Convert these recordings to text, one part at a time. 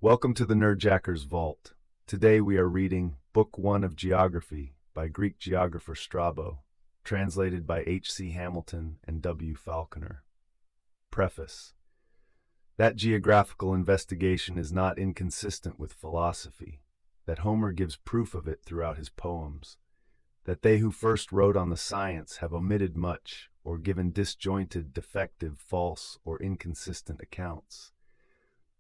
Welcome to the Nerdjacker's Vault. Today we are reading Book 1 of Geography by Greek geographer Strabo, translated by H.C. Hamilton and W. Falconer. Preface. That geographical investigation is not inconsistent with philosophy, that Homer gives proof of it throughout his poems, that they who first wrote on the science have omitted much or given disjointed, defective, false, or inconsistent accounts.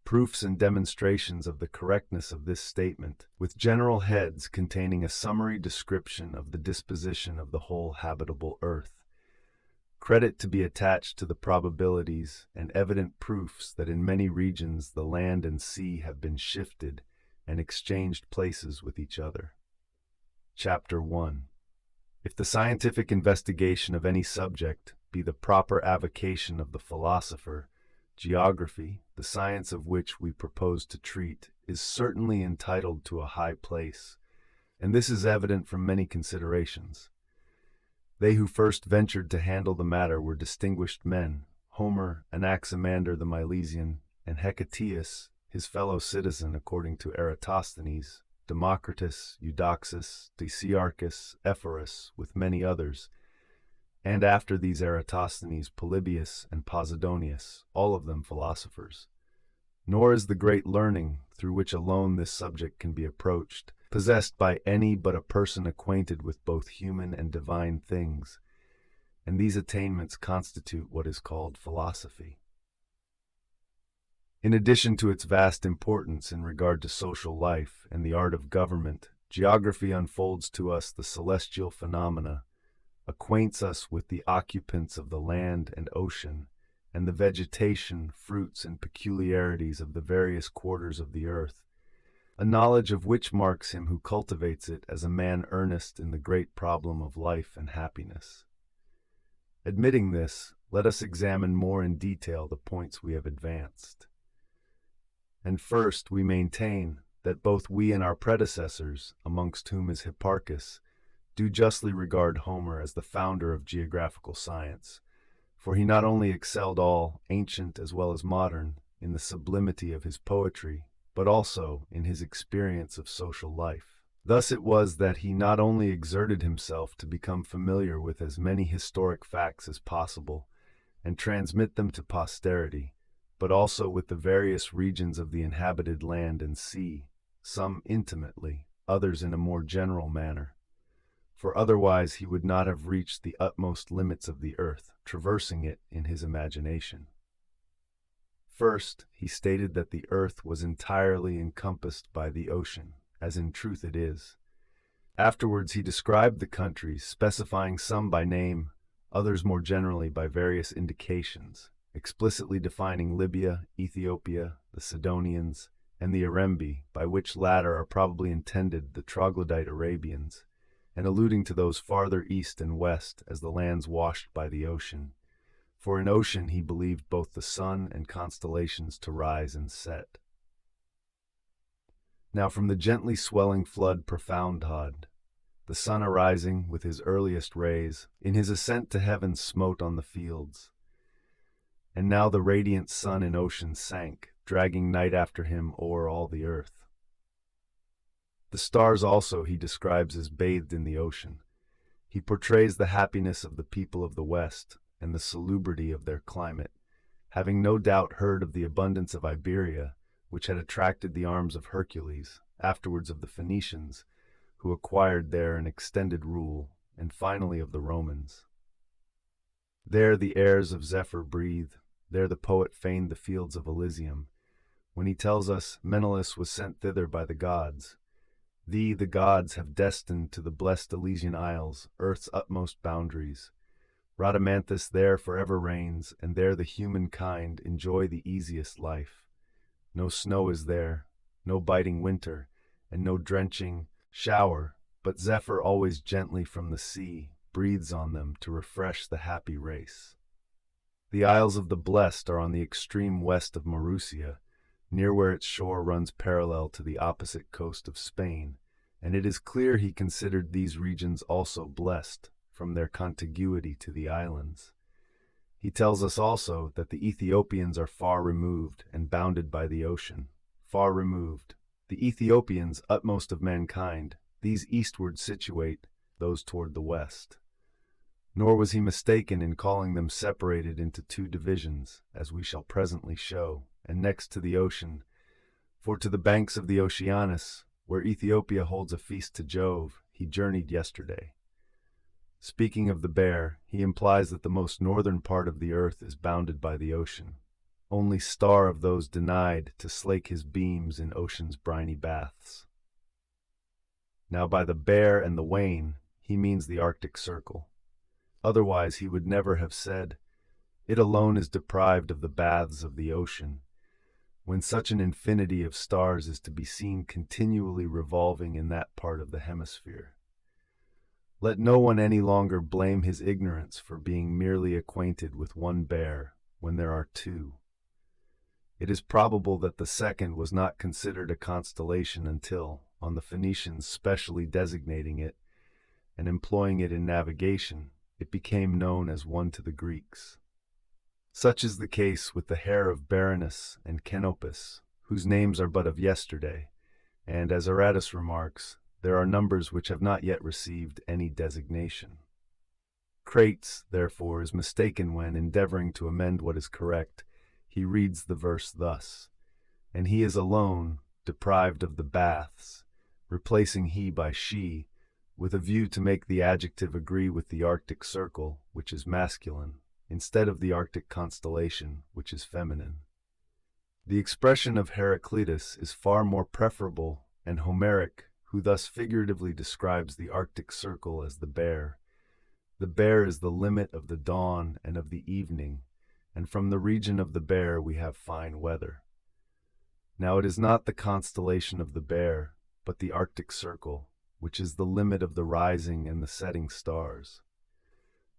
Proofs and demonstrations of the correctness of this statement, with general heads containing a summary description of the disposition of the whole habitable earth. Credit to be attached to the probabilities and evident proofs that in many regions the land and sea have been shifted and exchanged places with each other. Chapter 1. If the scientific investigation of any subject be the proper avocation of the philosopher, geography, the science of which we propose to treat, is certainly entitled to a high place, and this is evident from many considerations. They who first ventured to handle the matter were distinguished men, Homer, Anaximander the Milesian, and Hecataeus, his fellow citizen according to Eratosthenes, Democritus, Eudoxus, Dicaearchus, Ephorus, with many others, and after these Eratosthenes, Polybius, and Posidonius, all of them philosophers. Nor is the great learning, through which alone this subject can be approached, possessed by any but a person acquainted with both human and divine things, and these attainments constitute what is called philosophy. In addition to its vast importance in regard to social life and the art of government, geography unfolds to us the celestial phenomena, acquaints us with the occupants of the land and ocean, and the vegetation, fruits, and peculiarities of the various quarters of the earth, a knowledge of which marks him who cultivates it as a man earnest in the great problem of life and happiness. Admitting this, let us examine more in detail the points we have advanced. And first, we maintain that both we and our predecessors, amongst whom is Hipparchus, do justly regard Homer as the founder of geographical science, for he not only excelled all, ancient as well as modern, in the sublimity of his poetry, but also in his experience of social life. Thus it was that he not only exerted himself to become familiar with as many historic facts as possible, and transmit them to posterity, but also with the various regions of the inhabited land and sea, some intimately, others in a more general manner. For otherwise he would not have reached the utmost limits of the earth, traversing it in his imagination. First, he stated that the earth was entirely encompassed by the ocean, as in truth it is. Afterwards he described the countries, specifying some by name, others more generally by various indications, explicitly defining Libya, Ethiopia, the Sidonians, and the Erembi, by which latter are probably intended the troglodyte Arabians, and alluding to those farther east and west as the lands washed by the ocean, for in ocean he believed both the sun and constellations to rise and set. Now from the gently swelling flood profoundhod, the sun arising with his earliest rays, in his ascent to heaven smote on the fields. And now the radiant sun in ocean sank, dragging night after him o'er all the earth. The stars also he describes as bathed in the ocean. He portrays the happiness of the people of the West and the salubrity of their climate, having no doubt heard of the abundance of Iberia, which had attracted the arms of Hercules, afterwards of the Phoenicians, who acquired there an extended rule, and finally of the Romans. There the airs of Zephyr breathe, there the poet feigned the fields of Elysium, when he tells us Menelaus was sent thither by the gods. Thee the gods have destined to the blessed Elysian Isles, earth's utmost boundaries. Rhadamanthus there forever reigns, and there the human kind enjoy the easiest life. No snow is there, no biting winter, and no drenching shower, but Zephyr always gently from the sea breathes on them to refresh the happy race. The Isles of the Blessed are on the extreme west of Marussia, near where its shore runs parallel to the opposite coast of Spain, and it is clear he considered these regions also blessed from their contiguity to the islands. He tells us also that the Ethiopians are far removed and bounded by the ocean, far removed. The Ethiopians, utmost of mankind, these eastward situate, those toward the west. Nor was he mistaken in calling them separated into two divisions, as we shall presently show, and next to the ocean. For to the banks of the Oceanus, where Ethiopia holds a feast to Jove, he journeyed yesterday. Speaking of the bear, he implies that the most northern part of the earth is bounded by the ocean, only star of those denied to slake his beams in ocean's briny baths. Now by the bear and the wain, he means the Arctic Circle. Otherwise he would never have said, "It alone is deprived of the baths of the ocean," when such an infinity of stars is to be seen continually revolving in that part of the hemisphere. Let no one any longer blame his ignorance for being merely acquainted with one bear when there are two. It is probable that the second was not considered a constellation until, on the Phoenicians specially designating it and employing it in navigation, it became known as one to the Greeks. Such is the case with the hair of Baranus and Canopus, whose names are but of yesterday, and, as Eratosthenes remarks, there are numbers which have not yet received any designation. Crates, therefore, is mistaken when, endeavoring to amend what is correct, he reads the verse thus, "And he is alone, deprived of the baths," replacing he by she, with a view to make the adjective agree with the Arctic Circle, which is masculine, instead of the Arctic constellation, which is feminine. The expression of Heraclitus is far more preferable and Homeric, who thus figuratively describes the Arctic Circle as the bear. The bear is the limit of the dawn and of the evening, and from the region of the bear we have fine weather. Now it is not the constellation of the bear, but the Arctic Circle, which is the limit of the rising and the setting stars.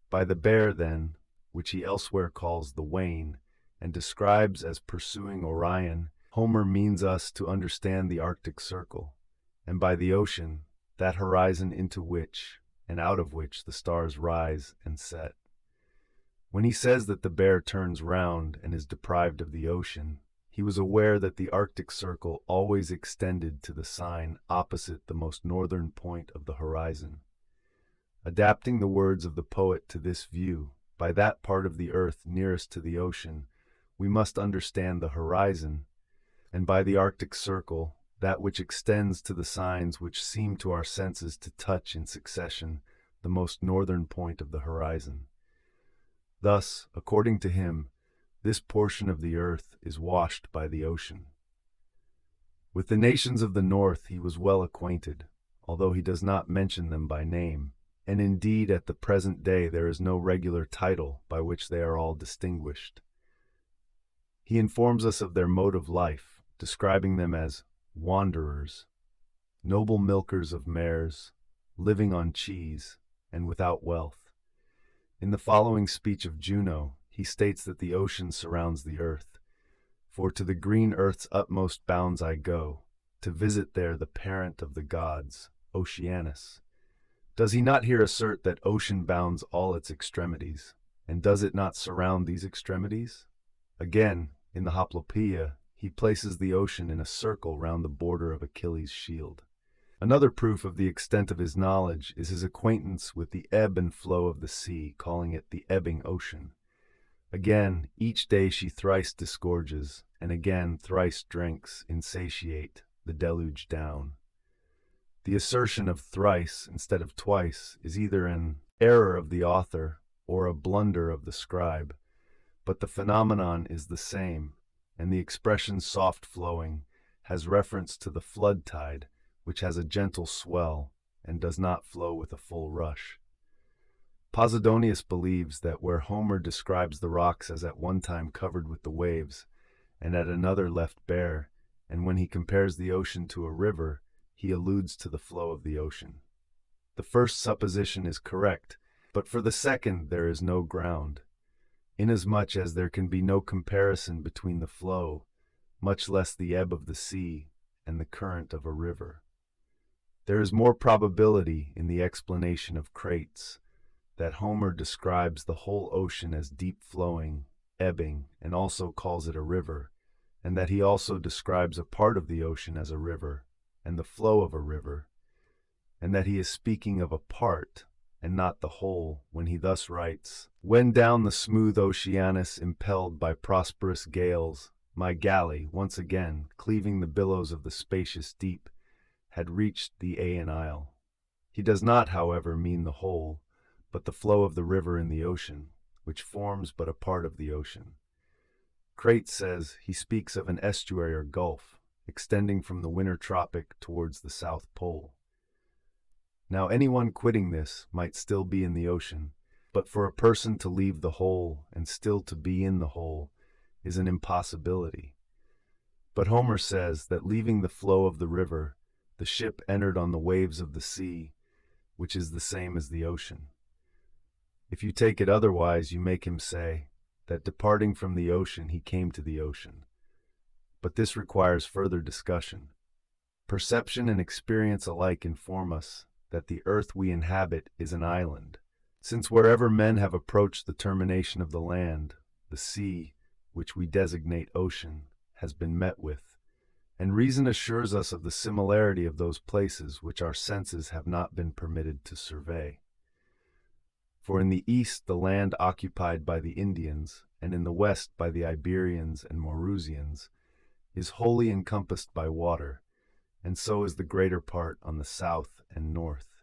By the bear, then, which he elsewhere calls the wain, and describes as pursuing Orion, Homer means us to understand the Arctic Circle, and by the ocean, that horizon into which and out of which the stars rise and set. When he says that the bear turns round and is deprived of the ocean, he was aware that the Arctic Circle always extended to the sign opposite the most northern point of the horizon. Adapting the words of the poet to this view, by that part of the earth nearest to the ocean, we must understand the horizon, and by the Arctic Circle, that which extends to the signs which seem to our senses to touch in succession the most northern point of the horizon. Thus, according to him, this portion of the earth is washed by the ocean. With the nations of the north he was well acquainted, although he does not mention them by name, and indeed at the present day there is no regular title by which they are all distinguished. He informs us of their mode of life, describing them as wanderers, noble milkers of mares, living on cheese, and without wealth. In the following speech of Juno, he states that the ocean surrounds the earth. "For to the green earth's utmost bounds I go, to visit there the parent of the gods, Oceanus." Does he not here assert that ocean bounds all its extremities, and does it not surround these extremities? Again, in the Hoplopeia, he places the ocean in a circle round the border of Achilles' shield. Another proof of the extent of his knowledge is his acquaintance with the ebb and flow of the sea, calling it the ebbing ocean. Again, each day she thrice disgorges, and again thrice drinks, insatiate, the deluge down. The assertion of thrice instead of twice is either an error of the author or a blunder of the scribe, but the phenomenon is the same, and the expression soft-flowing has reference to the flood tide, which has a gentle swell and does not flow with a full rush. Posidonius believes that where Homer describes the rocks as at one time covered with the waves, and at another left bare, and when he compares the ocean to a river, he alludes to the flow of the ocean. The first supposition is correct, but for the second there is no ground, inasmuch as there can be no comparison between the flow, much less the ebb of the sea, and the current of a river. There is more probability in the explanation of Crates, that Homer describes the whole ocean as deep-flowing, ebbing, and also calls it a river, and that he also describes a part of the ocean as a river, and the flow of a river, and that he is speaking of a part, and not the whole, when he thus writes, "When down the smooth Oceanus, impelled by prosperous gales, my galley, once again, cleaving the billows of the spacious deep, had reached the Aeaean Isle." He does not, however, mean the whole, but the flow of the river in the ocean, which forms but a part of the ocean. Crate says he speaks of an estuary or gulf, extending from the winter tropic towards the South Pole. Now anyone quitting this might still be in the ocean, but for a person to leave the whole and still to be in the whole is an impossibility. But Homer says that leaving the flow of the river, the ship entered on the waves of the sea, which is the same as the ocean. If you take it otherwise, you make him say that departing from the ocean he came to the ocean. But this requires further discussion. Perception and experience alike inform us that the earth we inhabit is an island, since wherever men have approached the termination of the land, the sea, which we designate ocean, has been met with, and reason assures us of the similarity of those places which our senses have not been permitted to survey. For in the east the land occupied by the Indians, and in the west by the Iberians and Maurusians, is wholly encompassed by water, and so is the greater part on the south and north.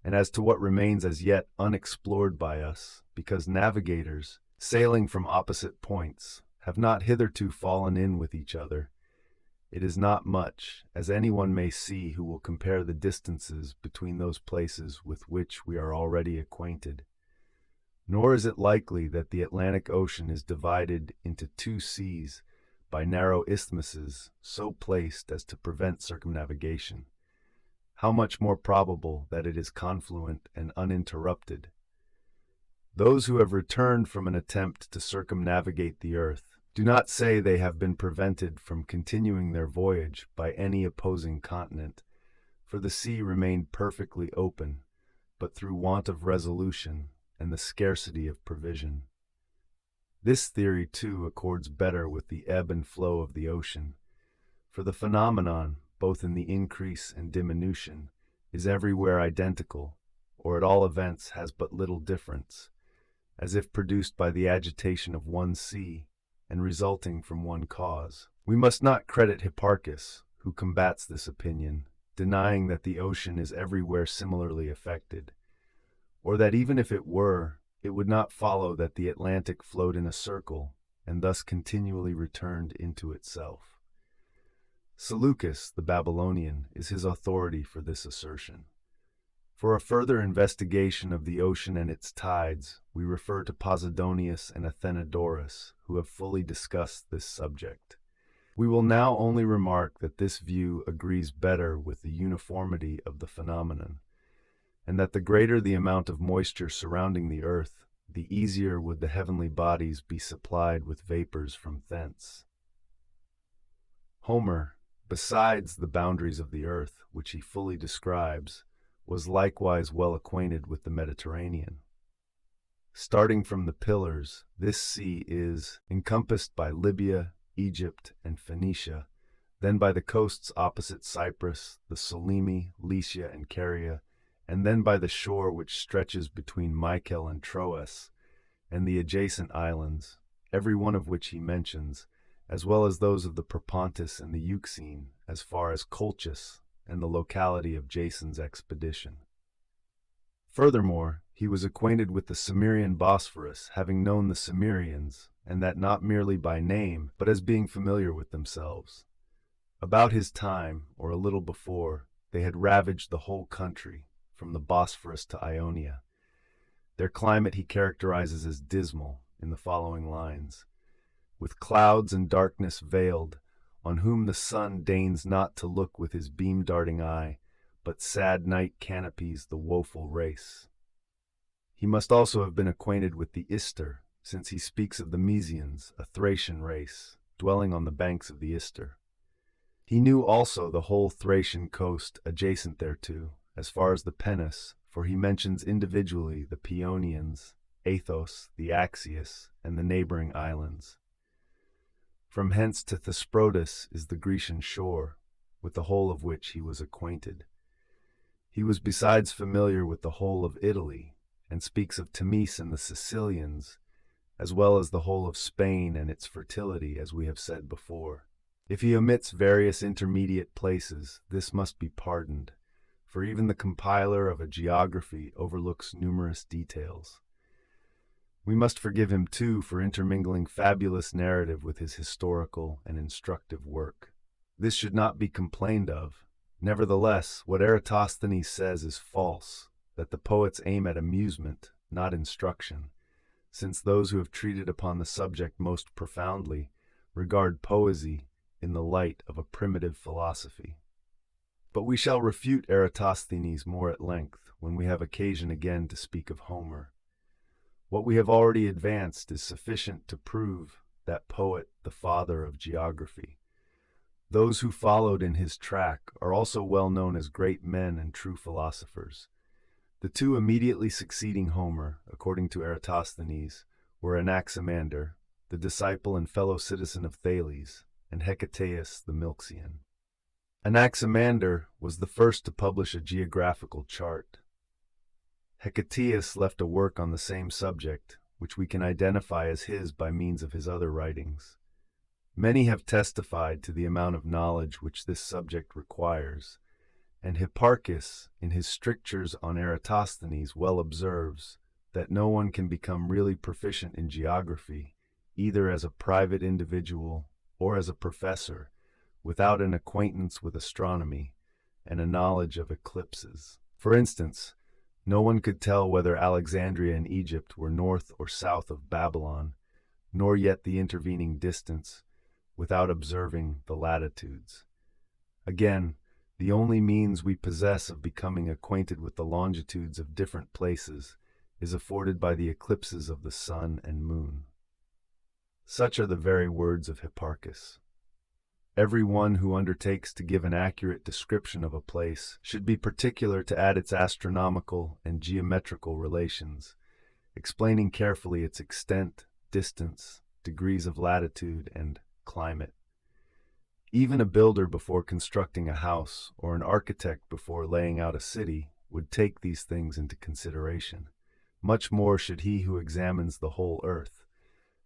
And as to what remains as yet unexplored by us, because navigators, sailing from opposite points, have not hitherto fallen in with each other, it is not much, as anyone may see who will compare the distances between those places with which we are already acquainted. Nor is it likely that the Atlantic Ocean is divided into two seas by narrow isthmuses so placed as to prevent circumnavigation. How much more probable that it is confluent and uninterrupted. Those who have returned from an attempt to circumnavigate the earth do not say they have been prevented from continuing their voyage by any opposing continent, for the sea remained perfectly open, but through want of resolution and the scarcity of provision. This theory, too, accords better with the ebb and flow of the ocean, for the phenomenon, both in the increase and diminution, is everywhere identical, or at all events has but little difference, as if produced by the agitation of one sea, and resulting from one cause. We must not credit Hipparchus, who combats this opinion, denying that the ocean is everywhere similarly affected, or that even if it were, it would not follow that the Atlantic flowed in a circle, and thus continually returned into itself. Seleucus, the Babylonian, is his authority for this assertion. For a further investigation of the ocean and its tides, we refer to Posidonius and Athenodorus, who have fully discussed this subject. We will now only remark that this view agrees better with the uniformity of the phenomenon, and that the greater the amount of moisture surrounding the earth, the easier would the heavenly bodies be supplied with vapors from thence. Homer, besides the boundaries of the earth, which he fully describes, was likewise well acquainted with the Mediterranean. Starting from the Pillars, this sea is encompassed by Libya, Egypt, and Phoenicia, then by the coasts opposite Cyprus, the Solymi, Lycia, and Caria, and then by the shore which stretches between Mycale and Troas, and the adjacent islands, every one of which he mentions, as well as those of the Propontis and the Euxine, as far as Colchis and the locality of Jason's expedition. Furthermore, he was acquainted with the Cimmerian Bosphorus, having known the Cimmerians, and that not merely by name, but as being familiar with themselves. About his time, or a little before, they had ravaged the whole country, from the Bosphorus to Ionia. Their climate he characterizes as dismal in the following lines: "With clouds and darkness veiled, on whom the sun deigns not to look with his beam-darting eye, but sad night canopies the woeful race." He must also have been acquainted with the Ister, since he speaks of the Mysians, a Thracian race, dwelling on the banks of the Ister. He knew also the whole Thracian coast adjacent thereto, as far as the Penis, for he mentions individually the Paeonians, Athos, the Axius, and the neighboring islands. From hence to Thesprotis is the Grecian shore, with the whole of which he was acquainted. He was besides familiar with the whole of Italy, and speaks of Temis and the Sicilians, as well as the whole of Spain and its fertility, as we have said before. If he omits various intermediate places, this must be pardoned, for even the compiler of a geography overlooks numerous details. We must forgive him, too, for intermingling fabulous narrative with his historical and instructive work. This should not be complained of. Nevertheless, what Eratosthenes says is false, that the poets aim at amusement, not instruction, since those who have treated upon the subject most profoundly regard poesy in the light of a primitive philosophy. But we shall refute Eratosthenes more at length when we have occasion again to speak of Homer. What we have already advanced is sufficient to prove that poet the father of geography. Those who followed in his track are also well known as great men and true philosophers. The two immediately succeeding Homer, according to Eratosthenes, were Anaximander, the disciple and fellow citizen of Thales, and Hecataeus the Milesian. Anaximander was the first to publish a geographical chart. Hecataeus left a work on the same subject, which we can identify as his by means of his other writings. Many have testified to the amount of knowledge which this subject requires, and Hipparchus, in his strictures on Eratosthenes, well observes that no one can become really proficient in geography, either as a private individual or as a professor, without an acquaintance with astronomy and a knowledge of eclipses. For instance, no one could tell whether Alexandria and Egypt were north or south of Babylon, nor yet the intervening distance, without observing the latitudes. Again, the only means we possess of becoming acquainted with the longitudes of different places is afforded by the eclipses of the sun and moon. Such are the very words of Hipparchus. Every one who undertakes to give an accurate description of a place should be particular to add its astronomical and geometrical relations, explaining carefully its extent, distance, degrees of latitude, and climate. Even a builder before constructing a house or an architect before laying out a city would take these things into consideration. Much more should he who examines the whole earth,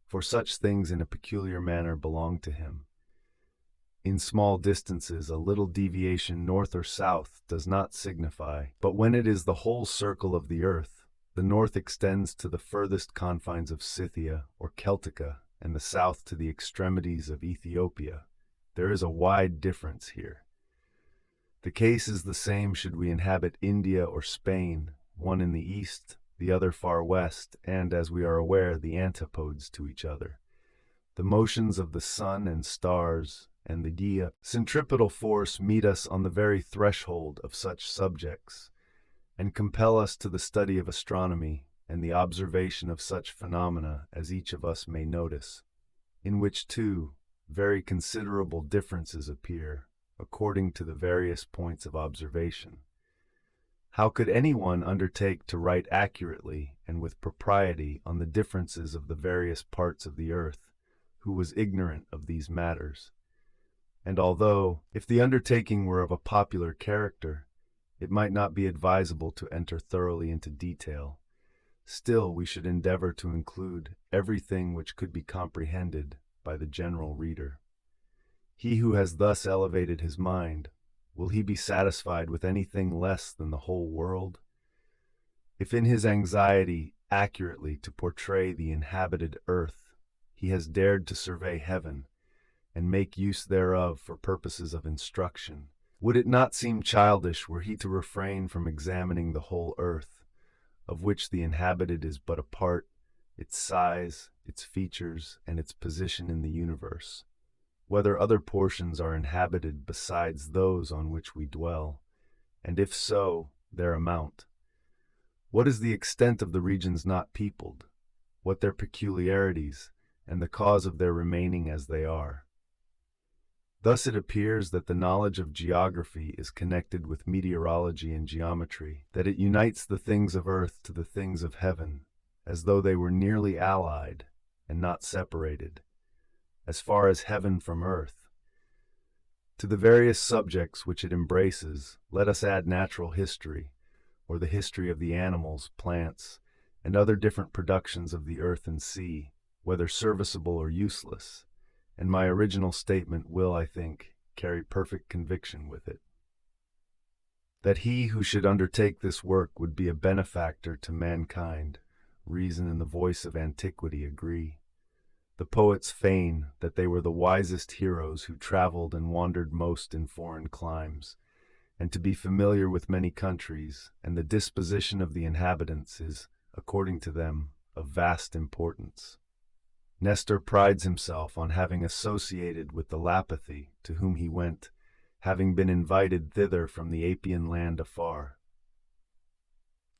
for such things in a peculiar manner belong to him. In small distances, a little deviation north or south does not signify, but when it is the whole circle of the earth, the north extends to the furthest confines of Scythia or Celtica, and the south to the extremities of Ethiopia. There is a wide difference here. The case is the same should we inhabit India or Spain, one in the east, the other far west, and, as we are aware, the antipodes to each other. The motions of the sun and stars and the centripetal force meet us on the very threshold of such subjects, and compel us to the study of astronomy and the observation of such phenomena as each of us may notice, in which, too, very considerable differences appear, according to the various points of observation. How could anyone undertake to write accurately and with propriety on the differences of the various parts of the earth, who was ignorant of these matters? And although, if the undertaking were of a popular character, it might not be advisable to enter thoroughly into detail, still we should endeavor to include everything which could be comprehended by the general reader. He who has thus elevated his mind, will he be satisfied with anything less than the whole world? If in his anxiety accurately to portray the inhabited earth, he has dared to survey heaven, and make use thereof for purposes of instruction, would it not seem childish were he to refrain from examining the whole earth, of which the inhabited is but a part, its size, its features, and its position in the universe, whether other portions are inhabited besides those on which we dwell, and if so, their amount? What is the extent of the regions not peopled? What their peculiarities, and the cause of their remaining as they are? Thus it appears that the knowledge of geography is connected with meteorology and geometry, that it unites the things of earth to the things of heaven, as though they were nearly allied and not separated. as far as heaven from earth. To the various subjects which it embraces, let us add natural history, or the history of the animals, plants, and other different productions of the earth and sea, whether serviceable or useless, and my original statement will, I think, carry perfect conviction with it. That he who should undertake this work would be a benefactor to mankind, reason and the voice of antiquity agree. The poets feign that they were the wisest heroes who traveled and wandered most in foreign climes, and to be familiar with many countries, and the disposition of the inhabitants is, according to them, of vast importance. Nestor prides himself on having associated with the Lapithae, to whom he went, having been invited thither from the Apian land afar.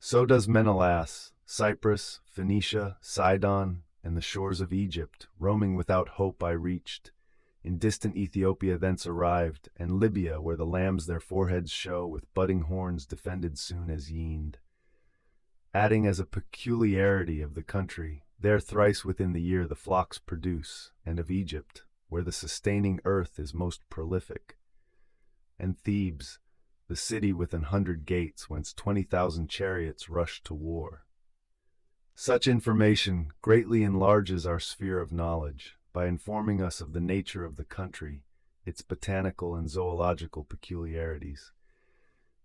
So does Menelaus, Cyprus, Phoenicia, Sidon, and the shores of Egypt, roaming without hope I reached. In distant Ethiopia thence arrived, and Libya, where the lambs their foreheads show, with budding horns defended soon as yeaned. Adding as a peculiarity of the country, there thrice within the year the flocks produce, and of Egypt, where the sustaining earth is most prolific. And Thebes, the city with 100 gates, whence 20,000 chariots rush to war. Such information greatly enlarges our sphere of knowledge by informing us of the nature of the country, its botanical and zoological peculiarities.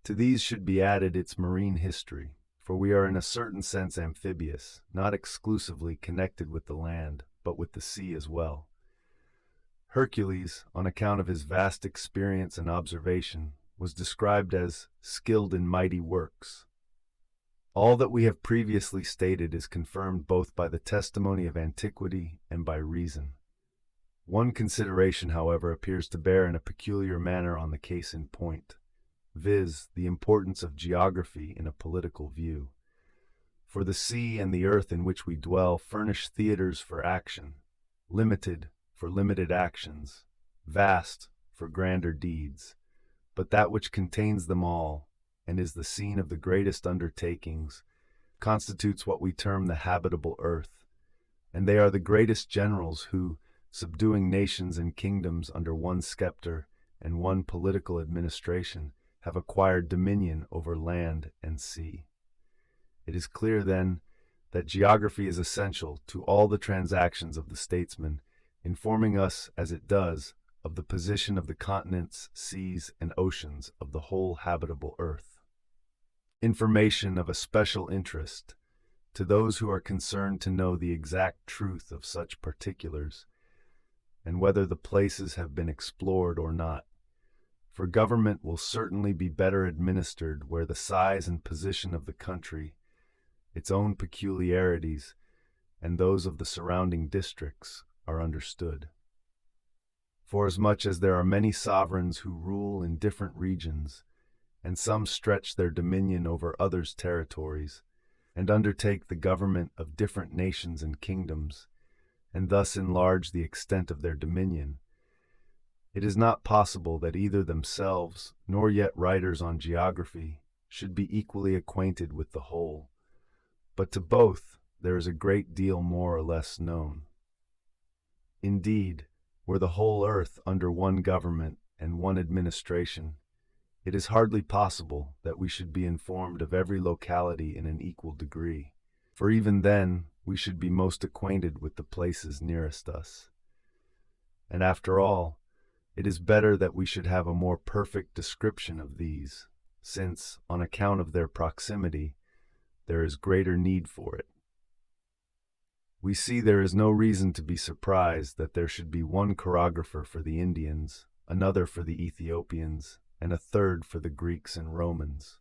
To these should be added its marine history, for we are in a certain sense amphibious, not exclusively connected with the land, but with the sea as well. Hercules, on account of his vast experience and observation, was described as skilled in mighty works. All that we have previously stated is confirmed both by the testimony of antiquity and by reason. One consideration, however, appears to bear in a peculiar manner on the case in point, viz., the importance of geography in a political view. For the sea and the earth in which we dwell furnish theaters for action, limited for limited actions, vast for grander deeds, but that which contains them all, and is the scene of the greatest undertakings, constitutes what we term the habitable earth, and they are the greatest generals who, subduing nations and kingdoms under one scepter and one political administration, have acquired dominion over land and sea. It is clear, then, that geography is essential to all the transactions of the statesman, informing us, as it does, of the position of the continents, seas, and oceans of the whole habitable earth. Information of a special interest to those who are concerned to know the exact truth of such particulars, and whether the places have been explored or not. For government will certainly be better administered where the size and position of the country, its own peculiarities, and those of the surrounding districts are understood. Forasmuch as there are many sovereigns who rule in different regions, and some stretch their dominion over others' territories, and undertake the government of different nations and kingdoms, and thus enlarge the extent of their dominion, it is not possible that either themselves, nor yet writers on geography, should be equally acquainted with the whole, but to both there is a great deal more or less known. Indeed, were the whole earth under one government and one administration, it is hardly possible that we should be informed of every locality in an equal degree, for even then we should be most acquainted with the places nearest us. And after all, it is better that we should have a more perfect description of these, since, on account of their proximity, there is greater need for it. We see there is no reason to be surprised that there should be one chorographer for the Indians, another for the Ethiopians, and a third for the Greeks and Romans.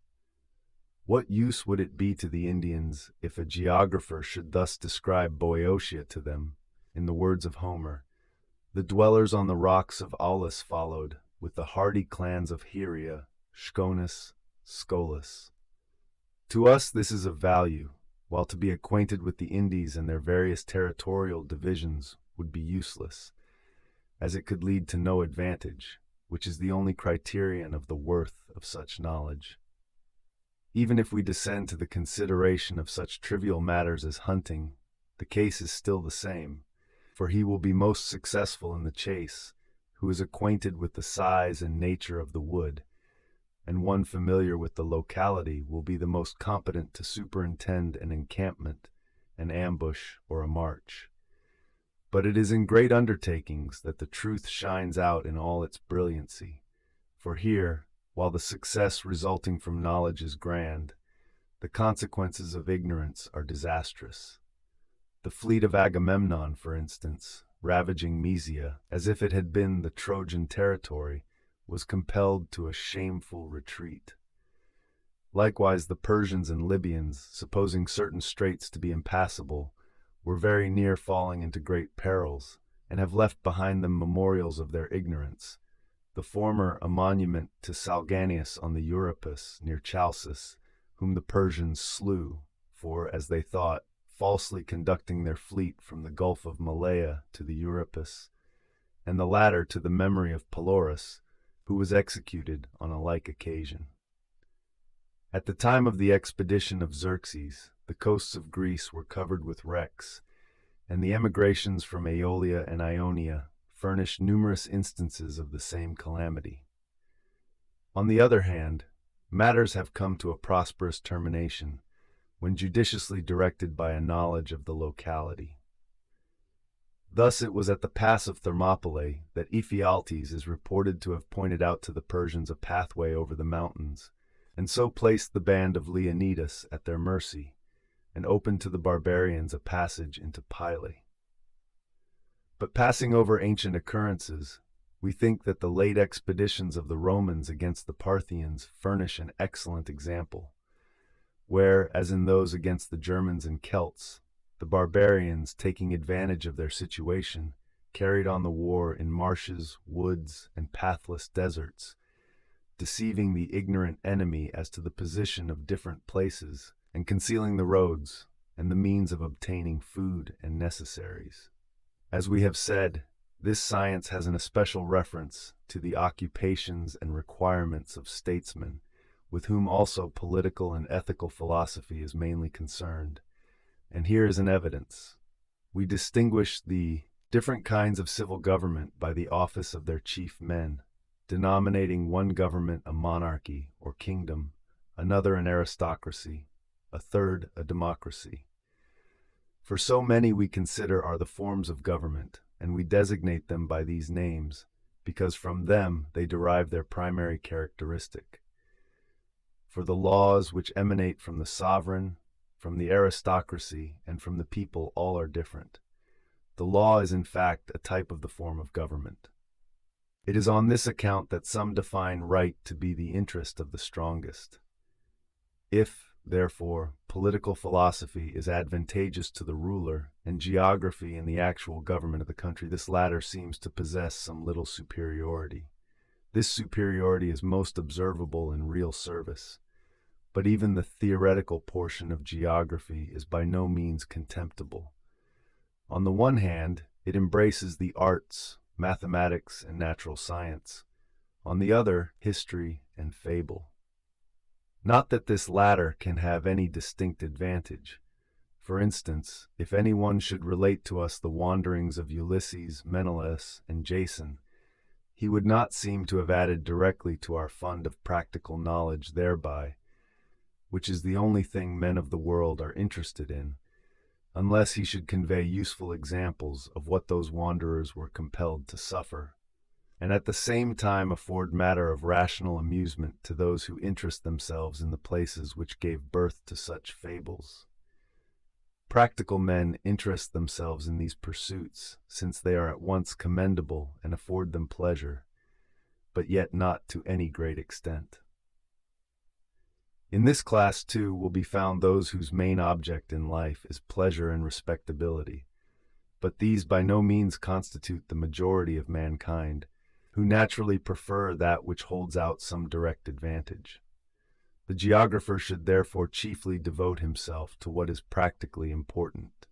What use would it be to the Indians if a geographer should thus describe Boeotia to them, in the words of Homer? The dwellers on the rocks of Aulis followed, with the hardy clans of Heria, Sconis, Scolis. To us this is of value, while to be acquainted with the Indies and their various territorial divisions would be useless, as it could lead to no advantage, which is the only criterion of the worth of such knowledge. Even if we descend to the consideration of such trivial matters as hunting, the case is still the same, for he will be most successful in the chase, who is acquainted with the size and nature of the wood, and one familiar with the locality will be the most competent to superintend an encampment, an ambush, or a march. But it is in great undertakings that the truth shines out in all its brilliancy, for here, while the success resulting from knowledge is grand, the consequences of ignorance are disastrous. The fleet of Agamemnon, for instance, ravaging Mysia, as if it had been the Trojan territory, was compelled to a shameful retreat. Likewise, the Persians and Libyans, supposing certain straits to be impassable, were very near falling into great perils, and have left behind them memorials of their ignorance, the former a monument to Salganius on the Euripus near Chalcis, whom the Persians slew, for, as they thought, falsely conducting their fleet from the Gulf of Malaya to the Euripus, and the latter to the memory of Pelorus, who was executed on a like occasion. At the time of the expedition of Xerxes, the coasts of Greece were covered with wrecks, and the emigrations from Aeolia and Ionia furnished numerous instances of the same calamity. On the other hand, matters have come to a prosperous termination, when judiciously directed by a knowledge of the locality. Thus it was at the pass of Thermopylae that Ephialtes is reported to have pointed out to the Persians a pathway over the mountains, and so placed the band of Leonidas at their mercy, and opened to the barbarians a passage into Pyle. But passing over ancient occurrences, we think that the late expeditions of the Romans against the Parthians furnish an excellent example, where, as in those against the Germans and Celts, the barbarians, taking advantage of their situation, carried on the war in marshes, woods, and pathless deserts, deceiving the ignorant enemy as to the position of different places, and concealing the roads and the means of obtaining food and necessaries. As we have said, this science has an especial reference to the occupations and requirements of statesmen, with whom also political and ethical philosophy is mainly concerned. And here is an evidence. We distinguish the different kinds of civil government by the office of their chief men, denominating one government a monarchy or kingdom, another an aristocracy, a third a democracy. For so many we consider are the forms of government, and we designate them by these names, because from them they derive their primary characteristic. For the laws which emanate from the sovereign, from the aristocracy, and from the people all are different. The law is in fact a type of the form of government. It is on this account that some define right to be the interest of the strongest. If, therefore, political philosophy is advantageous to the ruler, and geography in the actual government of the country, this latter seems to possess some little superiority. This superiority is most observable in real service. But even the theoretical portion of geography is by no means contemptible. On the one hand, it embraces the arts, mathematics, and natural science. On the other, history and fable. Not that this latter can have any distinct advantage. For instance, if anyone should relate to us the wanderings of Ulysses, Menelaus, and Jason, he would not seem to have added directly to our fund of practical knowledge thereby, which is the only thing men of the world are interested in, unless he should convey useful examples of what those wanderers were compelled to suffer, and at the same time afford matter of rational amusement to those who interest themselves in the places which gave birth to such fables. Practical men interest themselves in these pursuits, since they are at once commendable and afford them pleasure, but yet not to any great extent. In this class, too, will be found those whose main object in life is pleasure and respectability, but these by no means constitute the majority of mankind, who naturally prefer that which holds out some direct advantage. The geographer should therefore chiefly devote himself to what is practically important.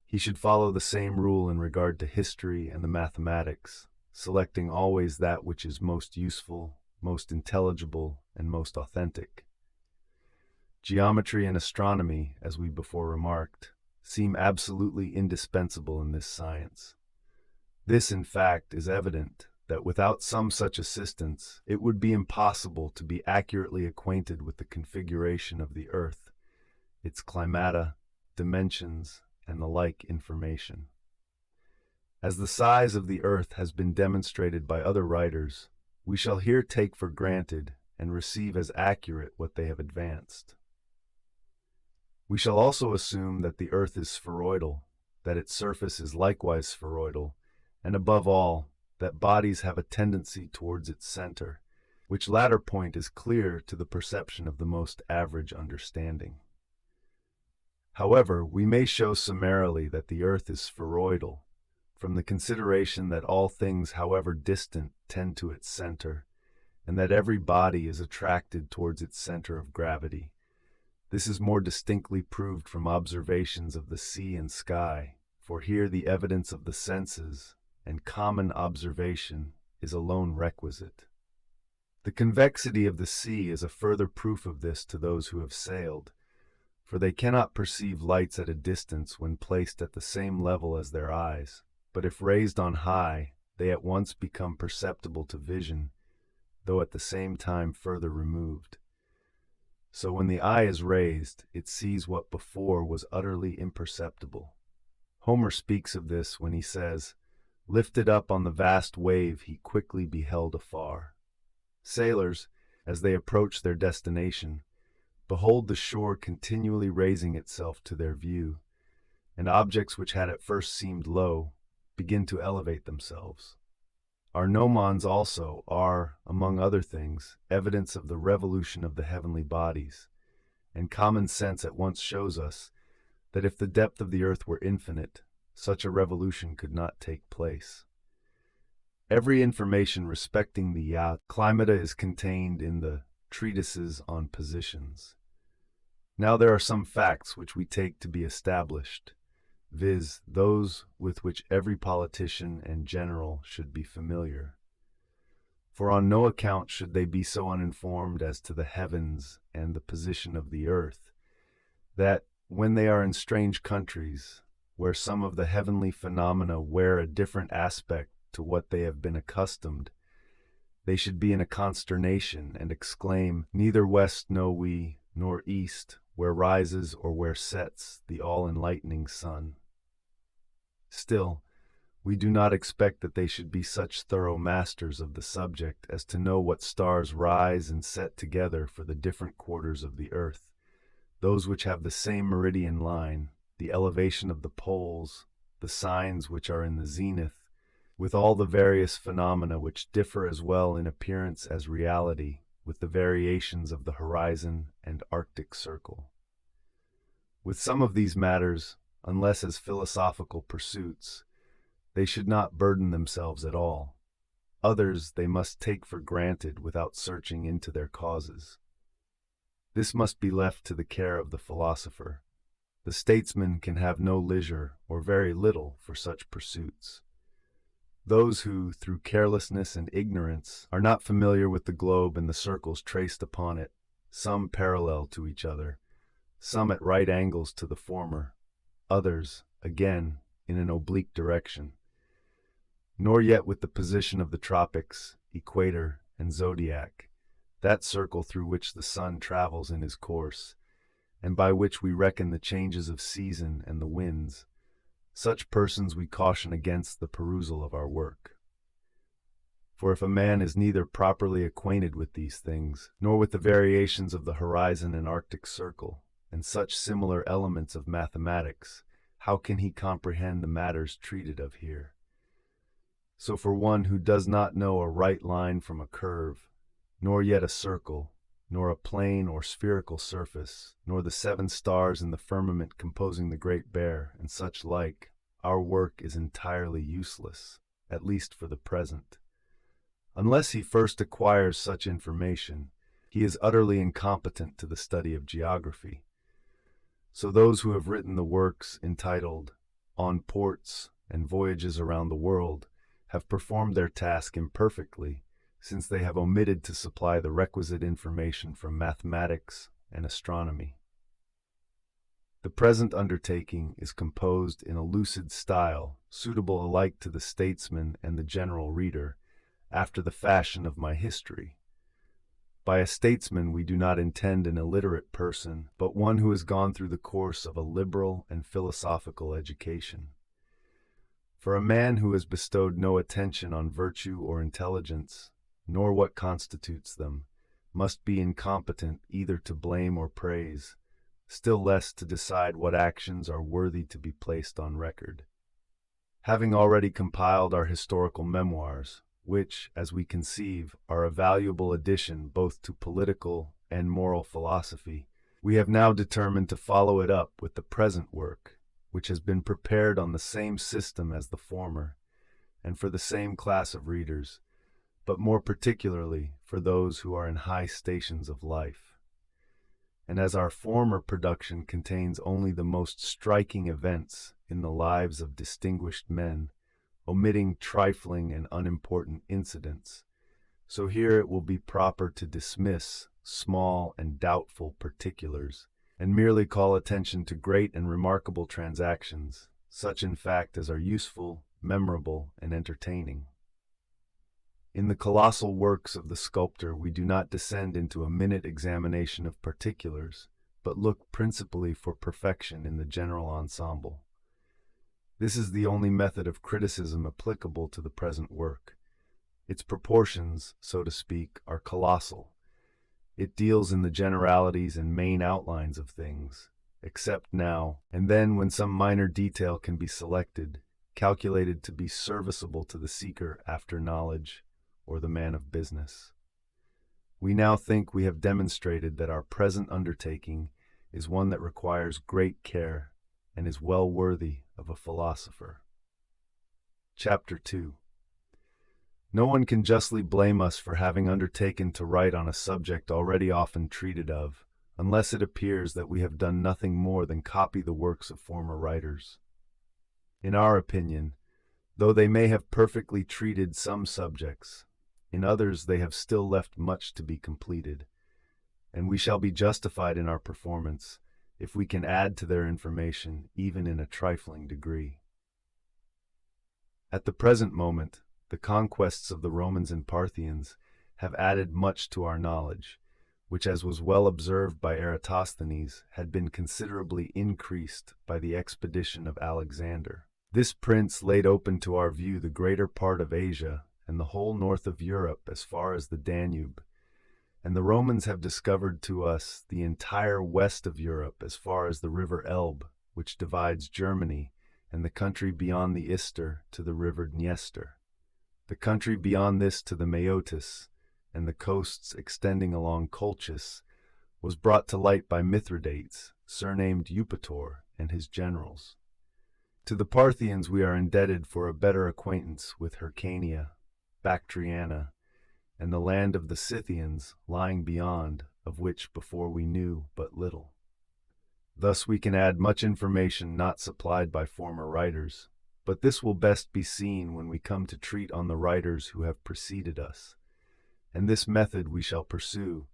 He should follow the same rule in regard to history and the mathematics, selecting always that which is most useful, most intelligible, and most authentic. Geometry and astronomy, as we before remarked, seem absolutely indispensable in this science. This, in fact, is evident that without some such assistance, it would be impossible to be accurately acquainted with the configuration of the Earth, its climata, dimensions, and the like information. As the size of the Earth has been demonstrated by other writers, we shall here take for granted and receive as accurate what they have advanced. We shall also assume that the Earth is spheroidal, that its surface is likewise spheroidal, and above all, that bodies have a tendency towards its center, which latter point is clear to the perception of the most average understanding. However, we may show summarily that the Earth is spheroidal, from the consideration that all things, however distant, tend to its center, and that every body is attracted towards its center of gravity. This is more distinctly proved from observations of the sea and sky, for here the evidence of the senses and common observation is alone requisite. The convexity of the sea is a further proof of this to those who have sailed, for they cannot perceive lights at a distance when placed at the same level as their eyes, but if raised on high, they at once become perceptible to vision, though at the same time further removed. So when the eye is raised, it sees what before was utterly imperceptible. Homer speaks of this when he says, "Lifted up on the vast wave, he quickly beheld afar." Sailors, as they approach their destination, behold the shore continually raising itself to their view, and objects which had at first seemed low begin to elevate themselves. Our gnomons also are, among other things, evidence of the revolution of the heavenly bodies, and common sense at once shows us that if the depth of the earth were infinite, such a revolution could not take place. Every information respecting the climata is contained in the treatises on positions. Now there are some facts which we take to be established, viz., those with which every politician and general should be familiar. For on no account should they be so uninformed as to the heavens and the position of the earth, that, when they are in strange countries, where some of the heavenly phenomena wear a different aspect to what they have been accustomed, they should be in a consternation and exclaim, "Neither west know we, nor east, where rises or where sets the all-enlightening sun." Still, we do not expect that they should be such thorough masters of the subject as to know what stars rise and set together for the different quarters of the earth, those which have the same meridian line, the elevation of the poles, the signs which are in the zenith, with all the various phenomena which differ as well in appearance as reality, with the variations of the horizon and Arctic circle. With some of these matters, unless as philosophical pursuits, they should not burden themselves at all. Others they must take for granted without searching into their causes. This must be left to the care of the philosopher. The statesman can have no leisure, or very little, for such pursuits. Those who, through carelessness and ignorance, are not familiar with the globe and the circles traced upon it, some parallel to each other, some at right angles to the former, others, again, in an oblique direction, nor yet with the position of the tropics, equator, and zodiac, that circle through which the sun travels in his course, and by which we reckon the changes of season and the winds. Such persons we caution against the perusal of our work. For if a man is neither properly acquainted with these things, nor with the variations of the horizon and Arctic circle, and such similar elements of mathematics, how can he comprehend the matters treated of here? So for one who does not know a right line from a curve, nor yet a circle, nor a plane or spherical surface, nor the 7 stars in the firmament composing the Great Bear, and such like, our work is entirely useless, at least for the present. Unless he first acquires such information, he is utterly incompetent to the study of geography. So those who have written the works entitled On Ports and Voyages Around the World have performed their task imperfectly, since they have omitted to supply the requisite information from mathematics and astronomy. The present undertaking is composed in a lucid style, suitable alike to the statesman and the general reader, after the fashion of my history. By a statesman we do not intend an illiterate person, but one who has gone through the course of a liberal and philosophical education. For a man who has bestowed no attention on virtue or intelligence, nor what constitutes them, must be incompetent either to blame or praise, still less to decide what actions are worthy to be placed on record. Having already compiled our historical memoirs, which, as we conceive, are a valuable addition both to political and moral philosophy, we have now determined to follow it up with the present work, which has been prepared on the same system as the former, and for the same class of readers, but more particularly for those who are in high stations of life. And as our former production contains only the most striking events in the lives of distinguished men, omitting trifling and unimportant incidents, so here it will be proper to dismiss small and doubtful particulars, and merely call attention to great and remarkable transactions, such in fact as are useful, memorable, and entertaining. In the colossal works of the sculptor we do not descend into a minute examination of particulars, but look principally for perfection in the general ensemble. This is the only method of criticism applicable to the present work. Its proportions, so to speak, are colossal. It deals in the generalities and main outlines of things, except now and then when some minor detail can be selected, calculated to be serviceable to the seeker after knowledge or the man of business. We now think we have demonstrated that our present undertaking is one that requires great care and is well worthy of a philosopher. Chapter 2. No one can justly blame us for having undertaken to write on a subject already often treated of, unless it appears that we have done nothing more than copy the works of former writers. In our opinion, though they may have perfectly treated some subjects, in others they have still left much to be completed, and we shall be justified in our performance if we can add to their information even in a trifling degree. At the present moment, the conquests of the Romans and Parthians have added much to our knowledge, which, as was well observed by Eratosthenes, had been considerably increased by the expedition of Alexander. This prince laid open to our view the greater part of Asia and the whole north of Europe as far as the Danube, and the Romans have discovered to us the entire west of Europe as far as the river Elbe, which divides Germany, and the country beyond the Ister to the river Dniester. The country beyond this to the Maeotis, and the coasts extending along Colchis, was brought to light by Mithridates, surnamed Eupator, and his generals. To the Parthians we are indebted for a better acquaintance with Hyrcania, Bactriana, and the land of the Scythians lying beyond, of which before we knew but little. Thus we can add much information not supplied by former writers, but this will best be seen when we come to treat on the writers who have preceded us, and this method we shall pursue,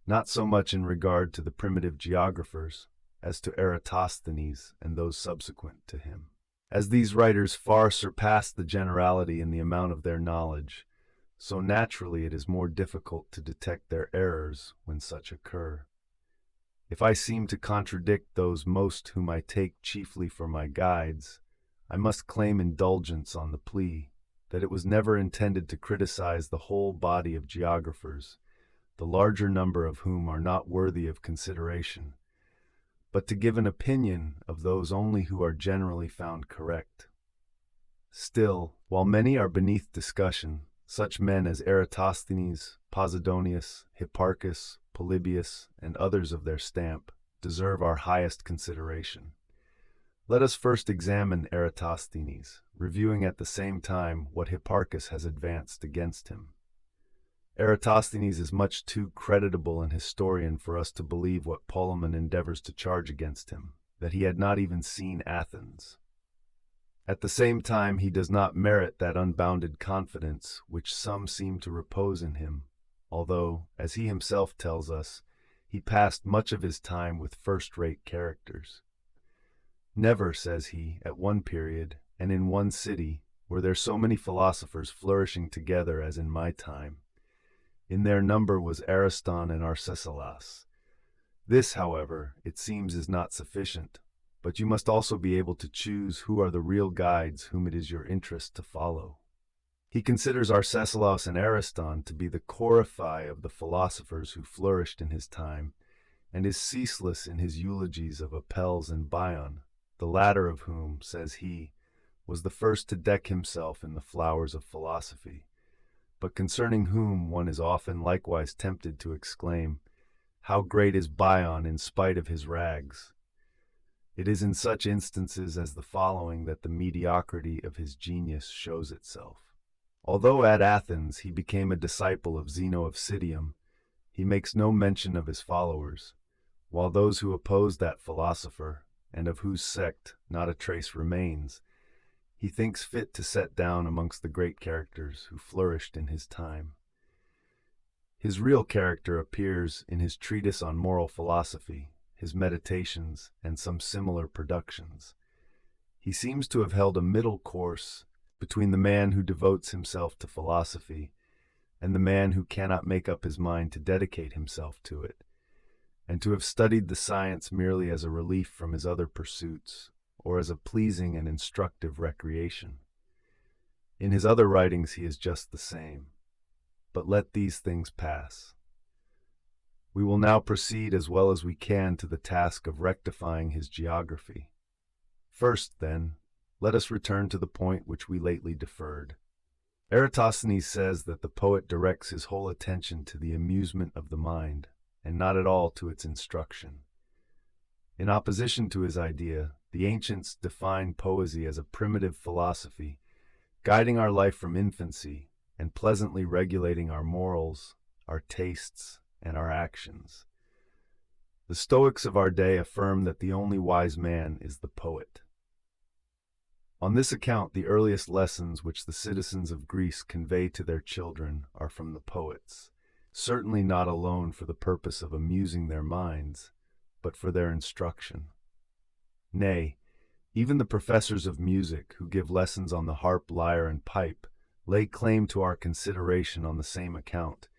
not so much in regard to the primitive geographers, as to Eratosthenes and those subsequent to him. As these writers far surpass the generality in the amount of their knowledge, so naturally it is more difficult to detect their errors when such occur. If I seem to contradict those most whom I take chiefly for my guides, I must claim indulgence on the plea that it was never intended to criticize the whole body of geographers, the larger number of whom are not worthy of consideration, but to give an opinion of those only who are generally found correct. Still, while many are beneath discussion, such men as Eratosthenes, Posidonius, Hipparchus, Polybius, and others of their stamp deserve our highest consideration. Let us first examine Eratosthenes, reviewing at the same time what Hipparchus has advanced against him. Eratosthenes is much too creditable an historian for us to believe what Polemon endeavors to charge against him, that he had not even seen Athens. At the same time, he does not merit that unbounded confidence which some seem to repose in him, although, as he himself tells us, he passed much of his time with first-rate characters. Never, says he, at one period, and in one city, were there so many philosophers flourishing together as in my time. In their number was Ariston and Arcesilas. This, however, it seems is not sufficient, but you must also be able to choose who are the real guides whom it is your interest to follow. He considers Arcesilas and Ariston to be the coryphae of the philosophers who flourished in his time, and is ceaseless in his eulogies of Apelles and Bion, the latter of whom, says he, was the first to deck himself in the flowers of philosophy, but concerning whom one is often likewise tempted to exclaim, "How great is Bion in spite of his rags!" It is in such instances as the following that the mediocrity of his genius shows itself. Although at Athens he became a disciple of Zeno of Citium, he makes no mention of his followers, while those who opposed that philosopher, and of whose sect not a trace remains, he thinks fit to set down amongst the great characters who flourished in his time. His real character appears in his treatise on moral philosophy, his meditations, and some similar productions. He seems to have held a middle course between the man who devotes himself to philosophy and the man who cannot make up his mind to dedicate himself to it, and to have studied the science merely as a relief from his other pursuits, or as a pleasing and instructive recreation. In his other writings he is just the same. But let these things pass. We will now proceed as well as we can to the task of rectifying his geography. First, then, let us return to the point which we lately deferred. Eratosthenes says that the poet directs his whole attention to the amusement of the mind, and not at all to its instruction. In opposition to his idea, the ancients defined poesy as a primitive philosophy, guiding our life from infancy and pleasantly regulating our morals, our tastes, and our actions. The Stoics of our day affirm that the only wise man is the poet. On this account, the earliest lessons which the citizens of Greece convey to their children are from the poets, certainly not alone for the purpose of amusing their minds, but for their instruction. Nay, even the professors of music who give lessons on the harp, lyre, and pipe lay claim to our consideration on the same account,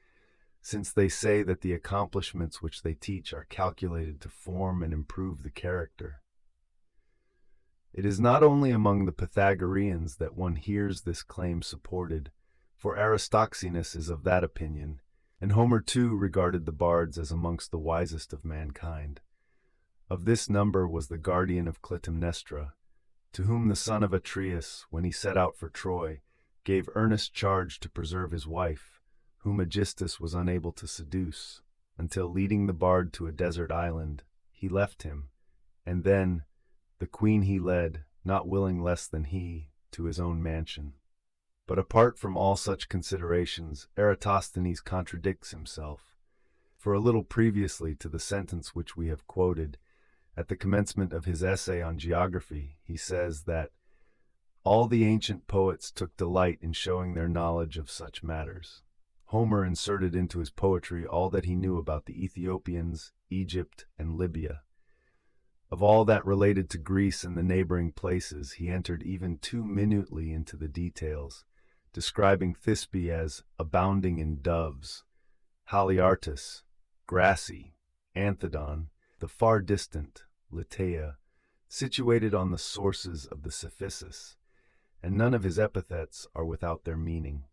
since they say that the accomplishments which they teach are calculated to form and improve the character. It is not only among the Pythagoreans that one hears this claim supported, for Eratosthenes is of that opinion, and Homer too regarded the bards as amongst the wisest of mankind. Of this number was the guardian of Clytemnestra, to whom the son of Atreus, when he set out for Troy, gave earnest charge to preserve his wife, whom Aegisthus was unable to seduce, until leading the bard to a desert island, he left him, and then the queen he led, not willing less than he, to his own mansion. But apart from all such considerations, Eratosthenes contradicts himself. For a little previously to the sentence which we have quoted, at the commencement of his essay on geography, he says that all the ancient poets took delight in showing their knowledge of such matters. Homer inserted into his poetry all that he knew about the Ethiopians, Egypt, and Libya. Of all that related to Greece and the neighboring places, he entered even too minutely into the details, describing Thisbe as abounding in doves, Haliartus, grassy, Anthedon, the far distant, Litaea, situated on the sources of the Cephissus, and none of his epithets are without their meaning.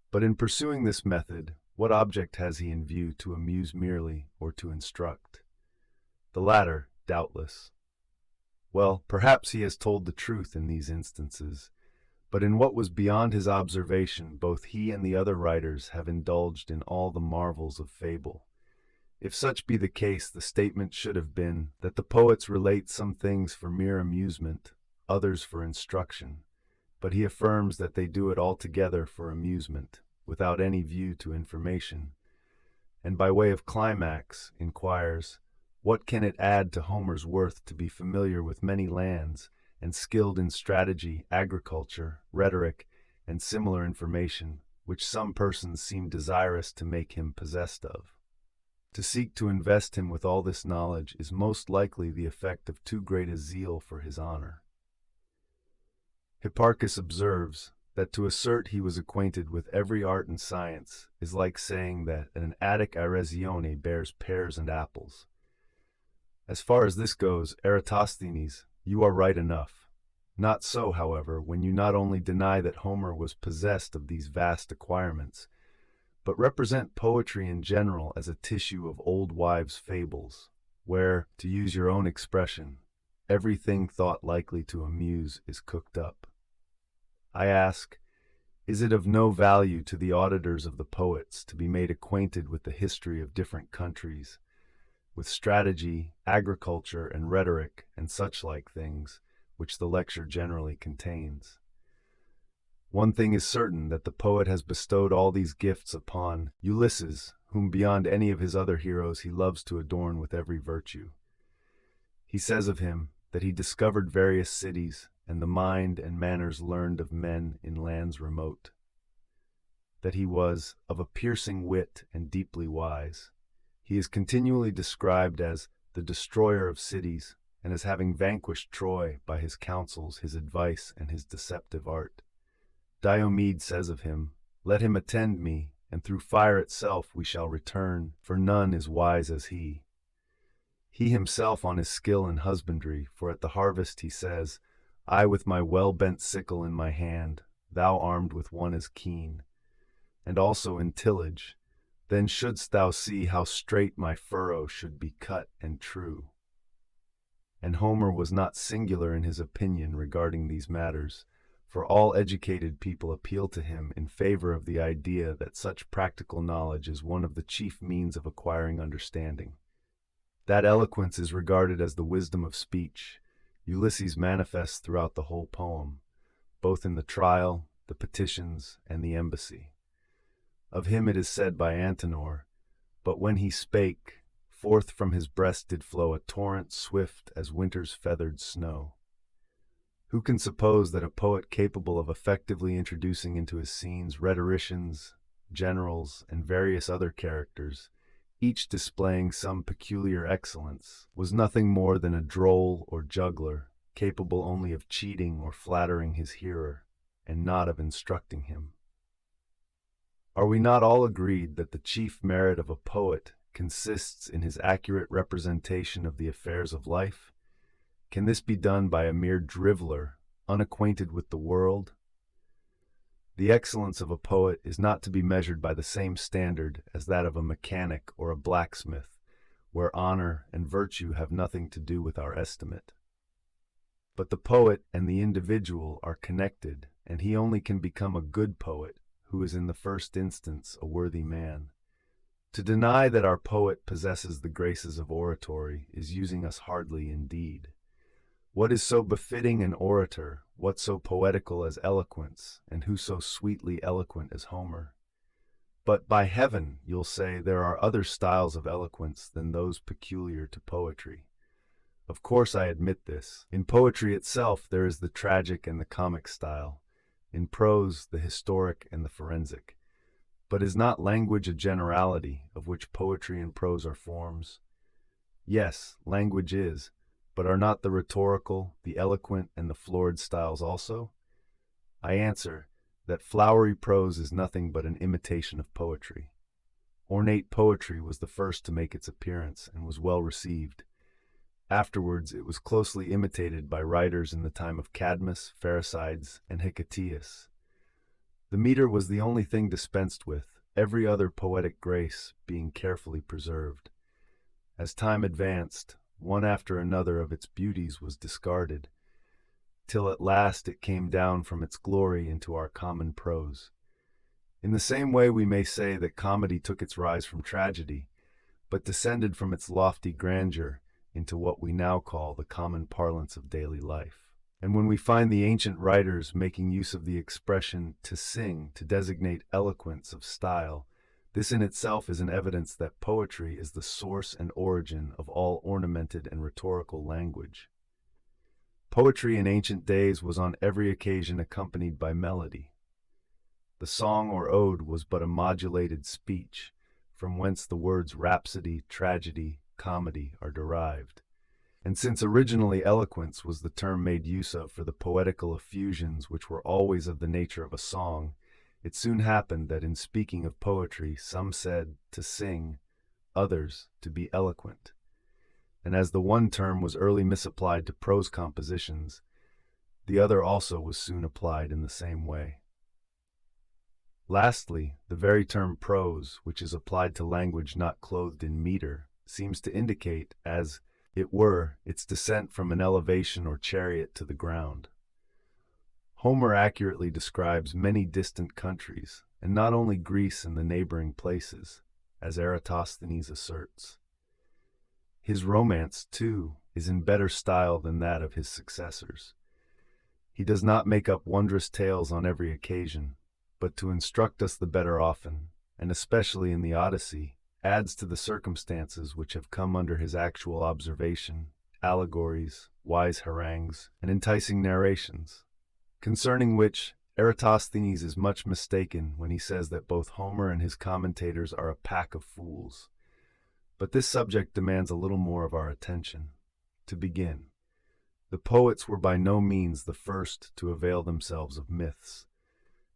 But in pursuing this method, what object has he in view, to amuse merely, or to instruct? The latter, doubtless. Well, perhaps he has told the truth in these instances, but in what was beyond his observation, both he and the other writers have indulged in all the marvels of fable. If such be the case, the statement should have been that the poets relate some things for mere amusement, others for instruction, but he affirms that they do it altogether for amusement, without any view to information, and by way of climax inquires, what can it add to Homer's worth to be familiar with many lands, and skilled in strategy, agriculture, rhetoric, and similar information, which some persons seem desirous to make him possessed of? To seek to invest him with all this knowledge is most likely the effect of too great a zeal for his honor. Hipparchus observes that to assert he was acquainted with every art and science is like saying that an Attic Aresione bears pears and apples. As far as this goes, Eratosthenes, you are right enough. Not so, however, when you not only deny that Homer was possessed of these vast acquirements, but represent poetry in general as a tissue of old wives' fables, where, to use your own expression, everything thought likely to amuse is cooked up. I ask, is it of no value to the auditors of the poets to be made acquainted with the history of different countries, with strategy, agriculture, and rhetoric, and such like things, which the lecture generally contains? One thing is certain, that the poet has bestowed all these gifts upon Ulysses, whom beyond any of his other heroes he loves to adorn with every virtue. He says of him that he discovered various cities, and the mind and manners learned of men in lands remote, that he was of a piercing wit and deeply wise. He is continually described as the destroyer of cities, and as having vanquished Troy by his counsels, his advice, and his deceptive art. Diomed says of him, "Let him attend me, and through fire itself we shall return, for none is wise as he." He himself on his skill in husbandry, for at the harvest he says, "I with my well-bent sickle in my hand, thou armed with one as keen." And also in tillage, "Then shouldst thou see how straight my furrow should be cut and true." And Homer was not singular in his opinion regarding these matters, for all educated people appeal to him in favor of the idea that such practical knowledge is one of the chief means of acquiring understanding. That eloquence is regarded as the wisdom of speech. Ulysses manifests throughout the whole poem, both in the trial, the petitions, and the embassy. Of him it is said by Antenor, "But when he spake, forth from his breast did flow a torrent swift as winter's feathered snow." Who can suppose that a poet capable of effectively introducing into his scenes rhetoricians, generals, and various other characters, each displaying some peculiar excellence, was nothing more than a droll or juggler, capable only of cheating or flattering his hearer, and not of instructing him? Are we not all agreed that the chief merit of a poet consists in his accurate representation of the affairs of life? Can this be done by a mere driveler, unacquainted with the world? The excellence of a poet is not to be measured by the same standard as that of a mechanic or a blacksmith, where honor and virtue have nothing to do with our estimate. But the poet and the individual are connected, and he only can become a good poet who is in the first instance a worthy man. To deny that our poet possesses the graces of oratory is using us hardly indeed. What is so befitting an orator, what so poetical as eloquence, and who so sweetly eloquent as Homer? But by heaven, you'll say, there are other styles of eloquence than those peculiar to poetry. Of course I admit this. In poetry itself there is the tragic and the comic style, in prose the historic and the forensic. But is not language a generality, of which poetry and prose are forms? Yes, language is, but are not the rhetorical, the eloquent, and the florid styles also? I answer that flowery prose is nothing but an imitation of poetry. Ornate poetry was the first to make its appearance, and was well received. Afterwards it was closely imitated by writers in the time of Cadmus, Pherecydes, and Hecataeus. The meter was the only thing dispensed with, every other poetic grace being carefully preserved. As time advanced, one after another of its beauties was discarded, till at last it came down from its glory into our common prose. In the same way we may say that comedy took its rise from tragedy, but descended from its lofty grandeur into what we now call the common parlance of daily life. And when we find the ancient writers making use of the expression "to sing" to designate eloquence of style, this in itself is an evidence that poetry is the source and origin of all ornamented and rhetorical language. Poetry in ancient days was on every occasion accompanied by melody. The song or ode was but a modulated speech, from whence the words rhapsody, tragedy, comedy are derived. And since originally eloquence was the term made use of for the poetical effusions which were always of the nature of a song, it soon happened that in speaking of poetry some said to sing, others to be eloquent. And as the one term was early misapplied to prose compositions, the other also was soon applied in the same way. Lastly, the very term prose, which is applied to language not clothed in meter, seems to indicate, as it were, its descent from an elevation or chariot to the ground. Homer accurately describes many distant countries, and not only Greece and the neighboring places, as Eratosthenes asserts. His romance, too, is in better style than that of his successors. He does not make up wondrous tales on every occasion, but to instruct us the better often, and especially in the Odyssey, adds to the circumstances which have come under his actual observation, allegories, wise harangues, and enticing narrations, concerning which Eratosthenes is much mistaken when he says that both Homer and his commentators are a pack of fools. But this subject demands a little more of our attention. To begin, the poets were by no means the first to avail themselves of myths.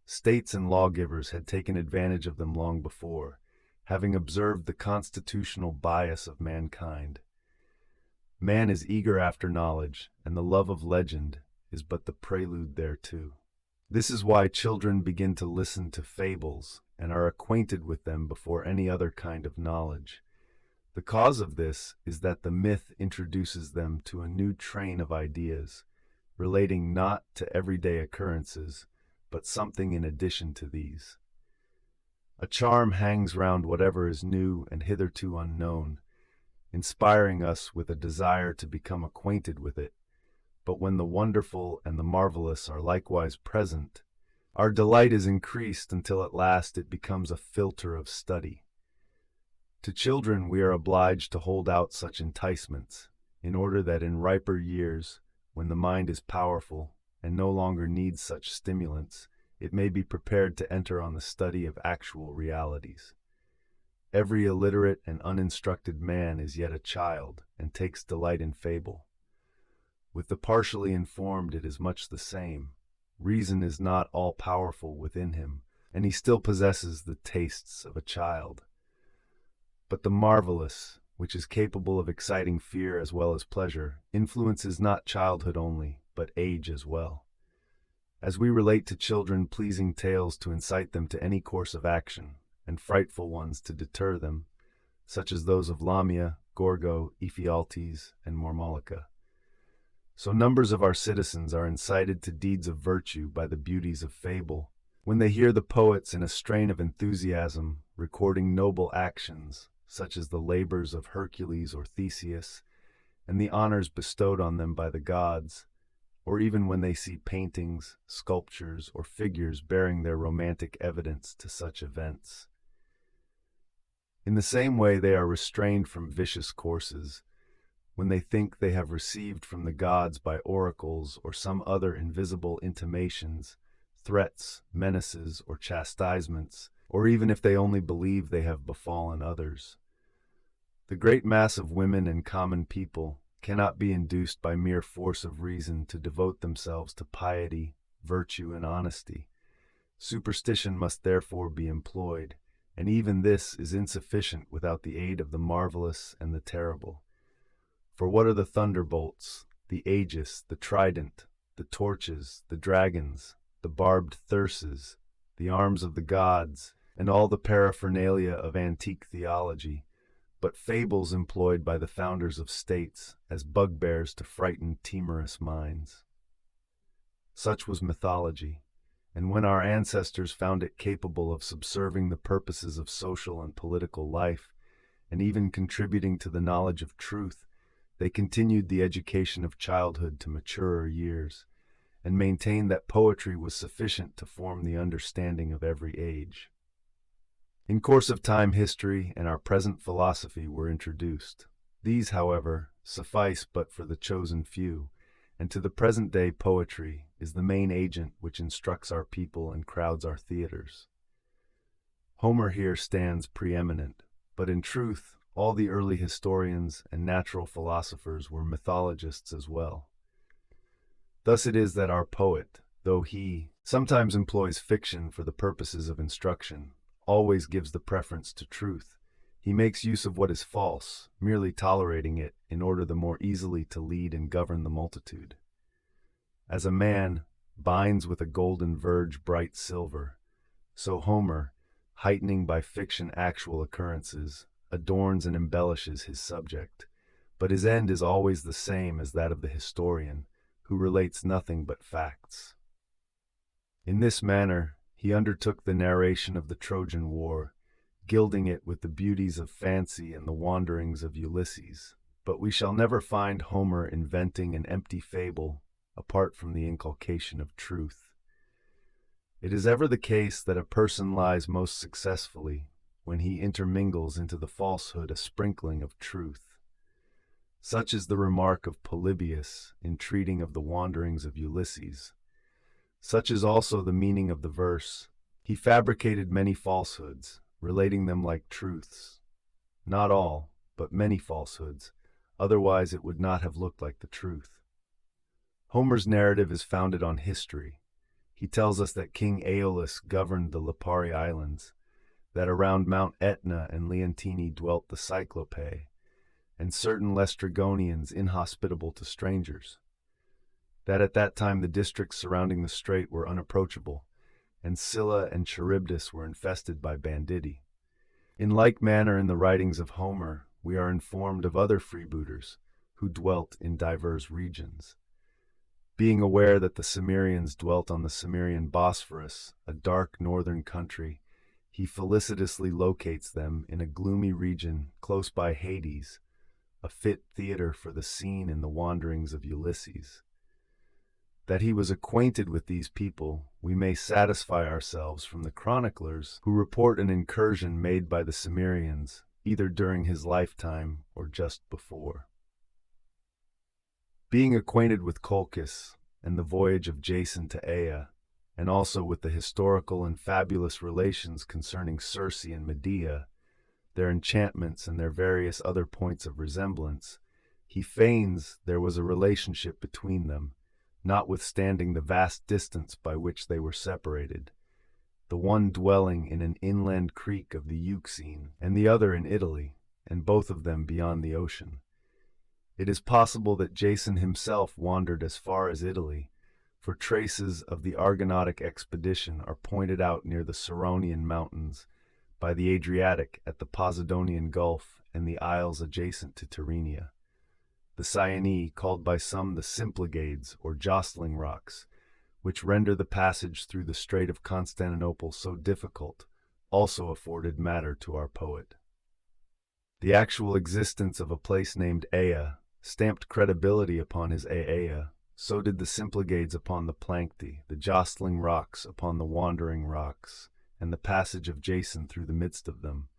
States and lawgivers had taken advantage of them long before, having observed the constitutional bias of mankind. Man is eager after knowledge, and the love of legend is but the prelude thereto. This is why children begin to listen to fables and are acquainted with them before any other kind of knowledge. The cause of this is that the myth introduces them to a new train of ideas, relating not to everyday occurrences, but something in addition to these. A charm hangs round whatever is new and hitherto unknown, inspiring us with a desire to become acquainted with it. But when the wonderful and the marvelous are likewise present, our delight is increased until at last it becomes a filter of study. To children we are obliged to hold out such enticements, in order that in riper years, when the mind is powerful and no longer needs such stimulants, it may be prepared to enter on the study of actual realities. Every illiterate and uninstructed man is yet a child and takes delight in fable. With the partially informed it is much the same. Reason is not all-powerful within him, and he still possesses the tastes of a child. But the marvelous, which is capable of exciting fear as well as pleasure, influences not childhood only, but age as well. As we relate to children pleasing tales to incite them to any course of action, and frightful ones to deter them, such as those of Lamia, Gorgo, Ephialtes, and Mormolica, so numbers of our citizens are incited to deeds of virtue by the beauties of fable, when they hear the poets in a strain of enthusiasm recording noble actions, such as the labors of Hercules or Theseus, and the honors bestowed on them by the gods, or even when they see paintings, sculptures, or figures bearing their romantic evidence to such events. In the same way they are restrained from vicious courses, when they think they have received from the gods by oracles or some other invisible intimations, threats, menaces, or chastisements, or even if they only believe they have befallen others. The great mass of women and common people cannot be induced by mere force of reason to devote themselves to piety, virtue, and honesty. Superstition must therefore be employed, and even this is insufficient without the aid of the marvelous and the terrible. For what are the thunderbolts, the aegis, the trident, the torches, the dragons, the barbed thyrses, the arms of the gods, and all the paraphernalia of antique theology, but fables employed by the founders of states as bugbears to frighten timorous minds? Such was mythology, and when our ancestors found it capable of subserving the purposes of social and political life, and even contributing to the knowledge of truth, they continued the education of childhood to maturer years, and maintained that poetry was sufficient to form the understanding of every age. In course of time, history and our present philosophy were introduced. These, however, suffice but for the chosen few, and to the present day poetry is the main agent which instructs our people and crowds our theaters. Homer here stands preeminent, But in truth, all the early historians and natural philosophers were mythologists as well. Thus it is that our poet, though he sometimes employs fiction for the purposes of instruction, always gives the preference to truth. He makes use of what is false, merely tolerating it in order the more easily to lead and govern the multitude. As a man binds with a golden verge bright silver, so Homer, heightening by fiction actual occurrences, adorns and embellishes his subject, but his end is always the same as that of the historian, who relates nothing but facts. In this manner, he undertook the narration of the Trojan War, gilding it with the beauties of fancy and the wanderings of Ulysses. But we shall never find Homer inventing an empty fable apart from the inculcation of truth. It is ever the case that a person lies most successfully when he intermingles into the falsehood a sprinkling of truth. Such is the remark of Polybius in treating of the wanderings of Ulysses. Such is also the meaning of the verse, "He fabricated many falsehoods, relating them like truths." Not all, but many falsehoods, otherwise it would not have looked like the truth. Homer's narrative is founded on history. He tells us that King Aeolus governed the Lipari Islands, that around Mount Etna and Leontini dwelt the Cyclopae, and certain Laestrygonians inhospitable to strangers, that at that time the districts surrounding the strait were unapproachable, and Scylla and Charybdis were infested by banditti. In like manner in the writings of Homer we are informed of other freebooters who dwelt in divers regions. Being aware that the Cimmerians dwelt on the Cimmerian Bosphorus, a dark northern country, he felicitously locates them in a gloomy region close by Hades, a fit theater for the scene in the wanderings of Ulysses. That he was acquainted with these people, we may satisfy ourselves from the chroniclers who report an incursion made by the Cimmerians, either during his lifetime or just before. Being acquainted with Colchis and the voyage of Jason to Aea, and also with the historical and fabulous relations concerning Circe and Medea, their enchantments and their various other points of resemblance, he feigns there was a relationship between them, notwithstanding the vast distance by which they were separated, the one dwelling in an inland creek of the Euxine, and the other in Italy, and both of them beyond the ocean. It is possible that Jason himself wandered as far as Italy, for traces of the Argonautic expedition are pointed out near the Ceraunian mountains, by the Adriatic at the Posidonian Gulf and the isles adjacent to Tyrrhenia. The Cyane, called by some the Symplegades or jostling rocks, which render the passage through the Strait of Constantinople so difficult, also afforded matter to our poet. The actual existence of a place named Aea stamped credibility upon his Aea, so did the Symplegades upon the Plancti, the jostling rocks upon the wandering rocks, and the passage of Jason through the midst of them.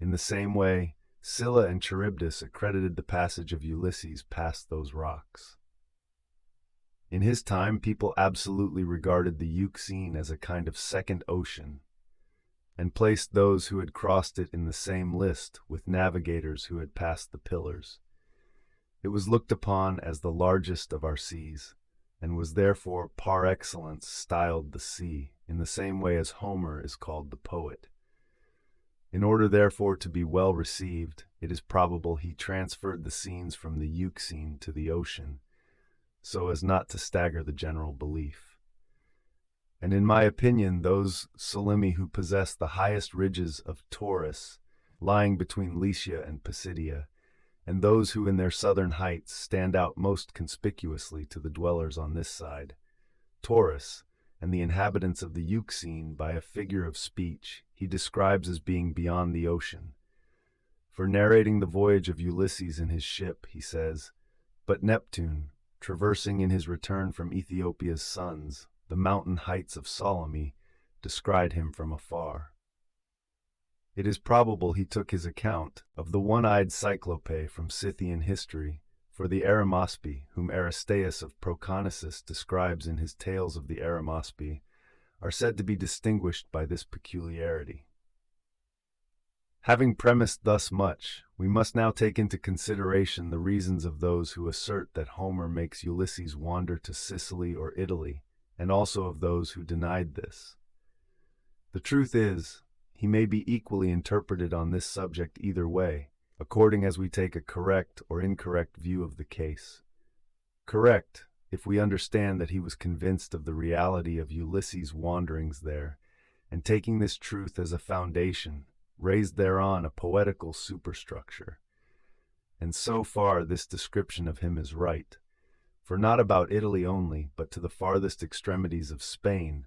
In the same way, Scylla and Charybdis accredited the passage of Ulysses past those rocks. In his time, people absolutely regarded the Euxine as a kind of second ocean, and placed those who had crossed it in the same list with navigators who had passed the Pillars. It was looked upon as the largest of our seas, and was therefore par excellence styled the sea, in the same way as Homer is called the poet. In order therefore to be well received, it is probable he transferred the scenes from the Euxine to the ocean, so as not to stagger the general belief. And in my opinion, those Solymi who possess the highest ridges of Taurus, lying between Lycia and Pisidia, and those who in their southern heights stand out most conspicuously to the dwellers on this side, Taurus, and the inhabitants of the Euxine, by a figure of speech, he describes as being beyond the ocean. For narrating the voyage of Ulysses in his ship, he says, "But Neptune, traversing in his return from Ethiopia's sons, the mountain heights of Solymi, descried him from afar." It is probable he took his account of the one-eyed Cyclope from Scythian history, for the Arimaspi, whom Aristaeus of Proconnesus describes in his Tales of the Arimaspi, are said to be distinguished by this peculiarity. Having premised thus much, we must now take into consideration the reasons of those who assert that Homer makes Ulysses wander to Sicily or Italy, and also of those who denied this. The truth is, he may be equally interpreted on this subject either way, according as we take a correct or incorrect view of the case. Correct, if we understand that he was convinced of the reality of Ulysses' wanderings there, and taking this truth as a foundation, raised thereon a poetical superstructure. And so far this description of him is right, for not about Italy only, but to the farthest extremities of Spain,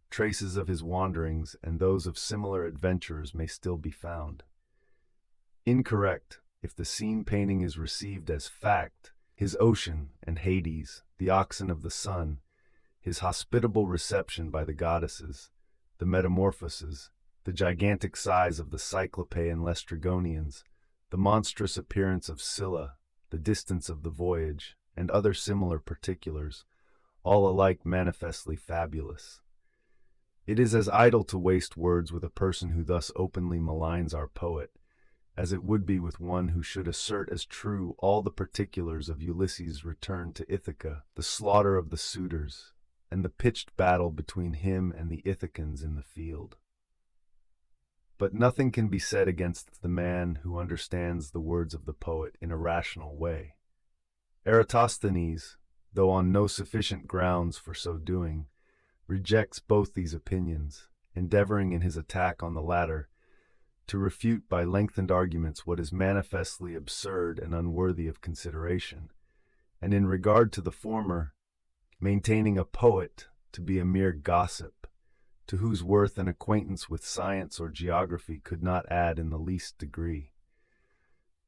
traces of his wanderings and those of similar adventurers may still be found. Incorrect, if the scene painting is received as fact, his ocean and Hades, the oxen of the sun, his hospitable reception by the goddesses, the metamorphoses, the gigantic size of the Cyclopae and Laestrygonians, the monstrous appearance of Scylla, the distance of the voyage, and other similar particulars, all alike manifestly fabulous. It is as idle to waste words with a person who thus openly maligns our poet, as it would be with one who should assert as true all the particulars of Ulysses' return to Ithaca, the slaughter of the suitors, and the pitched battle between him and the Ithacans in the field. But nothing can be said against the man who understands the words of the poet in a rational way. Eratosthenes, though on no sufficient grounds for so doing, rejects both these opinions, endeavoring in his attack on the latter to refute by lengthened arguments what is manifestly absurd and unworthy of consideration, and in regard to the former, maintaining a poet to be a mere gossip, to whose worth an acquaintance with science or geography could not add in the least degree.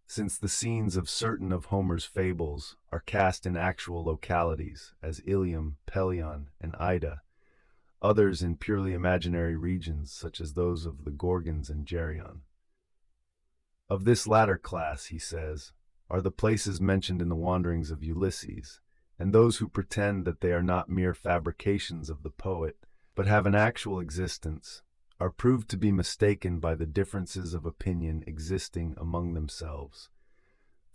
Since the scenes of certain of Homer's fables are cast in actual localities, as Ilium, Pelion, and Ida, others in purely imaginary regions, such as those of the Gorgons and Geryon. Of this latter class, he says, are the places mentioned in the wanderings of Ulysses, and those who pretend that they are not mere fabrications of the poet, but have an actual existence, are proved to be mistaken by the differences of opinion existing among themselves.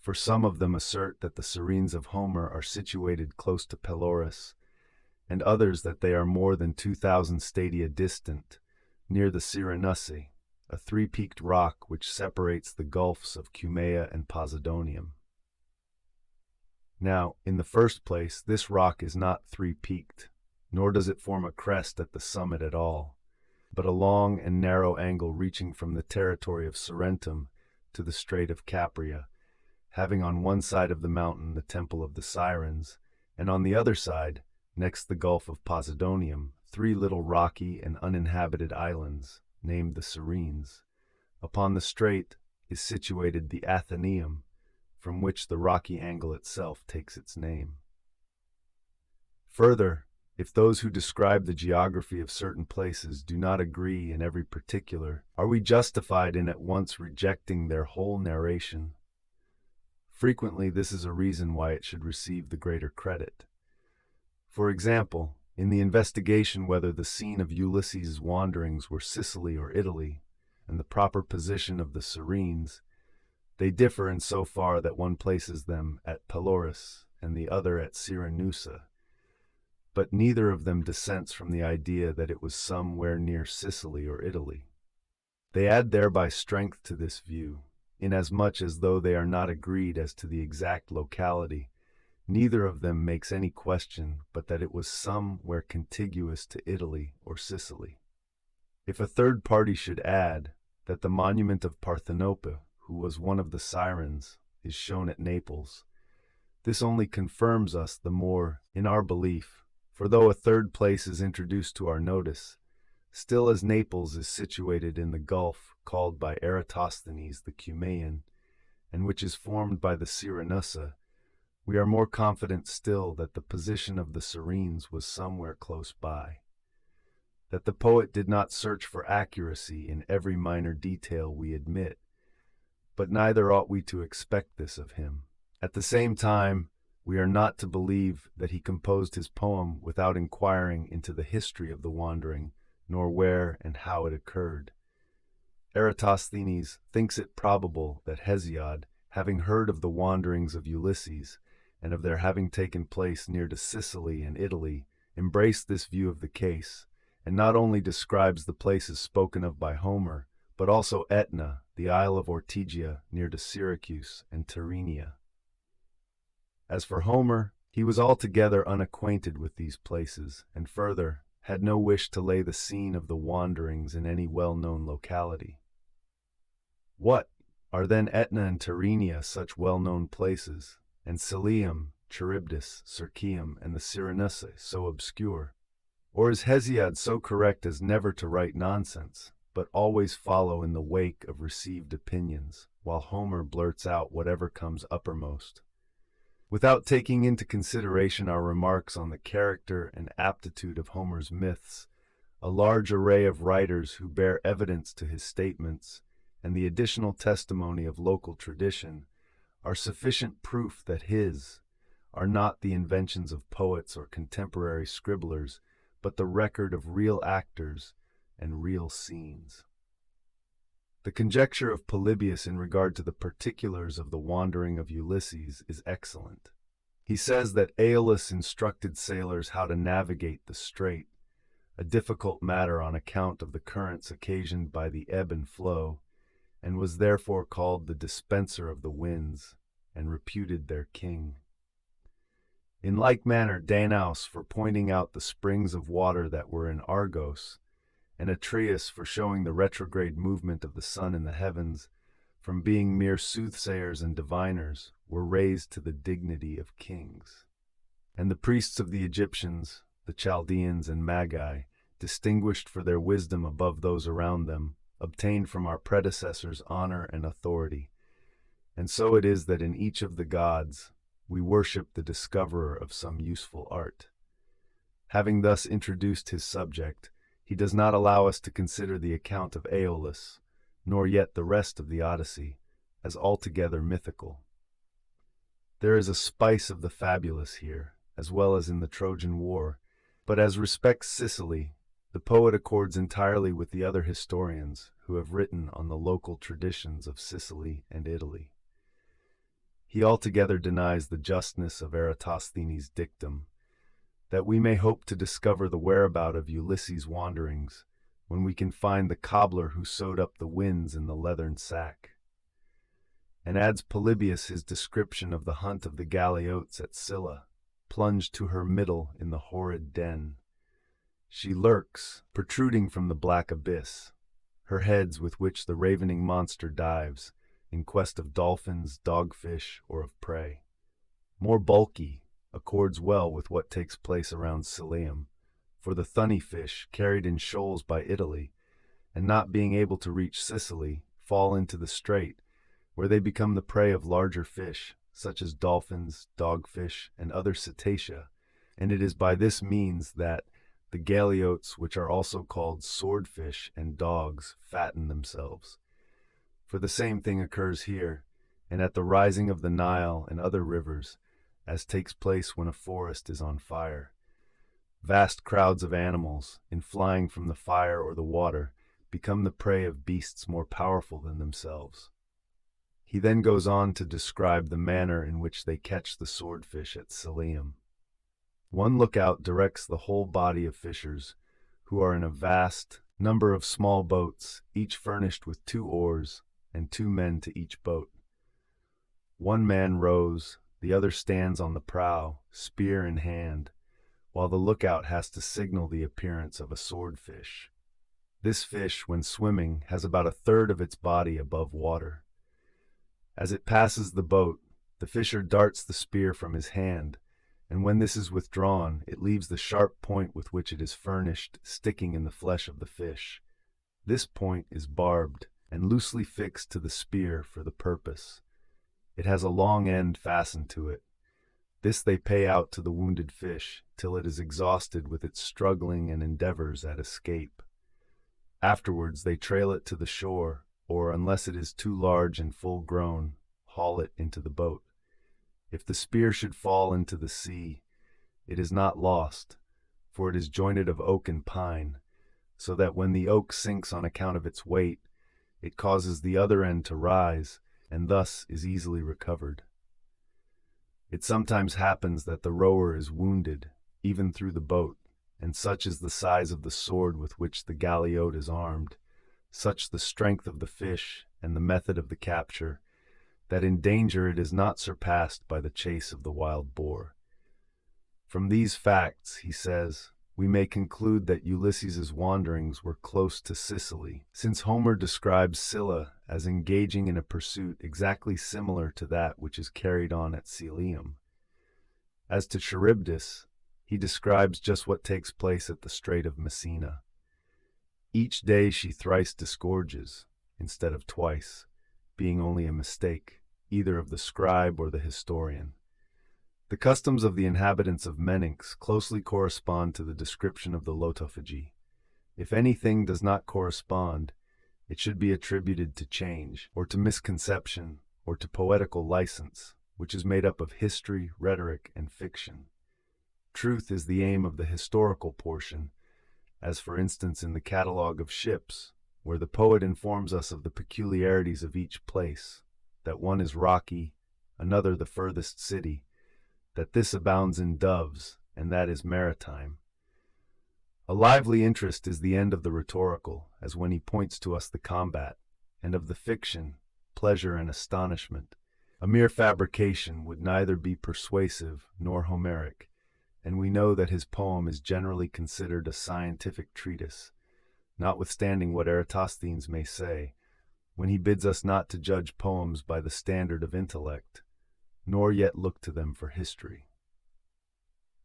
For some of them assert that the Sirens of Homer are situated close to Pelorus, and others that they are more than 2,000 stadia distant, near the Cyrenussi, a three-peaked rock which separates the gulfs of Cumæa and Posidonium. Now, in the first place, this rock is not three-peaked, nor does it form a crest at the summit at all, but a long and narrow angle reaching from the territory of Sorrentum to the Strait of Capria, having on one side of the mountain the Temple of the Sirens, and on the other side, next the Gulf of Posidonium, three little rocky and uninhabited islands, named the Sirens. Upon the strait is situated the Athenaeum, from which the rocky angle itself takes its name. Further, if those who describe the geography of certain places do not agree in every particular, are we justified in at once rejecting their whole narration? Frequently, this is a reason why it should receive the greater credit. For example, in the investigation whether the scene of Ulysses' wanderings were Sicily or Italy, and the proper position of the Sirens, they differ in so far that one places them at Pelorus and the other at Cyrenusa, but neither of them dissents from the idea that it was somewhere near Sicily or Italy. They add thereby strength to this view, inasmuch as though they are not agreed as to the exact locality, neither of them makes any question but that it was somewhere contiguous to Italy or Sicily. If a third party should add that the monument of Parthenope, who was one of the Sirens, is shown at Naples, this only confirms us the more in our belief, for though a third place is introduced to our notice, still as Naples is situated in the gulf called by Eratosthenes the Cumæan, and which is formed by the Cyrenusa, we are more confident still that the position of the Sirens was somewhere close by. That the poet did not search for accuracy in every minor detail we admit, but neither ought we to expect this of him. At the same time, we are not to believe that he composed his poem without inquiring into the history of the wandering, nor where and how it occurred. Eratosthenes thinks it probable that Hesiod, having heard of the wanderings of Ulysses, and of their having taken place near to Sicily and Italy, embraced this view of the case, and not only describes the places spoken of by Homer, but also Etna, the Isle of Ortygia near to Syracuse and Tyrrhenia. As for Homer, he was altogether unacquainted with these places, and further, had no wish to lay the scene of the wanderings in any well-known locality. What are then Etna and Tyrrhenia such well-known places, and Cilium, Charybdis, Circeum, and the Cyrenaicae so obscure? Or is Hesiod so correct as never to write nonsense, but always follow in the wake of received opinions, while Homer blurts out whatever comes uppermost? Without taking into consideration our remarks on the character and aptitude of Homer's myths, a large array of writers who bear evidence to his statements, and the additional testimony of local tradition, are sufficient proof that his are not the inventions of poets or contemporary scribblers, but the record of real actors and real scenes. The conjecture of Polybius in regard to the particulars of the wandering of Ulysses is excellent. He says that Aeolus instructed sailors how to navigate the strait, a difficult matter on account of the currents occasioned by the ebb and flow, and was therefore called the dispenser of the winds, and reputed their king. In like manner Danaus for pointing out the springs of water that were in Argos, and Atreus for showing the retrograde movement of the sun in the heavens, from being mere soothsayers and diviners, were raised to the dignity of kings. And the priests of the Egyptians, the Chaldeans and Magi, distinguished for their wisdom above those around them, obtained from our predecessors honor and authority. And so it is that in each of the gods we worship the discoverer of some useful art. Having thus introduced his subject, he does not allow us to consider the account of Aeolus, nor yet the rest of the Odyssey, as altogether mythical. There is a spice of the fabulous here, as well as in the Trojan War, but as respects Sicily, the poet accords entirely with the other historians who have written on the local traditions of Sicily and Italy. He altogether denies the justness of Eratosthenes' dictum, that we may hope to discover the whereabout of Ulysses' wanderings, when we can find the cobbler who sewed up the winds in the leathern sack. And adds Polybius his description of the hunt of the Galeotes at Scylla, plunged to her middle in the horrid den. She lurks, protruding from the black abyss, her heads with which the ravening monster dives, in quest of dolphins, dogfish, or of prey. More bulky, accords well with what takes place around Cilium, for the thunny fish, carried in shoals by Italy, and not being able to reach Sicily, fall into the strait, where they become the prey of larger fish, such as dolphins, dogfish, and other cetacea, and it is by this means that the Galeotes, which are also called swordfish and dogs, fatten themselves. For the same thing occurs here, and at the rising of the Nile and other rivers, as takes place when a forest is on fire. Vast crowds of animals, in flying from the fire or the water, become the prey of beasts more powerful than themselves. He then goes on to describe the manner in which they catch the swordfish at Cilium. One lookout directs the whole body of fishers, who are in a vast number of small boats, each furnished with 2 oars, and 2 men to each boat. One man rows, the other stands on the prow, spear in hand, while the lookout has to signal the appearance of a swordfish. This fish, when swimming, has about 1/3 of its body above water. As it passes the boat, the fisher darts the spear from his hand, and when this is withdrawn, it leaves the sharp point with which it is furnished sticking in the flesh of the fish. This point is barbed and loosely fixed to the spear for the purpose. It has a long end fastened to it. This they pay out to the wounded fish till it is exhausted with its struggling and endeavors at escape. Afterwards they trail it to the shore, or, unless it is too large and full grown, haul it into the boat. If the spear should fall into the sea, it is not lost, for it is jointed of oak and pine, so that when the oak sinks on account of its weight, it causes the other end to rise, and thus is easily recovered. It sometimes happens that the rower is wounded, even through the boat, and such is the size of the sword with which the galliot is armed, such the strength of the fish and the method of the capture, that in danger it is not surpassed by the chase of the wild boar. From these facts, he says, we may conclude that Ulysses's wanderings were close to Sicily, since Homer describes Scylla as engaging in a pursuit exactly similar to that which is carried on at Celium. As to Charybdis, he describes just what takes place at the Strait of Messina. Each day she thrice disgorges, instead of twice, being only a mistake, either of the scribe or the historian. The customs of the inhabitants of Meninx closely correspond to the description of the lotophagy. If anything does not correspond, it should be attributed to change, or to misconception, or to poetical license, which is made up of history, rhetoric, and fiction. Truth is the aim of the historical portion, as for instance in the catalogue of ships, where the poet informs us of the peculiarities of each place, that one is rocky, another the furthest city, that this abounds in doves, and that is maritime. A lively interest is the end of the rhetorical, as when he points to us the combat, and of the fiction, pleasure and astonishment. A mere fabrication would neither be persuasive nor Homeric, and we know that his poem is generally considered a scientific treatise, notwithstanding what Eratosthenes may say, when he bids us not to judge poems by the standard of intellect, nor yet look to them for history.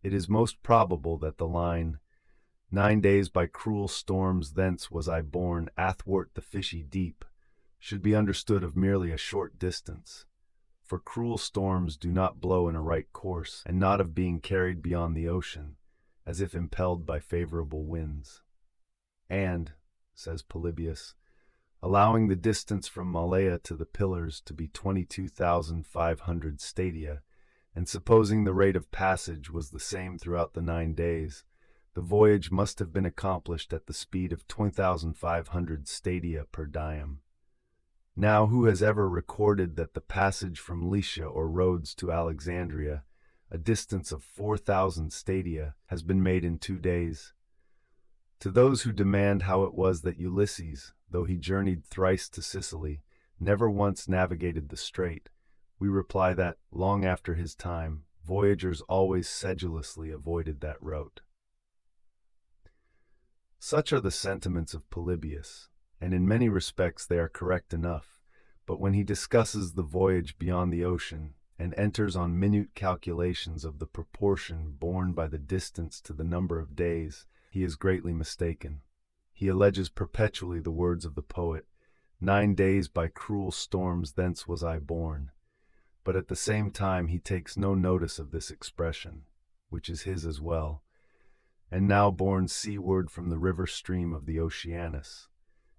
It is most probable that the line, 9 days by cruel storms thence was I borne athwart the fishy deep, should be understood of merely a short distance, for cruel storms do not blow in a right course, and not of being carried beyond the ocean, as if impelled by favorable winds. And, says Polybius, allowing the distance from Malea to the Pillars to be 22,500 stadia, and supposing the rate of passage was the same throughout the 9 days, the voyage must have been accomplished at the speed of 20,500 stadia per diem. Now, who has ever recorded that the passage from Lycia or Rhodes to Alexandria, a distance of 4,000 stadia, has been made in 2 days? To those who demand how it was that Ulysses, though he journeyed thrice to Sicily, never once navigated the strait, we reply that, long after his time, voyagers always sedulously avoided that route. Such are the sentiments of Polybius, and in many respects they are correct enough, but when he discusses the voyage beyond the ocean, and enters on minute calculations of the proportion borne by the distance to the number of days, he is greatly mistaken. He alleges perpetually the words of the poet, 9 days by cruel storms thence was I borne. But at the same time he takes no notice of this expression, which is his as well, and now borne seaward from the river stream of the Oceanus,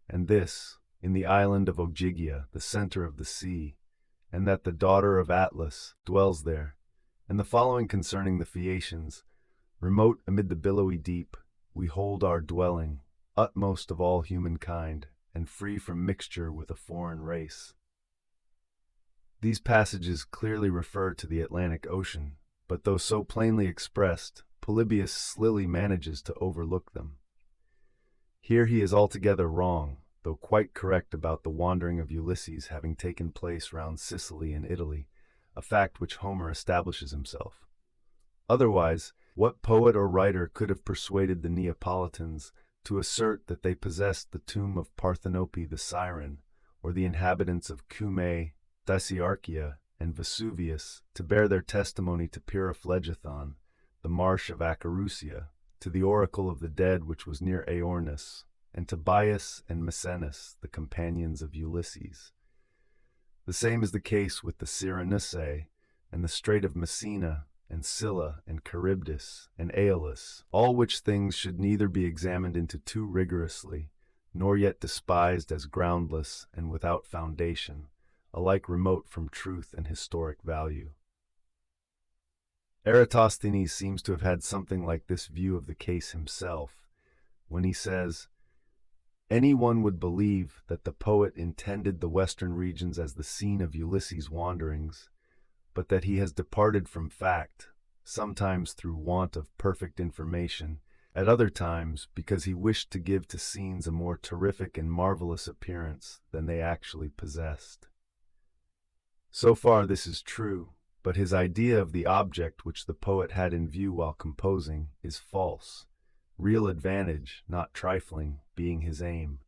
and this, in the island of Ogygia, the center of the sea, and that the daughter of Atlas dwells there, and the following concerning the Phaeacians, remote amid the billowy deep, we hold our dwelling, utmost of all humankind, and free from mixture with a foreign race. These passages clearly refer to the Atlantic Ocean, but though so plainly expressed, Polybius slily manages to overlook them. Here he is altogether wrong, though quite correct about the wandering of Ulysses having taken place round Sicily and Italy, a fact which Homer establishes himself. Otherwise, what poet or writer could have persuaded the Neapolitans to assert that they possessed the tomb of Parthenope the Siren, or the inhabitants of Cumae, Dicearchia, and Vesuvius to bear their testimony to Pyriphlegethon, the marsh of Acherusia, to the oracle of the dead which was near Aornus, and to Bias and Maecenas, the companions of Ulysses? The same is the case with the Cyrenaicae, and the Strait of Messina, and Scylla, and Charybdis, and Aeolus, all which things should neither be examined into too rigorously, nor yet despised as groundless and without foundation, alike remote from truth and historic value. Eratosthenes seems to have had something like this view of the case himself, when he says, Anyone would believe that the poet intended the western regions as the scene of Ulysses' wanderings, but that he has departed from fact, sometimes through want of perfect information, at other times because he wished to give to scenes a more terrific and marvelous appearance than they actually possessed. So far this is true, but his idea of the object which the poet had in view while composing is false, real advantage, not trifling, being his aim.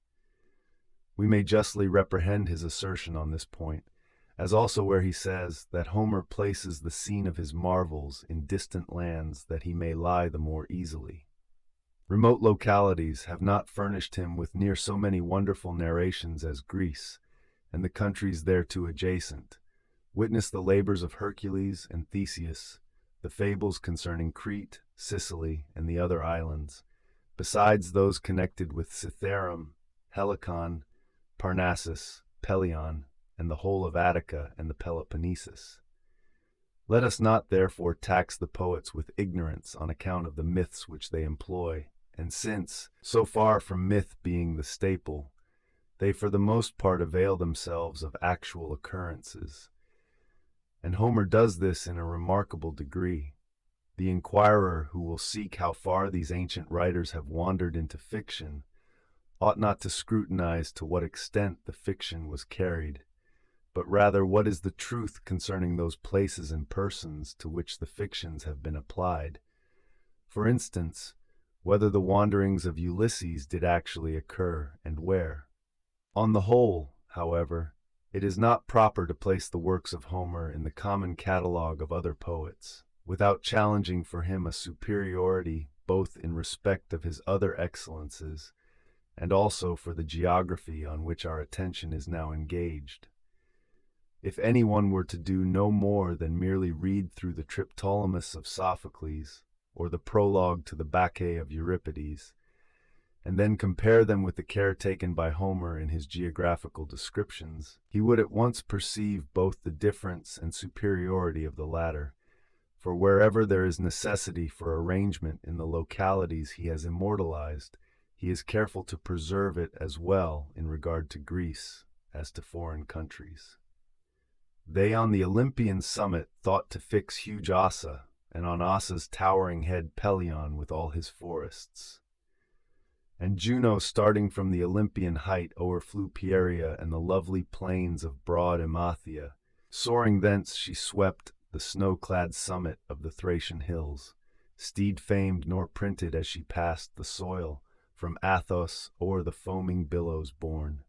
We may justly reprehend his assertion on this point, as also where he says that Homer places the scene of his marvels in distant lands that he may lie the more easily. Remote localities have not furnished him with near so many wonderful narrations as Greece, and the countries thereto adjacent. Witness the labors of Hercules and Theseus, the fables concerning Crete, Sicily, and the other islands, besides those connected with Cithaeron, Helicon, Parnassus, Pelion, and the whole of Attica and the Peloponnesus. Let us not therefore tax the poets with ignorance on account of the myths which they employ, and since, so far from myth being the staple, they for the most part avail themselves of actual occurrences. And Homer does this in a remarkable degree. The inquirer who will seek how far these ancient writers have wandered into fiction ought not to scrutinize to what extent the fiction was carried, but rather what is the truth concerning those places and persons to which the fictions have been applied. For instance, whether the wanderings of Ulysses did actually occur, and where. On the whole, however, it is not proper to place the works of Homer in the common catalogue of other poets, without challenging for him a superiority both in respect of his other excellences, and also for the geography on which our attention is now engaged. If anyone were to do no more than merely read through the Triptolemus of Sophocles, or the prologue to the Bacchae of Euripides, and then compare them with the care taken by Homer in his geographical descriptions, he would at once perceive both the difference and superiority of the latter, for wherever there is necessity for arrangement in the localities he has immortalized, he is careful to preserve it as well in regard to Greece as to foreign countries. They on the Olympian summit thought to fix huge Ossa, and on Ossa's towering head Pelion with all his forests. And Juno, starting from the Olympian height, o'erflew Pieria and the lovely plains of broad Emathia. Soaring thence she swept the snow-clad summit of the Thracian hills, steed-famed nor printed as she passed the soil, from Athos o'er the foaming billows borne.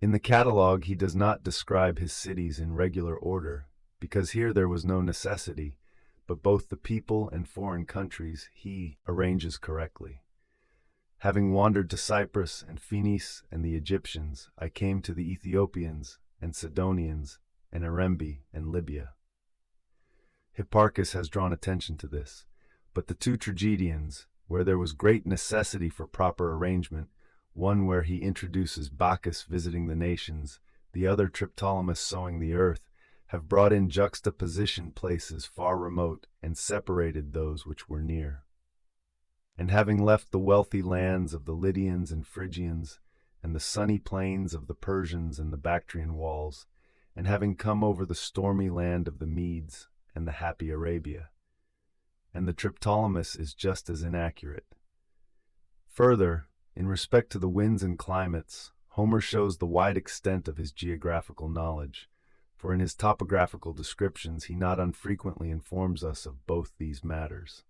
In the catalogue he does not describe his cities in regular order, because here there was no necessity, but both the people and foreign countries he arranges correctly. Having wandered to Cyprus and Phoenice and the Egyptians, I came to the Ethiopians and Sidonians and Erembi and Libya. Hipparchus has drawn attention to this, but the two tragedians, where there was great necessity for proper arrangement, one where he introduces Bacchus visiting the nations, the other Triptolemus sowing the earth, have brought in juxtaposition places far remote and separated those which were near. And having left the wealthy lands of the Lydians and Phrygians, and the sunny plains of the Persians and the Bactrian walls, and having come over the stormy land of the Medes and the happy Arabia, and the Triptolemus is just as inaccurate. Further, in respect to the winds and climates, Homer shows the wide extent of his geographical knowledge, for in his topographical descriptions he not unfrequently informs us of both these matters.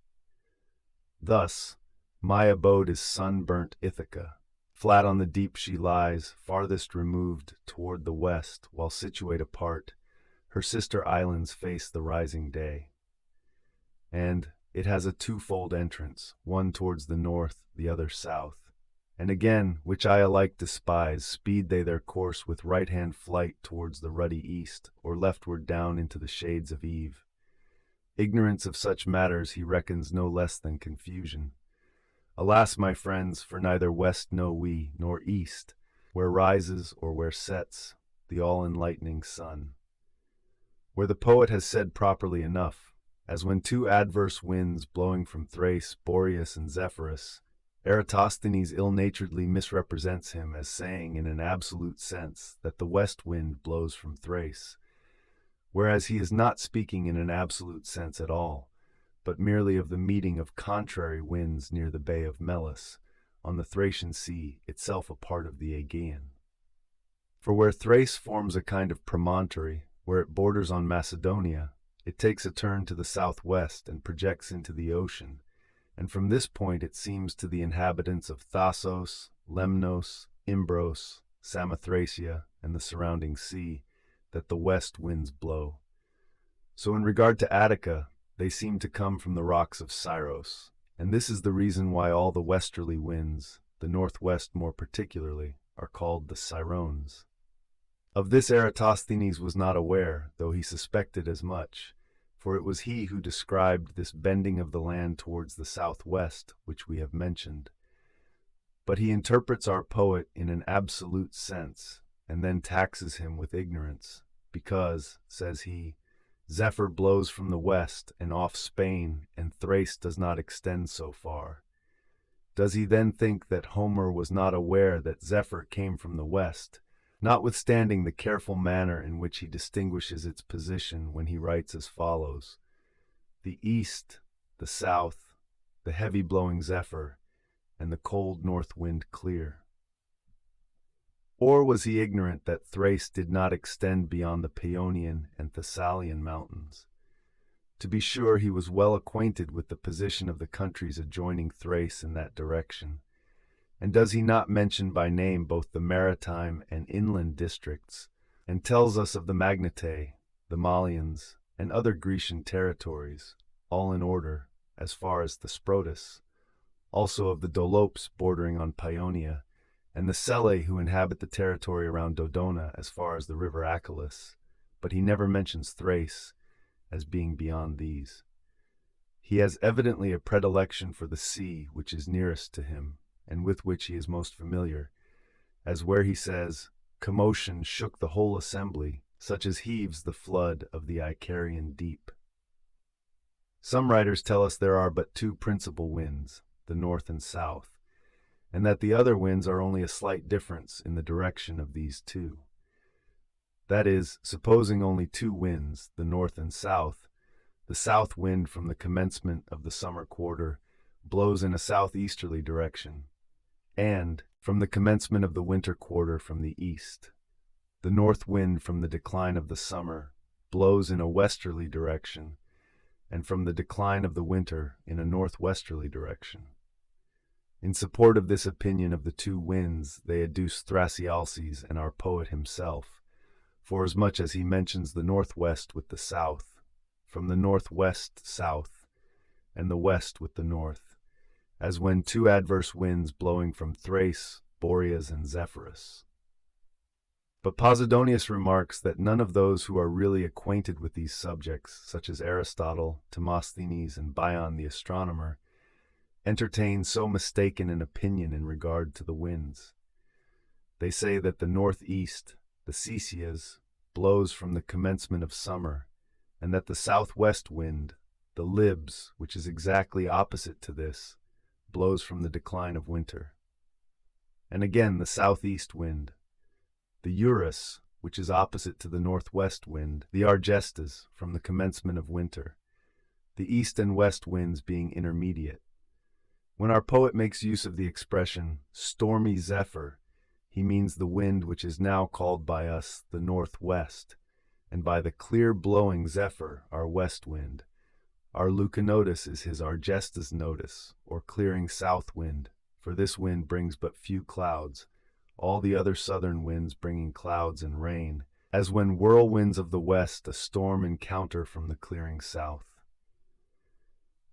Thus, my abode is sun-burnt Ithaca. Flat on the deep she lies, farthest removed toward the west, while situate apart, her sister islands face the rising day. And it has a twofold entrance, one towards the north, the other south. And again, which I alike despise, speed they their course with right-hand flight towards the ruddy east, or leftward down into the shades of eve. Ignorance of such matters he reckons no less than confusion. Alas, my friends, for neither west know we, nor east, where rises or where sets the all-enlightening sun. Where the poet has said properly enough, as when two adverse winds blowing from Thrace, Boreas and Zephyrus, Eratosthenes ill-naturedly misrepresents him as saying in an absolute sense that the west wind blows from Thrace, whereas he is not speaking in an absolute sense at all, but merely of the meeting of contrary winds near the Bay of Melis, on the Thracian Sea, itself a part of the Aegean. For where Thrace forms a kind of promontory, where it borders on Macedonia, it takes a turn to the southwest and projects into the ocean, and from this point it seems to the inhabitants of Thasos, Lemnos, Imbros, Samothracia, and the surrounding sea, that the west winds blow. So in regard to Attica, they seem to come from the rocks of Syros, and this is the reason why all the westerly winds, the northwest more particularly, are called the Sirones. Of this Eratosthenes was not aware, though he suspected as much, for it was he who described this bending of the land towards the southwest, which we have mentioned. But he interprets our poet in an absolute sense, and then taxes him with ignorance, because, says he, Zephyr blows from the west and off Spain, and Thrace does not extend so far. Does he then think that Homer was not aware that Zephyr came from the west, notwithstanding the careful manner in which he distinguishes its position when he writes as follows: the east, the south, the heavy blowing zephyr, and the cold north wind clear? Or was he ignorant that Thrace did not extend beyond the Paeonian and Thessalian mountains? To be sure, he was well acquainted with the position of the countries adjoining Thrace in that direction. And does he not mention by name both the maritime and inland districts, and tells us of the Magnetae, the Malians, and other Grecian territories, all in order, as far as the Sprotus, also of the Dolopes bordering on Paeonia, and the Selae who inhabit the territory around Dodona as far as the river Achelous, but he never mentions Thrace as being beyond these. He has evidently a predilection for the sea which is nearest to him, and with which he is most familiar, as where he says, commotion shook the whole assembly, such as heaves the flood of the Icarian deep. Some writers tell us there are but two principal winds, the north and south, and that the other winds are only a slight difference in the direction of these two. That is, supposing only two winds, the north and south, the south wind from the commencement of the summer quarter blows in a southeasterly direction, and, from the commencement of the winter quarter from the east, the north wind from the decline of the summer blows in a westerly direction, and from the decline of the winter in a northwesterly direction. In support of this opinion of the two winds, they adduce Thrasyalces and our poet himself, forasmuch as he mentions the northwest with the south, from the northwest south, and the west with the north, as when two adverse winds blowing from Thrace, Boreas, and Zephyrus. But Posidonius remarks that none of those who are really acquainted with these subjects, such as Aristotle, Demosthenes, and Bion the astronomer, entertain so mistaken an opinion in regard to the winds. They say that the northeast, the Cesias, blows from the commencement of summer, and that the southwest wind, the Libs, which is exactly opposite to this, blows from the decline of winter. And again the southeast wind, the Eurus, which is opposite to the northwest wind, the Argestes, from the commencement of winter, the east and west winds being intermediate. When our poet makes use of the expression stormy zephyr, he means the wind which is now called by us the northwest, and by the clear blowing zephyr our west wind. Our Lucanotus is his Argestes notus, or clearing south wind, for this wind brings but few clouds, all the other southern winds bringing clouds and rain, as when whirlwinds of the west a storm encounter from the clearing south.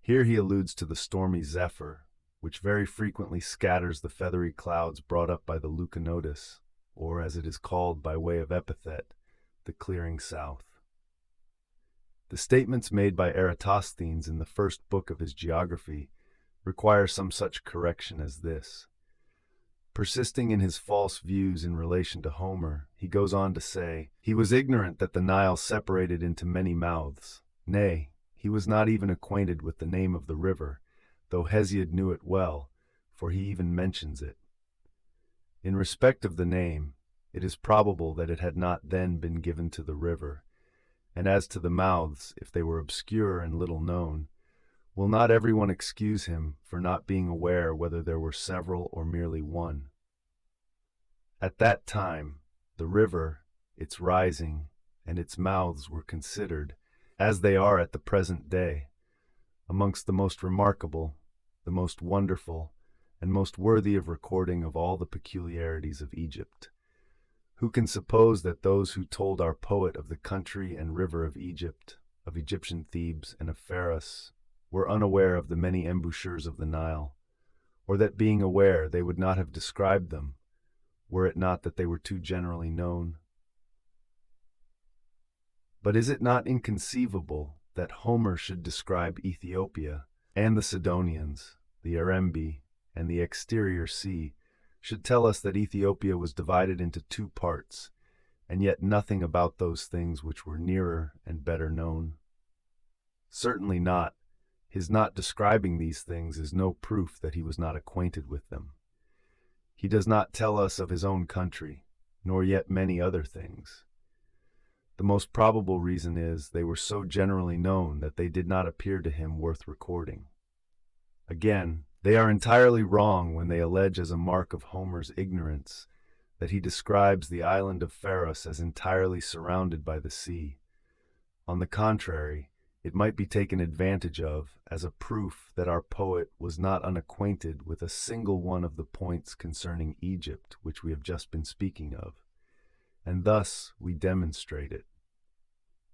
Here he alludes to the stormy zephyr, which very frequently scatters the feathery clouds brought up by the Lucanotus, or as it is called by way of epithet, the clearing south. The statements made by Eratosthenes in the first book of his Geography require some such correction as this. Persisting in his false views in relation to Homer, he goes on to say, he was ignorant that the Nile separated into many mouths. Nay, he was not even acquainted with the name of the river, though Hesiod knew it well, for he even mentions it. In respect of the name, it is probable that it had not then been given to the river, and as to the mouths, if they were obscure and little known, will not everyone excuse him for not being aware whether there were several or merely one? At that time, the river, its rising, and its mouths were considered, as they are at the present day, amongst the most remarkable, the most wonderful, and most worthy of recording of all the peculiarities of Egypt. Who can suppose that those who told our poet of the country and river of Egypt, of Egyptian Thebes, and of Pharos, were unaware of the many embouchures of the Nile, or that being aware they would not have described them, were it not that they were too generally known? But is it not inconceivable that Homer should describe Ethiopia, and the Sidonians, the Arembi, and the exterior sea, should tell us that Ethiopia was divided into two parts, and yet nothing about those things which were nearer and better known? Certainly not. His not describing these things is no proof that he was not acquainted with them. He does not tell us of his own country, nor yet many other things. The most probable reason is they were so generally known that they did not appear to him worth recording. Again, they are entirely wrong when they allege as a mark of Homer's ignorance that he describes the island of Pharos as entirely surrounded by the sea. On the contrary, it might be taken advantage of as a proof that our poet was not unacquainted with a single one of the points concerning Egypt which we have just been speaking of, and thus we demonstrate it.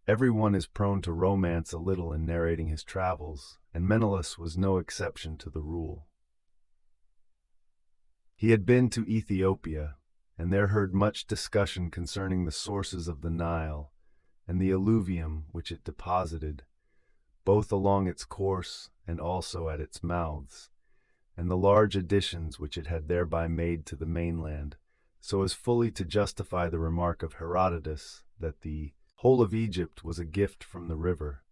Everyone is prone to romance a little in narrating his travels, and Menelaus was no exception to the rule. He had been to Ethiopia, and there heard much discussion concerning the sources of the Nile and the alluvium which it deposited, both along its course and also at its mouths, and the large additions which it had thereby made to the mainland, so as fully to justify the remark of Herodotus that the whole of Egypt was a gift from the river,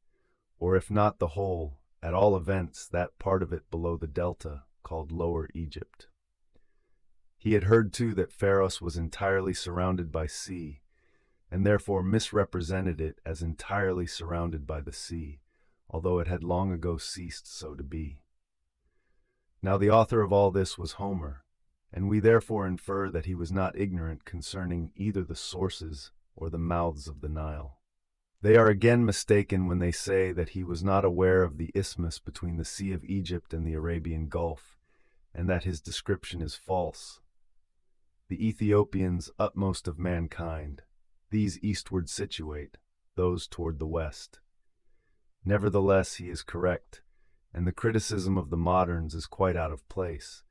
or if not the whole, at all events that part of it below the delta called Lower Egypt. He had heard too that Pharos was entirely surrounded by sea, and therefore misrepresented it as entirely surrounded by the sea, although it had long ago ceased so to be. Now the author of all this was Homer, and we therefore infer that he was not ignorant concerning either the sources or the mouths of the Nile. They are again mistaken when they say that he was not aware of the isthmus between the Sea of Egypt and the Arabian Gulf, and that his description is false. The Ethiopians utmost of mankind, these eastward situate, those toward the west. Nevertheless, he is correct, and the criticism of the moderns is quite out of place.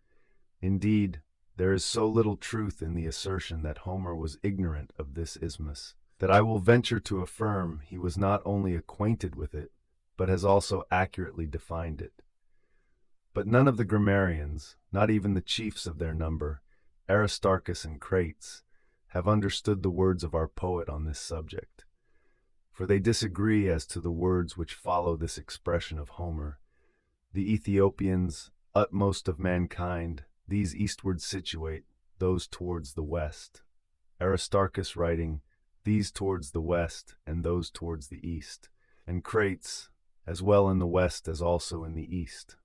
Indeed, there is so little truth in the assertion that Homer was ignorant of this isthmus, that I will venture to affirm he was not only acquainted with it, but has also accurately defined it. But none of the grammarians, not even the chiefs of their number, Aristarchus and Crates, have understood the words of our poet on this subject. For they disagree as to the words which follow this expression of Homer. The Ethiopians, utmost of mankind, these eastward situate, those towards the west. Aristarchus writing, these towards the west, and those towards the east, and Crates, as well in the west as also in the east.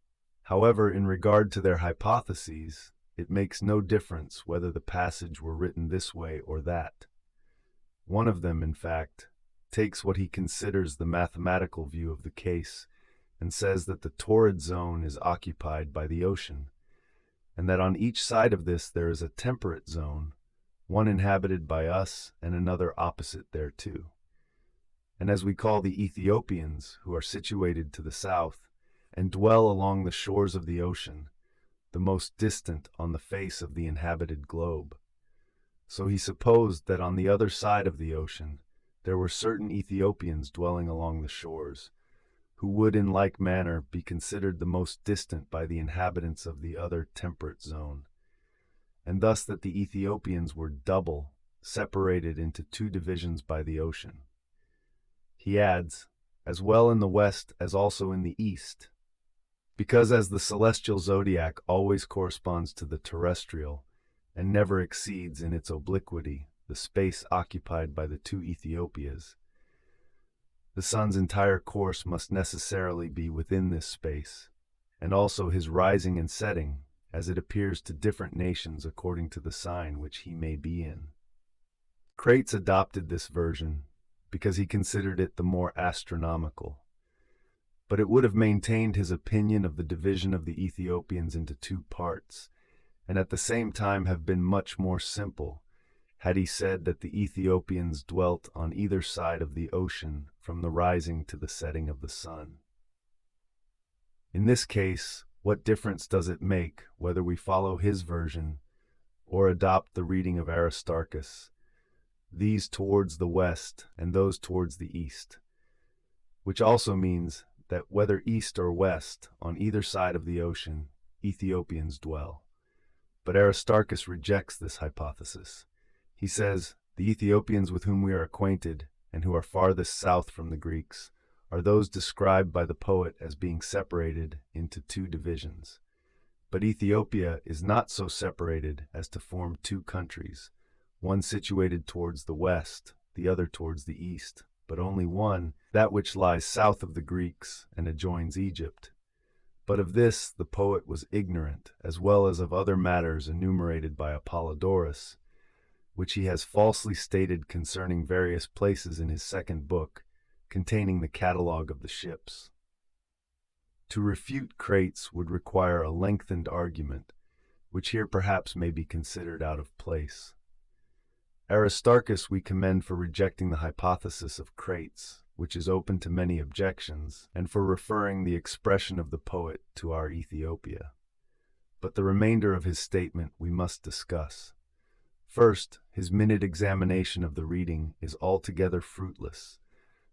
However, in regard to their hypotheses, it makes no difference whether the passage were written this way or that. One of them, in fact, takes what he considers the mathematical view of the case and says that the torrid zone is occupied by the ocean, and that on each side of this there is a temperate zone, one inhabited by us and another opposite thereto. And as we call the Ethiopians, who are situated to the south, and dwell along the shores of the ocean, the most distant on the face of the inhabited globe, so he supposed that on the other side of the ocean there were certain Ethiopians dwelling along the shores, who would in like manner be considered the most distant by the inhabitants of the other temperate zone, and thus that the Ethiopians were double, separated into two divisions by the ocean. He adds, as well in the west as also in the east. Because as the celestial zodiac always corresponds to the terrestrial and never exceeds in its obliquity the space occupied by the two Ethiopias, the sun's entire course must necessarily be within this space, and also his rising and setting, as it appears to different nations according to the sign which he may be in. Crates adopted this version because he considered it the more astronomical, but it would have maintained his opinion of the division of the Ethiopians into two parts, and at the same time have been much more simple, had he said that the Ethiopians dwelt on either side of the ocean from the rising to the setting of the sun. In this case, what difference does it make whether we follow his version or adopt the reading of Aristarchus, these towards the west and those towards the east, which also means that whether east or west, on either side of the ocean, Ethiopians dwell. But Aristarchus rejects this hypothesis. He says, the Ethiopians with whom we are acquainted, and who are farthest south from the Greeks, are those described by the poet as being separated into two divisions. But Ethiopia is not so separated as to form two countries, one situated towards the west, the other towards the east, but only one, that which lies south of the Greeks and adjoins Egypt. But of this the poet was ignorant, as well as of other matters enumerated by Apollodorus, which he has falsely stated concerning various places in his second book, containing the catalogue of the ships. To refute Crates would require a lengthened argument, which here perhaps may be considered out of place. Aristarchus we commend for rejecting the hypothesis of Crates, which is open to many objections, and for referring the expression of the poet to our Ethiopia. But the remainder of his statement we must discuss. First, his minute examination of the reading is altogether fruitless,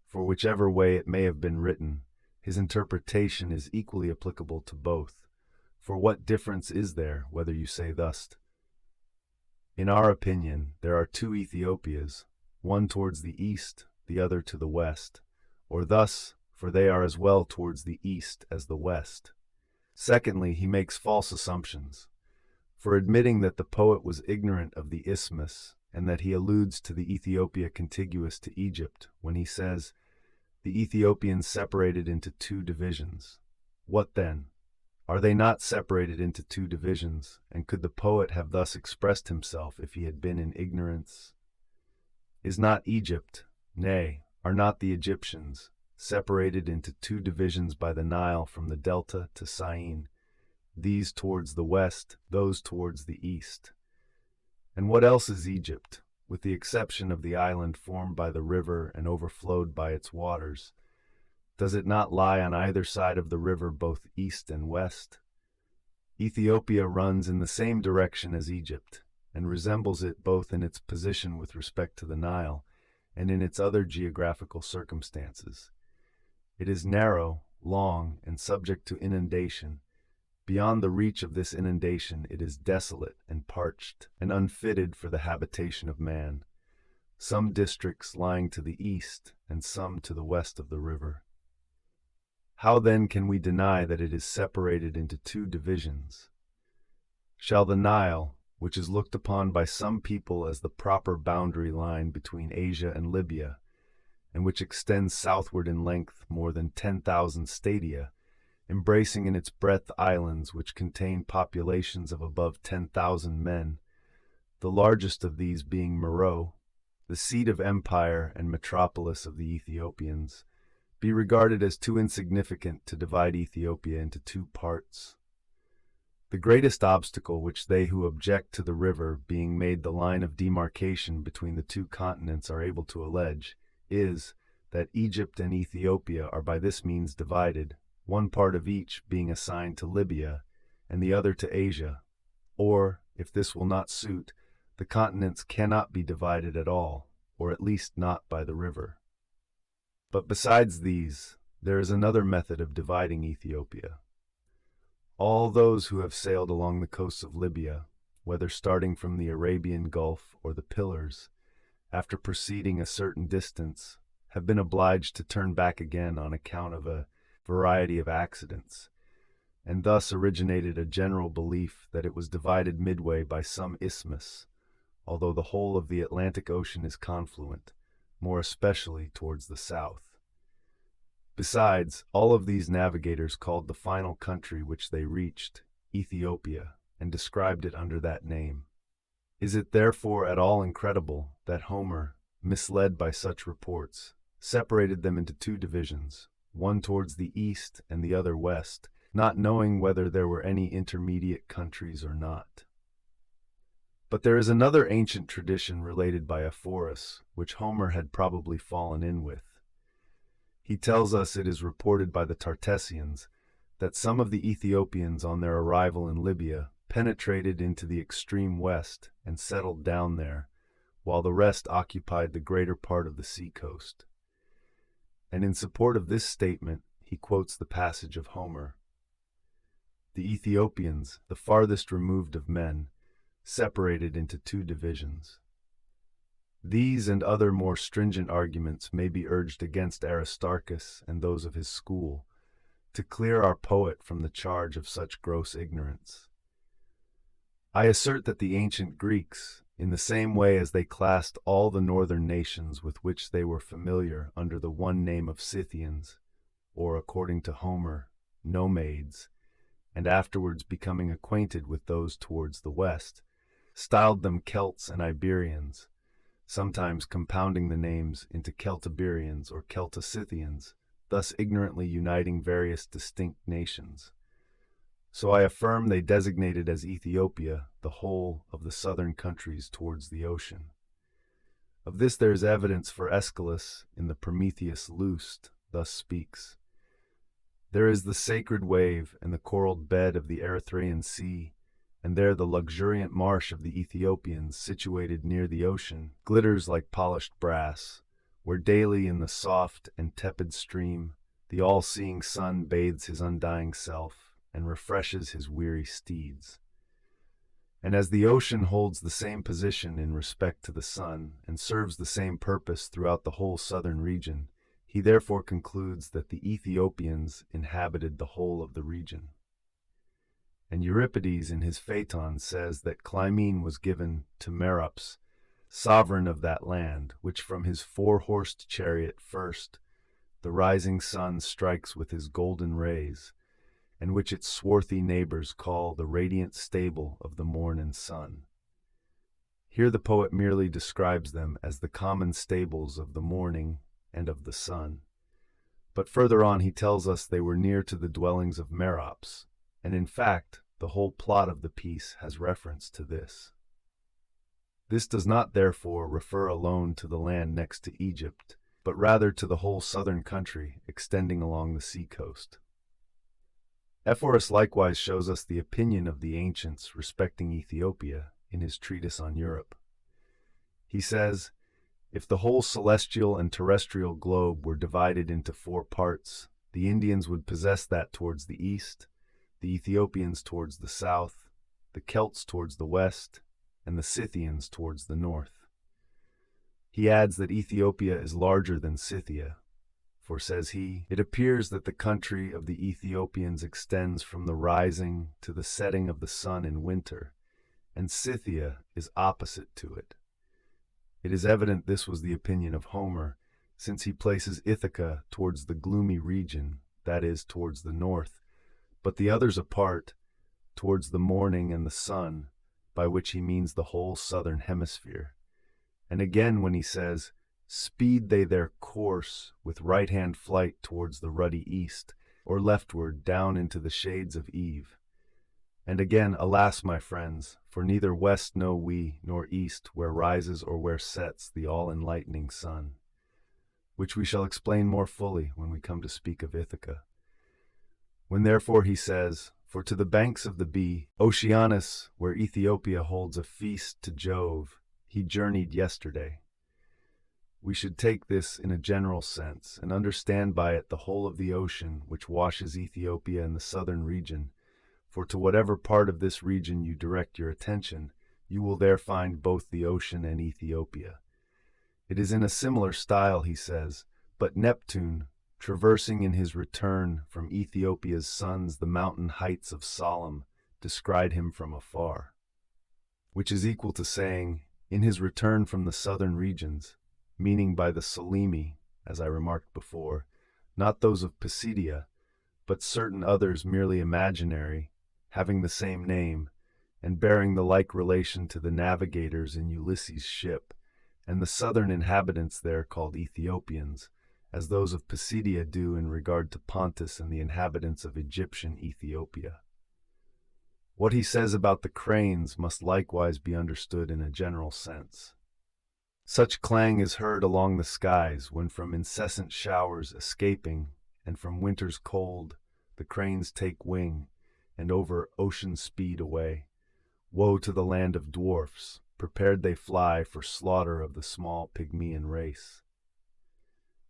for whichever way it may have been written, his interpretation is equally applicable to both. For what difference is there whether you say thus, in our opinion, there are two Ethiopias, one towards the east, the other to the west, or thus, for they are as well towards the east as the west. Secondly, he makes false assumptions. For admitting that the poet was ignorant of the isthmus, and that he alludes to the Ethiopia contiguous to Egypt when he says, the Ethiopians separated into two divisions. What then? Are they not separated into two divisions, and could the poet have thus expressed himself if he had been in ignorance? Is not Egypt, nay, are not the Egyptians, separated into two divisions by the Nile from the delta to Syene, these towards the west, those towards the east? And what else is Egypt, with the exception of the island formed by the river and overflowed by its waters? Does it not lie on either side of the river both east and west? Ethiopia runs in the same direction as Egypt, and resembles it both in its position with respect to the Nile and in its other geographical circumstances. It is narrow, long, and subject to inundation. Beyond the reach of this inundation it is desolate and parched, and unfitted for the habitation of man, some districts lying to the east and some to the west of the river. How then can we deny that it is separated into two divisions? Shall the Nile, which is looked upon by some people as the proper boundary line between Asia and Libya, and which extends southward in length more than 10,000 stadia, embracing in its breadth islands which contain populations of above 10,000 men, the largest of these being Meroe, the seat of empire and metropolis of the Ethiopians, be regarded as too insignificant to divide Ethiopia into two parts? The greatest obstacle which they who object to the river being made the line of demarcation between the two continents are able to allege is, that Egypt and Ethiopia are by this means divided, one part of each being assigned to Libya and the other to Asia, or, if this will not suit, the continents cannot be divided at all, or at least not by the river. But besides these, there is another method of dividing Ethiopia. All those who have sailed along the coasts of Libya, whether starting from the Arabian Gulf or the Pillars, after proceeding a certain distance, have been obliged to turn back again on account of a variety of accidents, and thus originated a general belief that it was divided midway by some isthmus, although the whole of the Atlantic Ocean is confluent, more especially towards the south. Besides, all of these navigators called the final country which they reached Ethiopia, and described it under that name. Is it therefore at all incredible that Homer, misled by such reports, separated them into two divisions, one towards the east and the other west, not knowing whether there were any intermediate countries or not? But there is another ancient tradition related by Ephorus, which Homer had probably fallen in with. He tells us it is reported by the Tartessians that some of the Ethiopians on their arrival in Libya penetrated into the extreme west and settled down there, while the rest occupied the greater part of the sea-coast. And in support of this statement, he quotes the passage of Homer. The Ethiopians, the farthest removed of men, separated into two divisions. These and other more stringent arguments may be urged against Aristarchus and those of his school, to clear our poet from the charge of such gross ignorance. I assert that the ancient Greeks, in the same way as they classed all the northern nations with which they were familiar under the one name of Scythians, or according to Homer, Nomades, and afterwards becoming acquainted with those towards the west, styled them Celts and Iberians, sometimes compounding the names into Celtiberians or Celtoscythians, thus ignorantly uniting various distinct nations. So I affirm they designated as Ethiopia the whole of the southern countries towards the ocean. Of this there is evidence, for Aeschylus, in the Prometheus Loosed, thus speaks. There is the sacred wave and the coralled bed of the Erythraean Sea, and there the luxuriant marsh of the Ethiopians, situated near the ocean, glitters like polished brass, where daily in the soft and tepid stream the all-seeing sun bathes his undying self and refreshes his weary steeds. And as the ocean holds the same position in respect to the sun, and serves the same purpose throughout the whole southern region, he therefore concludes that the Ethiopians inhabited the whole of the region. And Euripides in his Phaeton says that Clymene was given to Merops, sovereign of that land, which from his four-horsed chariot first the rising sun strikes with his golden rays, and which its swarthy neighbors call the radiant stable of the morn and sun. Here the poet merely describes them as the common stables of the morning and of the sun. But further on he tells us they were near to the dwellings of Merops, and in fact, the whole plot of the piece has reference to this. This does not therefore refer alone to the land next to Egypt, but rather to the whole southern country extending along the sea-coast. Ephorus likewise shows us the opinion of the ancients respecting Ethiopia in his treatise on Europe. He says, if the whole celestial and terrestrial globe were divided into four parts, the Indians would possess that towards the east, the Ethiopians towards the south, the Celts towards the west, and the Scythians towards the north. He adds that Ethiopia is larger than Scythia, for, says he, it appears that the country of the Ethiopians extends from the rising to the setting of the sun in winter, and Scythia is opposite to it. It is evident this was the opinion of Homer, since he places Ithaca towards the gloomy region, that is, towards the north, but the others apart, towards the morning and the sun, by which he means the whole southern hemisphere. And again when he says, speed they their course with right-hand flight towards the ruddy east, or leftward down into the shades of eve. And again, alas, my friends, for neither west know we, nor east, where rises or where sets the all-enlightening sun, which we shall explain more fully when we come to speak of Ithaca. When therefore he says, for to the banks of the Bee, Oceanus, where Ethiopia holds a feast to Jove, he journeyed yesterday. We should take this in a general sense, and understand by it the whole of the ocean which washes Ethiopia in the southern region, for to whatever part of this region you direct your attention, you will there find both the ocean and Ethiopia. It is in a similar style, he says, but Neptune, traversing in his return from Ethiopia's sons the mountain heights of Solim, descried him from afar, which is equal to saying, in his return from the southern regions, meaning by the Salimi, as I remarked before, not those of Pisidia, but certain others merely imaginary, having the same name, and bearing the like relation to the navigators in Ulysses' ship, and the southern inhabitants there called Ethiopians, as those of Pisidia do in regard to Pontus and the inhabitants of Egyptian Ethiopia. What he says about the cranes must likewise be understood in a general sense. Such clang is heard along the skies when from incessant showers escaping, and from winter's cold, the cranes take wing, and over ocean speed away. Woe to the land of dwarfs, prepared they fly for slaughter of the small Pygmaean race.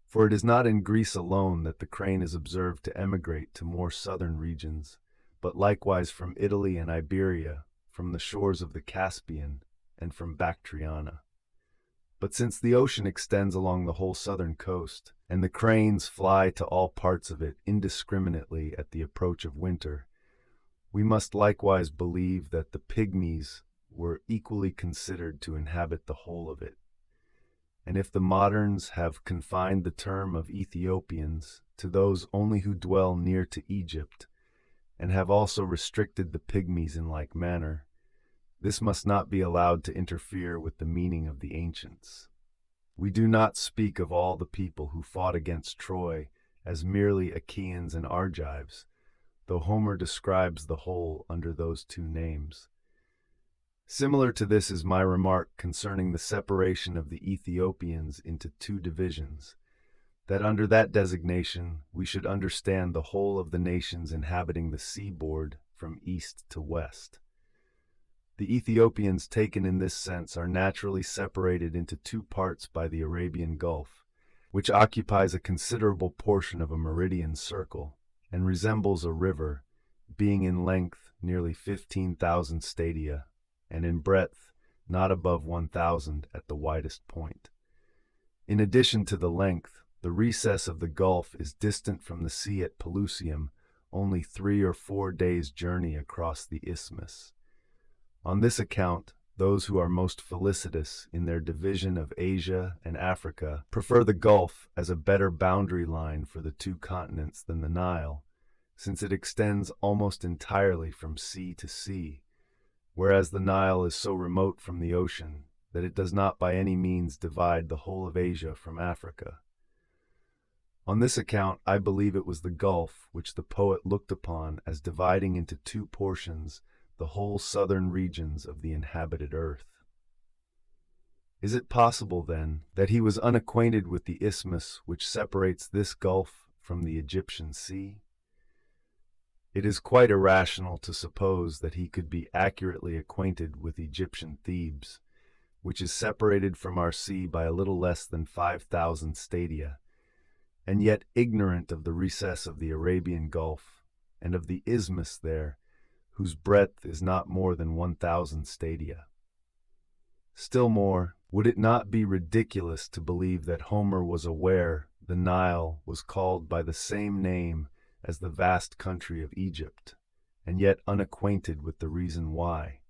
For it is not in Greece alone that the crane is observed to emigrate to more southern regions, but likewise from Italy and Iberia, from the shores of the Caspian, and from Bactriana. But since the ocean extends along the whole southern coast, and the cranes fly to all parts of it indiscriminately at the approach of winter, we must likewise believe that the Pygmies were equally considered to inhabit the whole of it. And if the moderns have confined the term of Ethiopians to those only who dwell near to Egypt, and have also restricted the Pygmies in like manner, this must not be allowed to interfere with the meaning of the ancients. We do not speak of all the people who fought against Troy as merely Achaeans and Argives, though Homer describes the whole under those two names. Similar to this is my remark concerning the separation of the Ethiopians into two divisions, that under that designation we should understand the whole of the nations inhabiting the seaboard from east to west. The Ethiopians taken in this sense are naturally separated into two parts by the Arabian Gulf, which occupies a considerable portion of a meridian circle, and resembles a river, being in length nearly 15,000 stadia, and in breadth not above 1,000 at the widest point. In addition to the length, the recess of the gulf is distant from the sea at Pelusium only 3 or 4 days' journey across the isthmus. On this account, those who are most felicitous in their division of Asia and Africa prefer the Gulf as a better boundary line for the two continents than the Nile, since it extends almost entirely from sea to sea, whereas the Nile is so remote from the ocean that it does not by any means divide the whole of Asia from Africa. On this account, I believe it was the Gulf which the poet looked upon as dividing into two portions the whole southern regions of the inhabited earth. Is it possible, then, that he was unacquainted with the isthmus which separates this gulf from the Egyptian sea? It is quite irrational to suppose that he could be accurately acquainted with Egyptian Thebes, which is separated from our sea by a little less than 5,000 stadia, and yet ignorant of the recess of the Arabian Gulf, and of the isthmus there, whose breadth is not more than 1,000 stadia. Still more, would it not be ridiculous to believe that Homer was aware the Nile was called by the same name as the vast country of Egypt, and yet unacquainted with the reason why,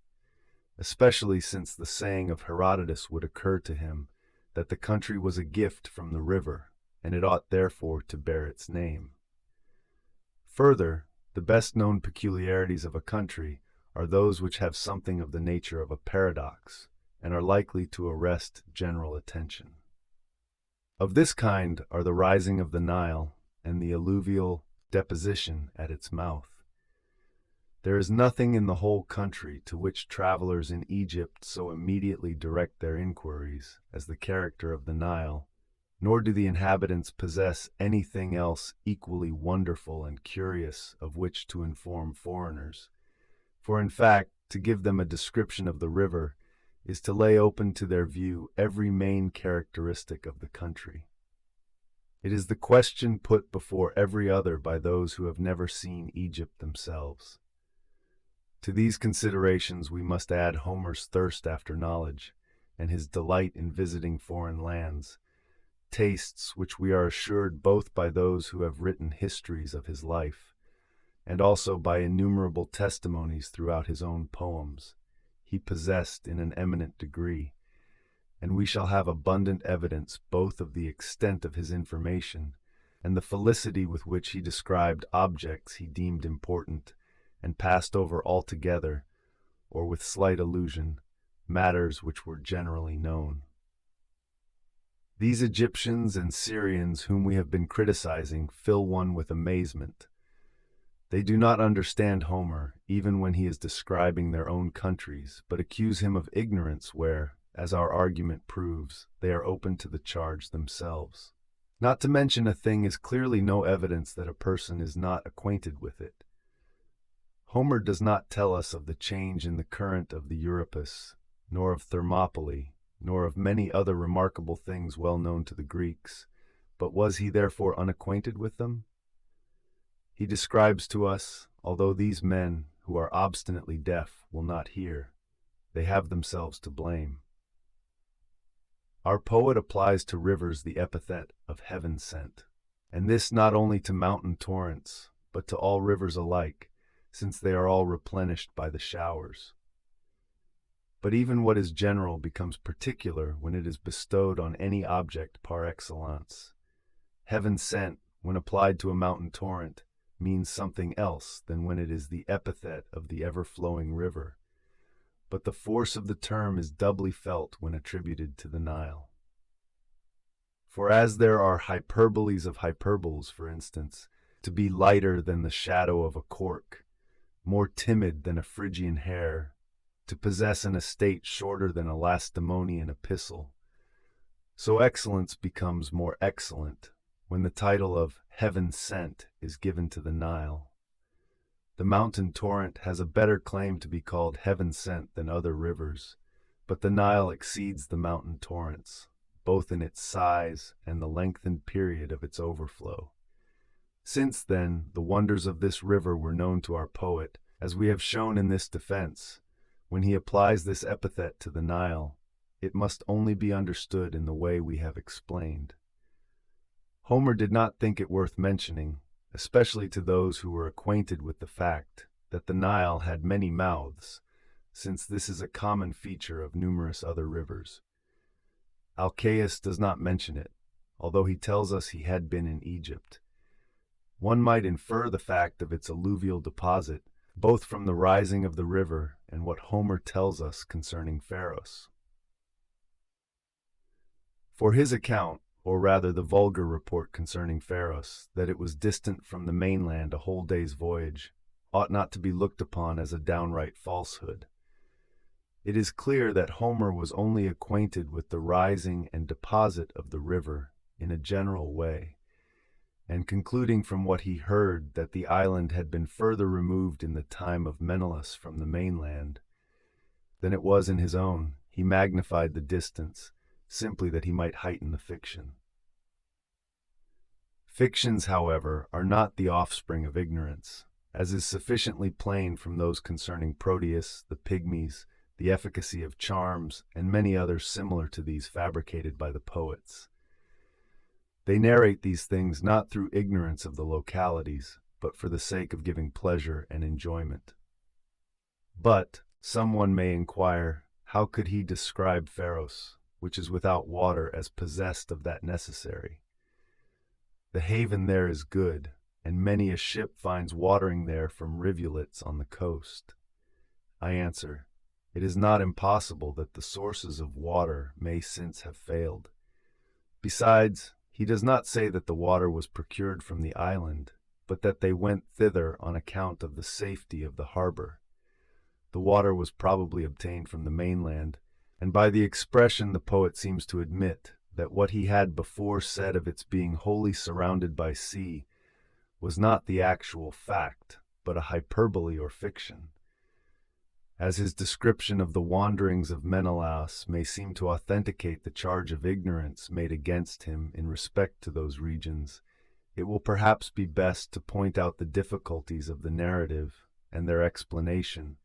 especially since the saying of Herodotus would occur to him that the country was a gift from the river, and it ought therefore to bear its name. Further, the best-known peculiarities of a country are those which have something of the nature of a paradox, and are likely to arrest general attention. Of this kind are the rising of the Nile and the alluvial deposition at its mouth. There is nothing in the whole country to which travelers in Egypt so immediately direct their inquiries as the character of the Nile, nor do the inhabitants possess anything else equally wonderful and curious of which to inform foreigners. For in fact, to give them a description of the river is to lay open to their view every main characteristic of the country. It is the question put before every other by those who have never seen Egypt themselves. To these considerations we must add Homer's thirst after knowledge, and his delight in visiting foreign lands, tastes which we are assured both by those who have written histories of his life, and also by innumerable testimonies throughout his own poems, he possessed in an eminent degree, and we shall have abundant evidence both of the extent of his information and the felicity with which he described objects he deemed important and passed over altogether, or with slight allusion, matters which were generally known. These Egyptians and Syrians whom we have been criticizing fill one with amazement. They do not understand Homer, even when he is describing their own countries, but accuse him of ignorance where, as our argument proves, they are open to the charge themselves. Not to mention a thing is clearly no evidence that a person is not acquainted with it. Homer does not tell us of the change in the current of the Euripus, nor of Thermopylae, nor of many other remarkable things well known to the Greeks, but was he therefore unacquainted with them? He describes to us, although these men, who are obstinately deaf, will not hear, they have themselves to blame. Our poet applies to rivers the epithet of heaven-sent, and this not only to mountain torrents, but to all rivers alike, since they are all replenished by the showers. But even what is general becomes particular when it is bestowed on any object par excellence. Heaven-sent, when applied to a mountain torrent, means something else than when it is the epithet of the ever-flowing river. But the force of the term is doubly felt when attributed to the Nile. For as there are hyperboles of hyperboles, for instance, to be lighter than the shadow of a cork, more timid than a Phrygian hare, to possess an estate shorter than a Lacedaemonian epistle, so excellence becomes more excellent when the title of heaven-sent is given to the Nile. The mountain torrent has a better claim to be called heaven-sent than other rivers, but the Nile exceeds the mountain torrents, both in its size and the lengthened period of its overflow. Since, then, the wonders of this river were known to our poet, as we have shown in this defense, when he applies this epithet to the Nile, it must only be understood in the way we have explained. Homer did not think it worth mentioning, especially to those who were acquainted with the fact that the Nile had many mouths, since this is a common feature of numerous other rivers. Alcaeus does not mention it, although he tells us he had been in Egypt. One might infer the fact of its alluvial deposit, both from the rising of the river and what Homer tells us concerning Pharos. For his account, or rather the vulgar report concerning Pharos, that it was distant from the mainland a whole day's voyage, ought not to be looked upon as a downright falsehood. It is clear that Homer was only acquainted with the rising and deposit of the river in a general way, and concluding from what he heard that the island had been further removed in the time of Menelaus from the mainland than it was in his own, he magnified the distance, simply that he might heighten the fiction. Fictions, however, are not the offspring of ignorance, as is sufficiently plain from those concerning Proteus, the pygmies, the efficacy of charms, and many others similar to these fabricated by the poets. They narrate these things not through ignorance of the localities, but for the sake of giving pleasure and enjoyment. But, someone may inquire, how could he describe Pharos, which is without water, as possessed of that necessary? The haven there is good, and many a ship finds watering there from rivulets on the coast. I answer, it is not impossible that the sources of water may since have failed. Besides, he does not say that the water was procured from the island, but that they went thither on account of the safety of the harbor. The water was probably obtained from the mainland, and by the expression the poet seems to admit that what he had before said of its being wholly surrounded by sea was not the actual fact, but a hyperbole or fiction. As his description of the wanderings of Menelaus may seem to authenticate the charge of ignorance made against him in respect to those regions, it will perhaps be best to point out the difficulties of the narrative and their explanation,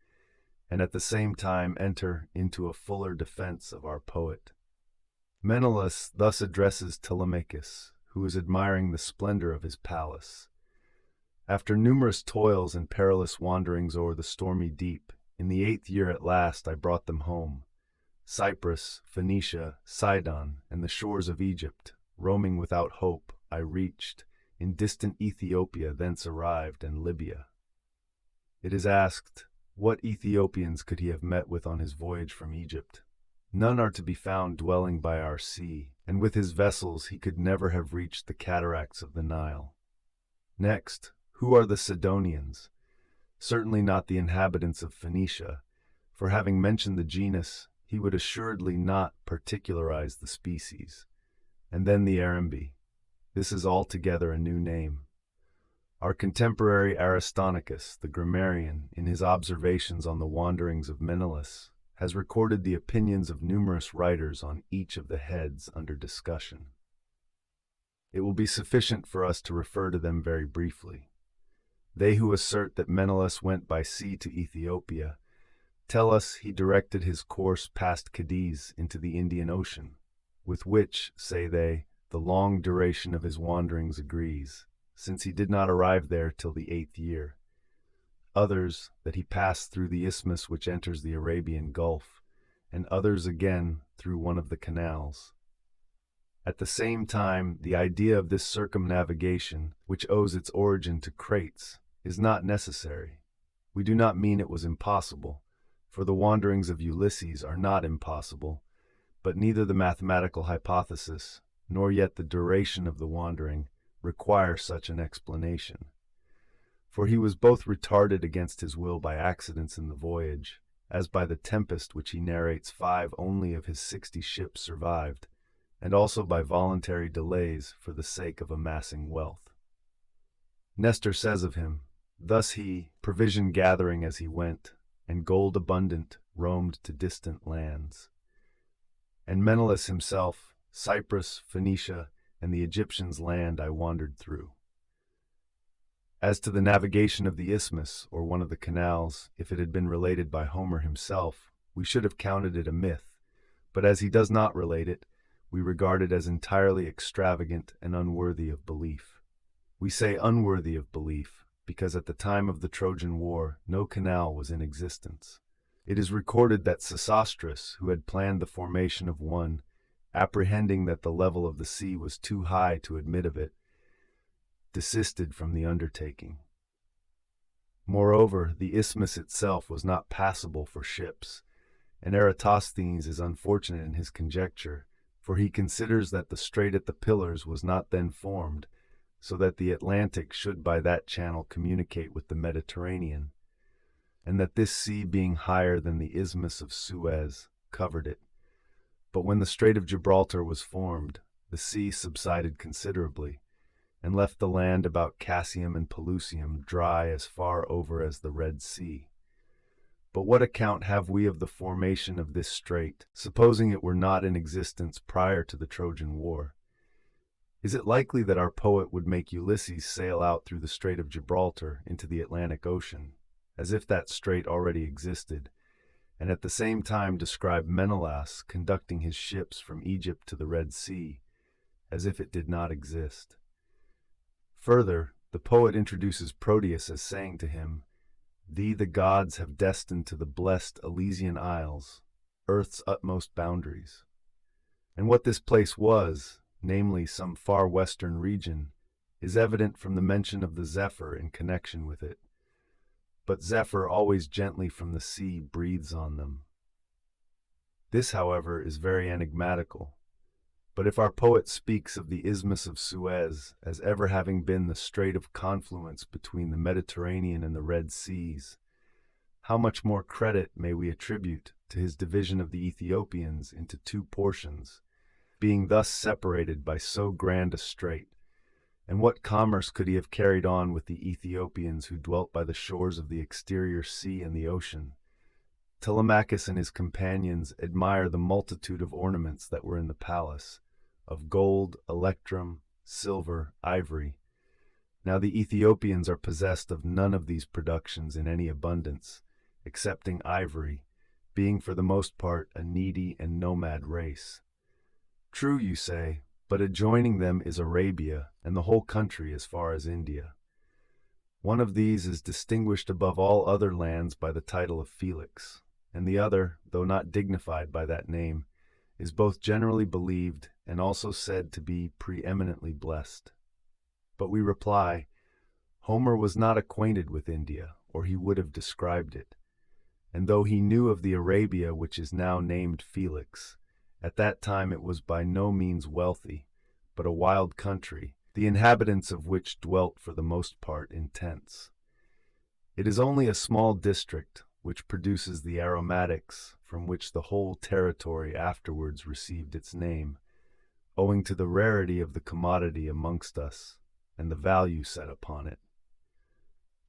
and at the same time enter into a fuller defense of our poet. Menelaus thus addresses Telemachus, who is admiring the splendor of his palace. After numerous toils and perilous wanderings o'er the stormy deep, in the 8th year at last I brought them home. Cyprus, Phoenicia, Sidon, and the shores of Egypt, roaming without hope, I reached. In distant Ethiopia thence arrived, and Libya. It is asked, what Ethiopians could he have met with on his voyage from Egypt? None are to be found dwelling by our sea, and with his vessels he could never have reached the cataracts of the Nile. Next, who are the Sidonians? Certainly not the inhabitants of Phoenicia, for having mentioned the genus, he would assuredly not particularize the species. And then the Arambi. This is altogether a new name. Our contemporary Aristonicus, the grammarian, in his observations on the wanderings of Menelaus, has recorded the opinions of numerous writers on each of the heads under discussion. It will be sufficient for us to refer to them very briefly. They who assert that Menelaus went by sea to Ethiopia tell us he directed his course past Cadiz into the Indian Ocean, with which, say they, the long duration of his wanderings agrees, since he did not arrive there till the 8th year. Others, that he passed through the isthmus which enters the Arabian Gulf, and others again through one of the canals. At the same time, the idea of this circumnavigation, which owes its origin to Crates, is not necessary. We do not mean it was impossible, for the wanderings of Ulysses are not impossible, but neither the mathematical hypothesis, nor yet the duration of the wandering, require such an explanation. For he was both retarded against his will by accidents in the voyage, as by the tempest which he narrates 5 only of his 60 ships survived, and also by voluntary delays for the sake of amassing wealth. Nestor says of him, thus he, provision gathering as he went, and gold abundant, roamed to distant lands. And Menelaus himself, Cyprus, Phoenicia, and the Egyptians' land I wandered through. As to the navigation of the isthmus, or one of the canals, if it had been related by Homer himself, we should have counted it a myth, but as he does not relate it, we regard it as entirely extravagant and unworthy of belief. We say unworthy of belief, because at the time of the Trojan War no canal was in existence. It is recorded that Sesostris, who had planned the formation of one, apprehending that the level of the sea was too high to admit of it, desisted from the undertaking. Moreover, the isthmus itself was not passable for ships, and Eratosthenes is unfortunate in his conjecture, for he considers that the strait at the Pillars was not then formed, so that the Atlantic should by that channel communicate with the Mediterranean, and that this sea being higher than the isthmus of Suez covered it. But when the Strait of Gibraltar was formed, the sea subsided considerably, and left the land about Cassium and Pelusium dry as far over as the Red Sea. But what account have we of the formation of this strait, supposing it were not in existence prior to the Trojan War? Is it likely that our poet would make Ulysses sail out through the Strait of Gibraltar into the Atlantic Ocean, as if that strait already existed, and at the same time describe Menelaus conducting his ships from Egypt to the Red Sea, as if it did not exist? Further, the poet introduces Proteus as saying to him, "Thee the gods have destined to the blessed Elysian Isles, earth's utmost boundaries." And what this place was, namely some far western region, is evident from the mention of the Zephyr in connection with it. But Zephyr always gently from the sea breathes on them. This, however, is very enigmatical. But if our poet speaks of the Isthmus of Suez as ever having been the strait of confluence between the Mediterranean and the Red Seas, how much more credit may we attribute to his division of the Ethiopians into 2 portions, being thus separated by so grand a strait, and what commerce could he have carried on with the Ethiopians who dwelt by the shores of the exterior sea and the ocean? Telemachus and his companions admire the multitude of ornaments that were in the palace, of gold, electrum, silver, ivory. Now the Ethiopians are possessed of none of these productions in any abundance, excepting ivory, being for the most part a needy and nomad race. True, you say, but adjoining them is Arabia, and the whole country as far as India. One of these is distinguished above all other lands by the title of Felix, and the other, though not dignified by that name, is both generally believed and also said to be preeminently blessed. But we reply, Homer was not acquainted with India, or he would have described it. And though he knew of the Arabia which is now named Felix, at that time it was by no means wealthy, but a wild country, the inhabitants of which dwelt for the most part in tents. It is only a small district which produces the aromatics from which the whole territory afterwards received its name, owing to the rarity of the commodity amongst us and the value set upon it.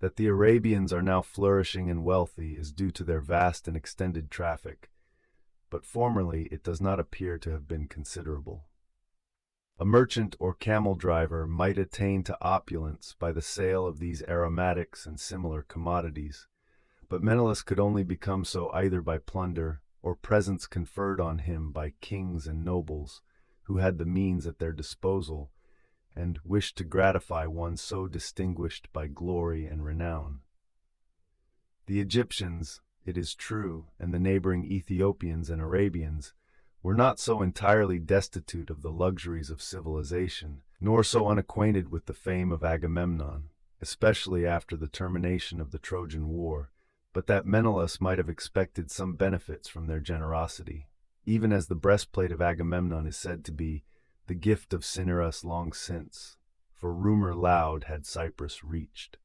That the Arabians are now flourishing and wealthy is due to their vast and extended traffic, but formerly it does not appear to have been considerable. A merchant or camel driver might attain to opulence by the sale of these aromatics and similar commodities, but Menelaus could only become so either by plunder or presents conferred on him by kings and nobles who had the means at their disposal and wished to gratify one so distinguished by glory and renown. The Egyptians, it is true, and the neighboring Ethiopians and Arabians were not so entirely destitute of the luxuries of civilization, nor so unacquainted with the fame of Agamemnon, especially after the termination of the Trojan War, but that Menelaus might have expected some benefits from their generosity, even as the breastplate of Agamemnon is said to be the gift of Cinyras long since, for rumor loud had Cyprus reached.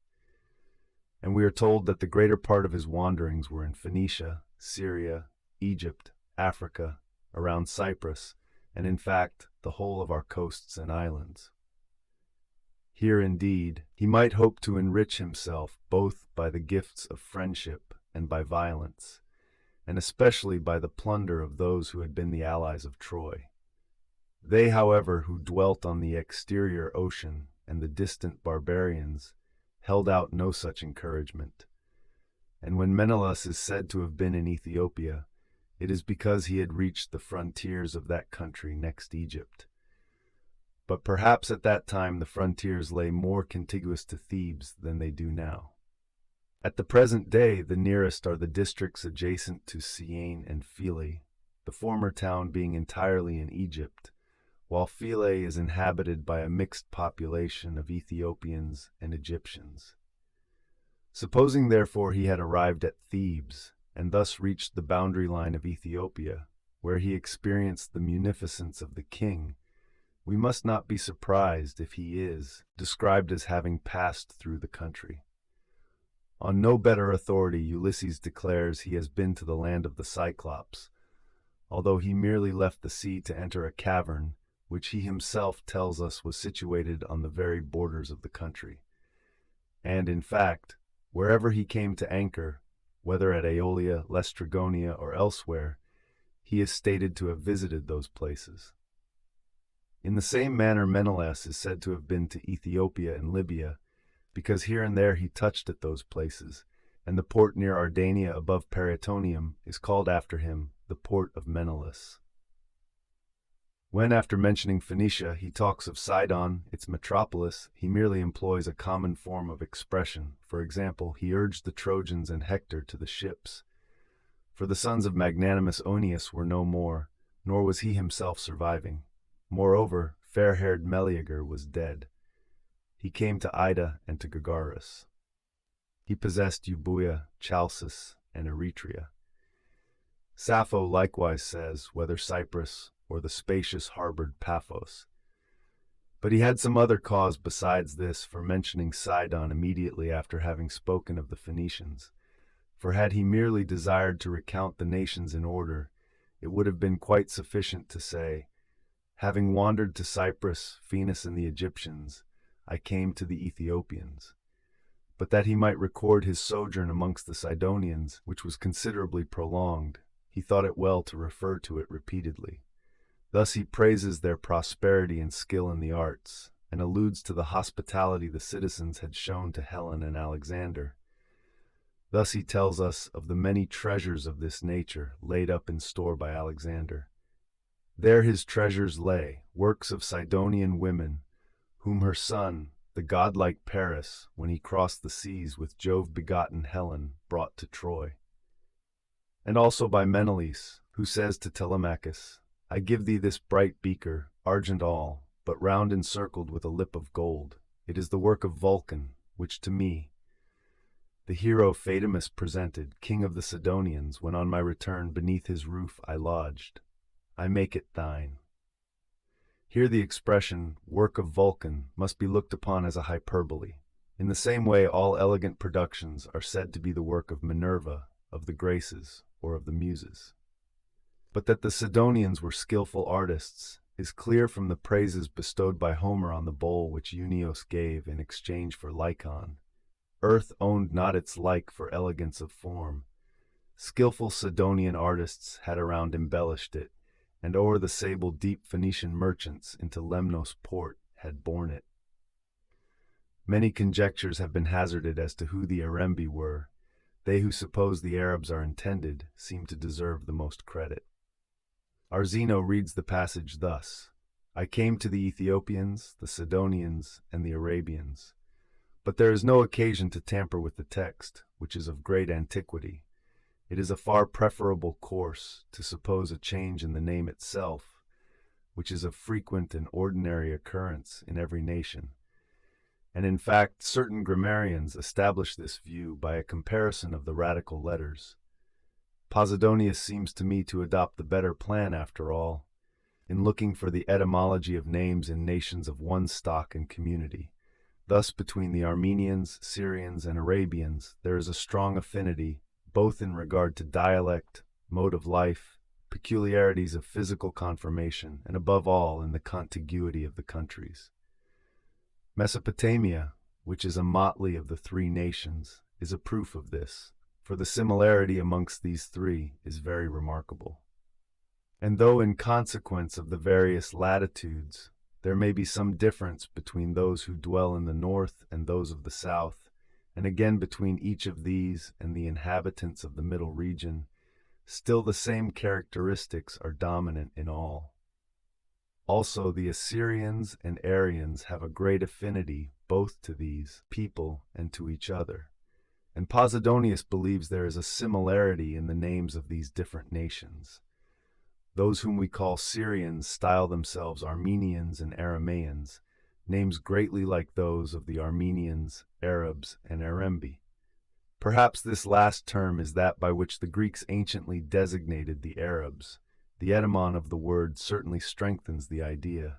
And we are told that the greater part of his wanderings were in Phoenicia, Syria, Egypt, Africa, around Cyprus, and in fact the whole of our coasts and islands. Here, indeed, he might hope to enrich himself both by the gifts of friendship and by violence, and especially by the plunder of those who had been the allies of Troy. They, however, who dwelt on the exterior ocean and the distant barbarians held out no such encouragement. And when Menelaus is said to have been in Ethiopia, it is because he had reached the frontiers of that country next Egypt. But perhaps at that time the frontiers lay more contiguous to Thebes than they do now. At the present day, the nearest are the districts adjacent to Syene and Philae, the former town being entirely in Egypt, while Philae is inhabited by a mixed population of Ethiopians and Egyptians. Supposing, therefore, he had arrived at Thebes, and thus reached the boundary line of Ethiopia, where he experienced the munificence of the king, we must not be surprised if he is described as having passed through the country. On no better authority Ulysses declares he has been to the land of the Cyclops, although he merely left the sea to enter a cavern, which he himself tells us was situated on the very borders of the country. And, in fact, wherever he came to anchor, whether at Aeolia, Laestrygonia, or elsewhere, he is stated to have visited those places. In the same manner Menelaus is said to have been to Ethiopia and Libya, because here and there he touched at those places, and the port near Ardania above Parætonium is called after him the port of Menelaus. When, after mentioning Phoenicia, he talks of Sidon, its metropolis, he merely employs a common form of expression. For example, he urged the Trojans and Hector to the ships. For the sons of magnanimous Oeneus were no more, nor was he himself surviving. Moreover, fair-haired Meleager was dead. He came to Ida and to Gargarus. He possessed Euboea, Chalcis, and Eretria. Sappho likewise says, whether Cyprus or the spacious harbored Paphos. But he had some other cause besides this for mentioning Sidon immediately after having spoken of the Phoenicians. For had he merely desired to recount the nations in order, it would have been quite sufficient to say, having wandered to Cyprus, Phoenix, and the Egyptians, I came to the Ethiopians. But that he might record his sojourn amongst the Sidonians, which was considerably prolonged, he thought it well to refer to it repeatedly. Thus he praises their prosperity and skill in the arts, and alludes to the hospitality the citizens had shown to Helen and Alexander. Thus he tells us of the many treasures of this nature laid up in store by Alexander. There his treasures lay, works of Sidonian women, whom her son, the godlike Paris, when he crossed the seas with Jove-begotten Helen, brought to Troy. And also by Menelaus, who says to Telemachus, I give thee this bright beaker, argent all, but round encircled with a lip of gold. It is the work of Vulcan, which to me, the hero Phaedimus presented, king of the Sidonians, when on my return beneath his roof I lodged. I make it thine. Here the expression, work of Vulcan, must be looked upon as a hyperbole. In the same way all elegant productions are said to be the work of Minerva, of the Graces, or of the Muses. But that the Sidonians were skillful artists is clear from the praises bestowed by Homer on the bowl which Euenos gave in exchange for Lycon. Earth owned not its like for elegance of form. Skillful Sidonian artists had around embellished it, and o'er the sable deep Phoenician merchants into Lemnos port had borne it. Many conjectures have been hazarded as to who the Arembi were. They who suppose the Arabs are intended seem to deserve the most credit. Our Zeno reads the passage thus: I came to the Ethiopians, the Sidonians, and the Arabians. But there is no occasion to tamper with the text, which is of great antiquity. It is a far preferable course to suppose a change in the name itself, which is of frequent and ordinary occurrence in every nation. And in fact, certain grammarians establish this view by a comparison of the radical letters. Posidonius seems to me to adopt the better plan after all, in looking for the etymology of names in nations of one stock and community. Thus, between the Armenians, Syrians, and Arabians, there is a strong affinity, both in regard to dialect, mode of life, peculiarities of physical conformation, and above all in the contiguity of the countries. Mesopotamia, which is a motley of the three nations, is a proof of this, for the similarity amongst these three is very remarkable. And though in consequence of the various latitudes, there may be some difference between those who dwell in the north and those of the south, and again between each of these and the inhabitants of the middle region, still the same characteristics are dominant in all. Also, the Assyrians and Aryans have a great affinity both to these people and to each other, and Posidonius believes there is a similarity in the names of these different nations. Those whom we call Syrians style themselves Armenians and Aramaeans, names greatly like those of the Armenians, Arabs, and Arembi. Perhaps this last term is that by which the Greeks anciently designated the Arabs. The etymon of the word certainly strengthens the idea.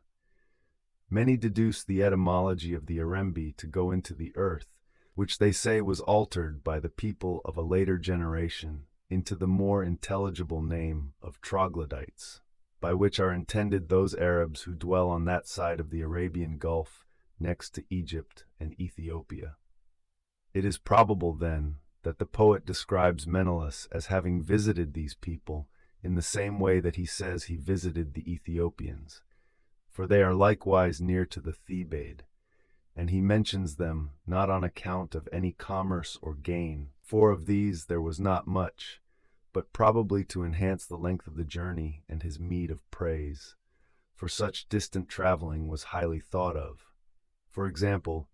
Many deduce the etymology of the Arembi to go into the earth, which they say was altered by the people of a later generation into the more intelligible name of troglodytes, by which are intended those Arabs who dwell on that side of the Arabian Gulf next to Egypt and Ethiopia. It is probable, then, that the poet describes Menelaus as having visited these people in the same way that he says he visited the Ethiopians, for they are likewise near to the Thebaid, and he mentions them not on account of any commerce or gain, for of these there was not much, but probably to enhance the length of the journey and his meed of praise, for such distant traveling was highly thought of. For example,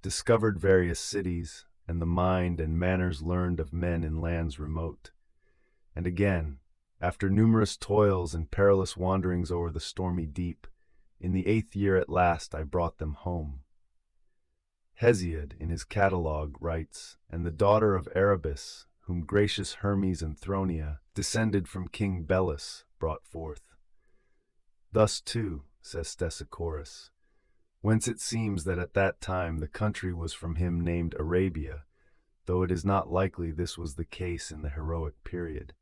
discovered various cities, and the mind and manners learned of men in lands remote. And again, after numerous toils and perilous wanderings over the stormy deep, in the 8th year at last I brought them home. Hesiod, in his catalogue, writes, and the daughter of Erebus, whom gracious Hermes and Thronia, descended from King Belus, brought forth. Thus too, says Stesichorus, whence it seems that at that time the country was from him named Arabia, though it is not likely this was the case in the heroic period.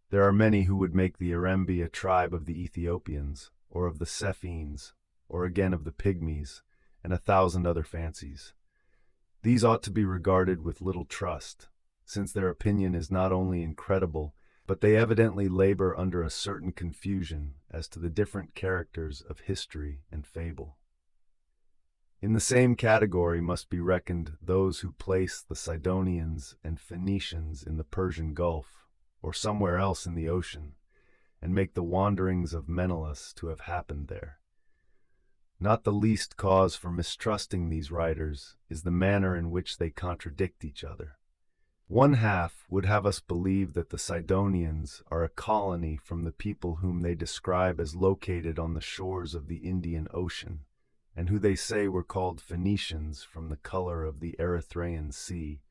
There are many who would make the Arembi a tribe of the Ethiopians, or of the Cephines, or again of the Pygmies, and 1,000 other fancies. These ought to be regarded with little trust, since their opinion is not only incredible, but they evidently labor under a certain confusion as to the different characters of history and fable. In the same category must be reckoned those who place the Sidonians and Phoenicians in the Persian Gulf, or somewhere else in the ocean, and make the wanderings of Menelaus to have happened there. Not the least cause for mistrusting these writers is the manner in which they contradict each other. One half would have us believe that the Sidonians are a colony from the people whom they describe as located on the shores of the Indian Ocean, and who they say were called Phoenicians from the color of the Erythraean Sea,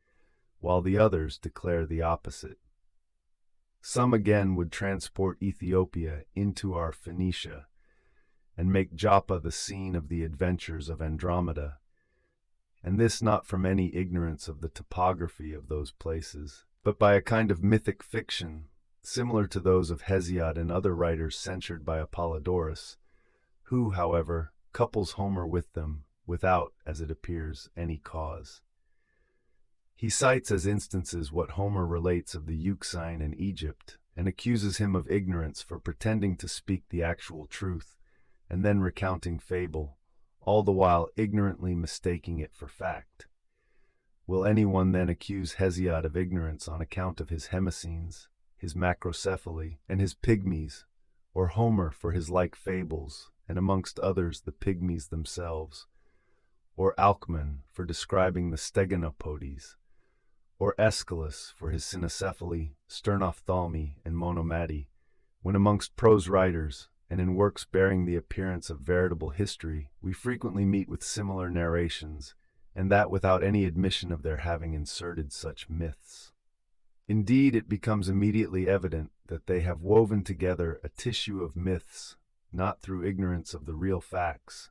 while the others declare the opposite. Some again would transport Ethiopia into our Phoenicia, and make Joppa the scene of the adventures of Andromeda, and this not from any ignorance of the topography of those places, but by a kind of mythic fiction, similar to those of Hesiod and other writers censured by Apollodorus, who, however, couples Homer with them, without, as it appears, any cause. He cites as instances what Homer relates of the Euxine in Egypt, and accuses him of ignorance for pretending to speak the actual truth, and then recounting fable, all the while ignorantly mistaking it for fact. Will anyone then accuse Hesiod of ignorance on account of his Hemesines, his macrocephaly, and his pygmies, or Homer for his like fables, and amongst others the pygmies themselves, or Alcman for describing the Steganopodes, or Aeschylus for his cynocephaly, sternophthalmi, and monomady, when amongst prose writers, and in works bearing the appearance of veritable history, we frequently meet with similar narrations, and that without any admission of their having inserted such myths. Indeed, it becomes immediately evident that they have woven together a tissue of myths, not through ignorance of the real facts,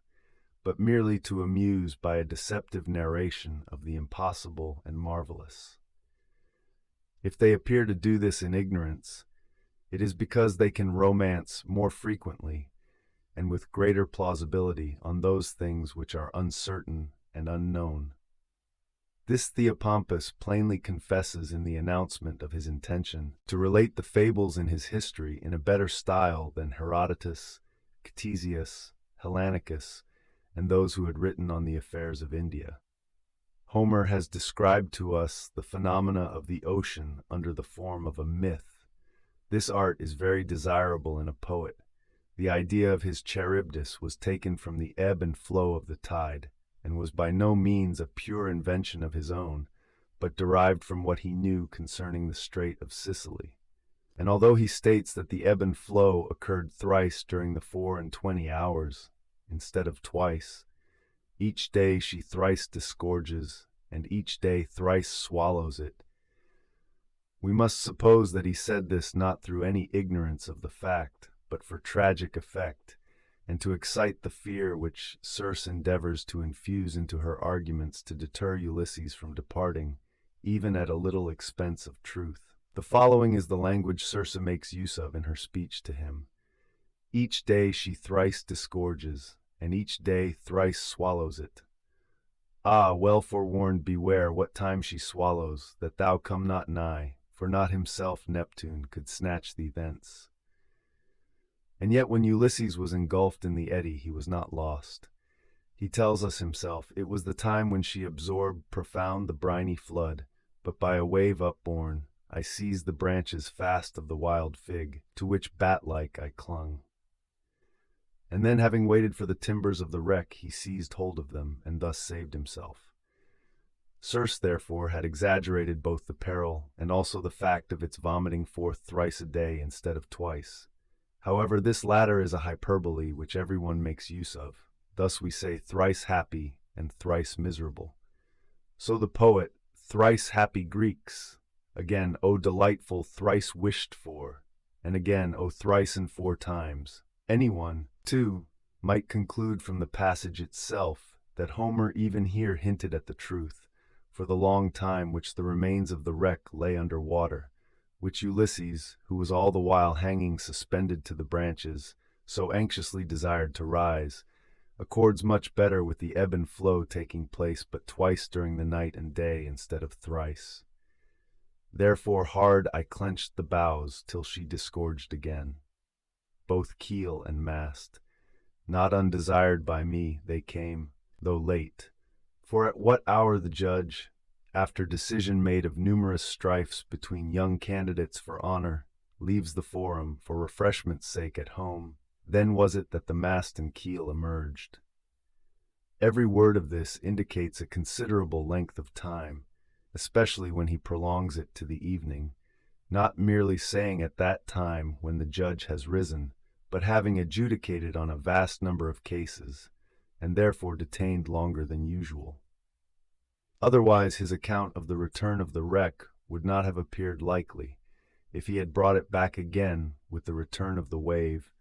but merely to amuse by a deceptive narration of the impossible and marvelous. If they appear to do this in ignorance, it is because they can romance more frequently and with greater plausibility on those things which are uncertain and unknown. This Theopompus plainly confesses in the announcement of his intention to relate the fables in his history in a better style than Herodotus, Ctesias, Hellanicus, and those who had written on the affairs of India. Homer has described to us the phenomena of the ocean under the form of a myth. This art is very desirable in a poet. The idea of his Charybdis was taken from the ebb and flow of the tide, and was by no means a pure invention of his own, but derived from what he knew concerning the Strait of Sicily. And although he states that the ebb and flow occurred thrice during the 24 hours, instead of twice, each day she thrice disgorges, and each day thrice swallows it, we must suppose that he said this not through any ignorance of the fact, but for tragic effect, and to excite the fear which Circe endeavors to infuse into her arguments to deter Ulysses from departing, even at a little expense of truth. The following is the language Circe makes use of in her speech to him. Each day she thrice disgorges, and each day thrice swallows it. Ah, well forewarned, beware what time she swallows, that thou come not nigh, for not himself Neptune could snatch thee thence. And yet when Ulysses was engulfed in the eddy, he was not lost. He tells us himself, it was the time when she absorbed profound the briny flood, but by a wave upborne, I seized the branches fast of the wild fig, to which bat-like I clung. And then having waited for the timbers of the wreck, he seized hold of them, and thus saved himself. Circe, therefore, had exaggerated both the peril and also the fact of its vomiting forth thrice a day instead of twice. However, this latter is a hyperbole which everyone makes use of. Thus we say thrice happy and thrice miserable. So the poet, thrice happy Greeks, again, O delightful thrice wished for, and again, O thrice and 4 times. Anyone, too, might conclude from the passage itself that Homer even here hinted at the truth, for the long time which the remains of the wreck lay under water, which Ulysses, who was all the while hanging suspended to the branches, so anxiously desired to rise, accords much better with the ebb and flow taking place but twice during the night and day instead of thrice. Therefore hard I clenched the bows till she disgorged again, both keel and mast. Not undesired by me they came, though late. For at what hour the judge, after decision made of numerous strifes between young candidates for honor, leaves the forum for refreshment's sake at home. Then was it that the mast and keel emerged. Every word of this indicates a considerable length of time, especially when he prolongs it to the evening, not merely saying at that time when the judge has risen, but having adjudicated on a vast number of cases, and therefore detained longer than usual. Otherwise his account of the return of the wreck would not have appeared likely, if he had brought it back again with the return of the wave,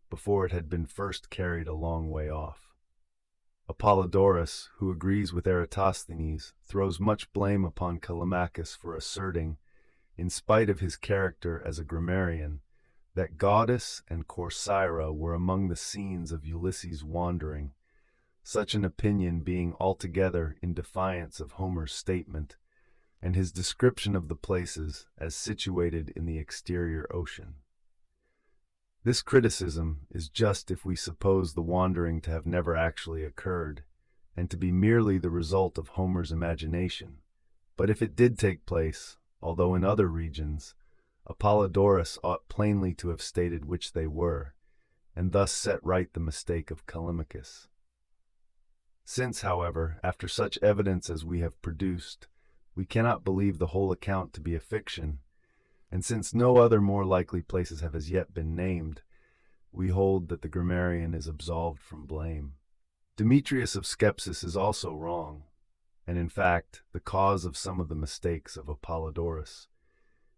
before it had been first carried a long way off. Apollodorus, who agrees with Eratosthenes, throws much blame upon Callimachus for asserting, in spite of his character as a grammarian, that Goddess and Corcyra were among the scenes of Ulysses' wandering, such an opinion being altogether in defiance of Homer's statement, and his description of the places as situated in the exterior ocean. This criticism is just if we suppose the wandering to have never actually occurred, and to be merely the result of Homer's imagination. But if it did take place, although in other regions, Apollodorus ought plainly to have stated which they were, and thus set right the mistake of Callimachus. Since, however, after such evidence as we have produced, we cannot believe the whole account to be a fiction, and since no other more likely places have as yet been named, we hold that the grammarian is absolved from blame. Demetrius of Skepsis is also wrong, and in fact the cause of some of the mistakes of Apollodorus.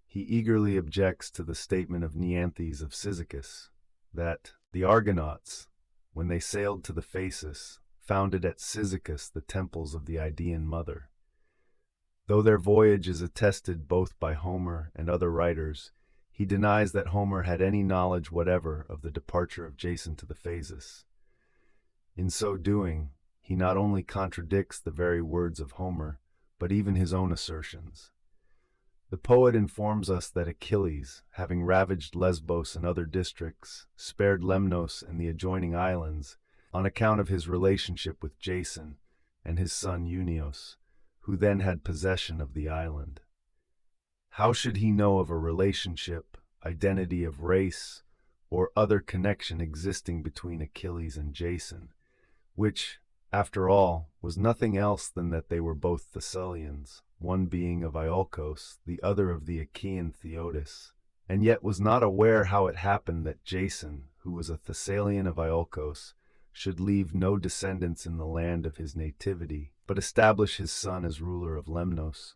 He eagerly objects to the statement of Neanthes of Cyzicus, that the Argonauts, when they sailed to the Phasis, founded at Cyzicus the temples of the Idaean mother. Though their voyage is attested both by Homer and other writers, he denies that Homer had any knowledge whatever of the departure of Jason to the Phasis. In so doing, he not only contradicts the very words of Homer, but even his own assertions. The poet informs us that Achilles, having ravaged Lesbos and other districts, spared Lemnos and the adjoining islands, on account of his relationship with Jason and his son Euenos, who then had possession of the island. How should he know of a relationship, identity of race, or other connection existing between Achilles and Jason, which, after all, was nothing else than that they were both Thessalians, one being of Iolcos, the other of the Achaean Theotis, and yet was not aware how it happened that Jason, who was a Thessalian of Iolcos, should leave no descendants in the land of his nativity, but establish his son as ruler of Lemnos.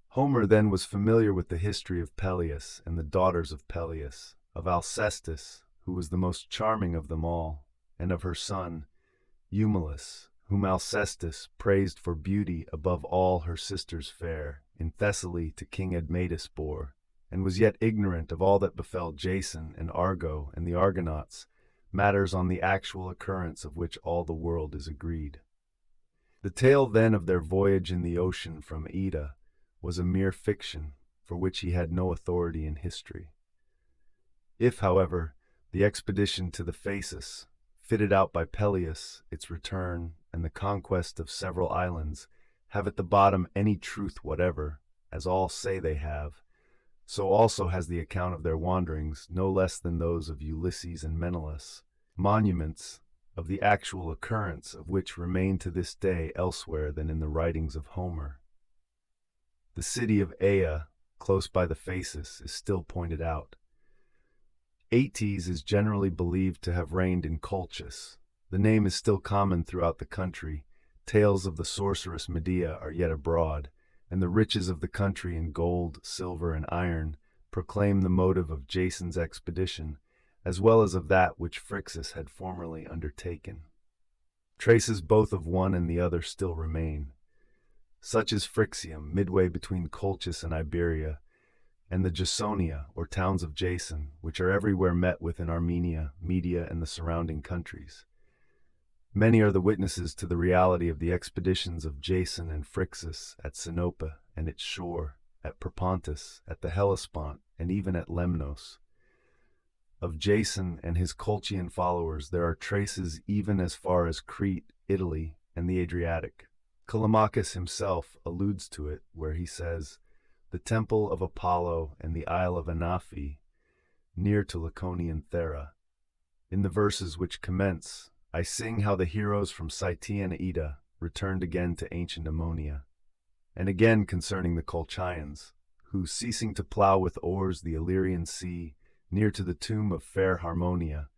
Homer then was familiar with the history of Peleus and the daughters of Peleus, of Alcestis, who was the most charming of them all, and of her son, Eumelus, whom Alcestis praised for beauty above all her sisters fair, in Thessaly to King Admetus bore, and was yet ignorant of all that befell Jason and Argo and the Argonauts, matters on the actual occurrence of which all the world is agreed. The tale then of their voyage in the ocean from Ida was a mere fiction, for which he had no authority in history. If, however, the expedition to the Phasis, fitted out by Peleus, its return, and the conquest of several islands, have at the bottom any truth whatever, as all say they have, so also has the account of their wanderings, no less than those of Ulysses and Menelaus, monuments of the actual occurrence of which remain to this day elsewhere than in the writings of Homer. The city of Aea, close by the Phasis, is still pointed out. Aeetes is generally believed to have reigned in Colchis. The name is still common throughout the country. Tales of the sorceress Medea are yet abroad, and the riches of the country in gold, silver, and iron proclaim the motive of Jason's expedition, as well as of that which Phrixus had formerly undertaken. Traces both of one and the other still remain. Such is Phryxium, midway between Colchis and Iberia, and the Jassonia, or towns of Jason, which are everywhere met with in Armenia, Media, and the surrounding countries. Many are the witnesses to the reality of the expeditions of Jason and Phrixus at Sinope and its shore, at Propontis, at the Hellespont, and even at Lemnos. Of Jason and his Colchian followers there are traces even as far as Crete, Italy, and the Adriatic. Callimachus himself alludes to it, where he says, the temple of Apollo and the Isle of Anafi, near to Laconian Thera. In the verses which commence, I sing how the heroes from Cytaean Ida returned again to ancient Ammonia, and again concerning the Colchians, who, ceasing to plow with oars the Illyrian sea, near to the tomb of fair Harmonia,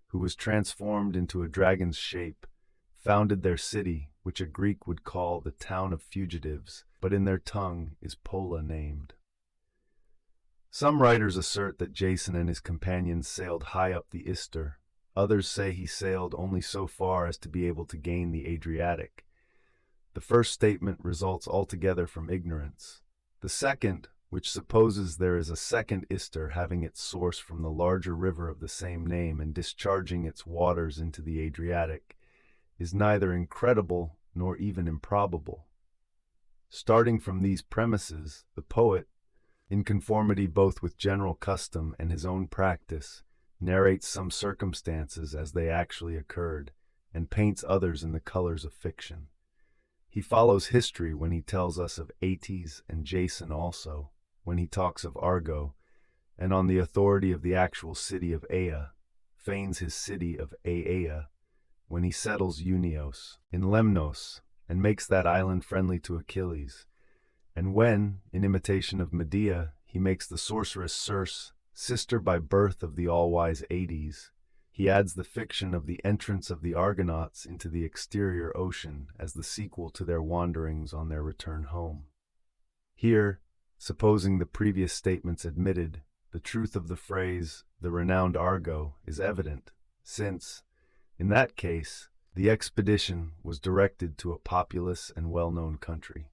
who was transformed into a dragon's shape, founded their city, which a Greek would call the town of fugitives, but in their tongue is Pola named. Some writers assert that Jason and his companions sailed high up the Ister. Others say he sailed only so far as to be able to gain the Adriatic. The first statement results altogether from ignorance. The second, which supposes there is a second Ister having its source from the larger river of the same name and discharging its waters into the Adriatic, is neither incredible nor even improbable. Starting from these premises, the poet, in conformity both with general custom and his own practice, narrates some circumstances as they actually occurred, and paints others in the colors of fiction. He follows history when he tells us of Aetes and Jason also, when he talks of Argo, and on the authority of the actual city of Aea, feigns his city of Aea, when he settles Unios in Lemnos, and makes that island friendly to Achilles, and when, in imitation of Medea, he makes the sorceress Circe sister by birth of the all-wise Aedes, he adds the fiction of the entrance of the Argonauts into the exterior ocean as the sequel to their wanderings on their return home. Here, supposing the previous statements admitted, the truth of the phrase, the renowned Argo, is evident, since, in that case, the expedition was directed to a populous and well-known country.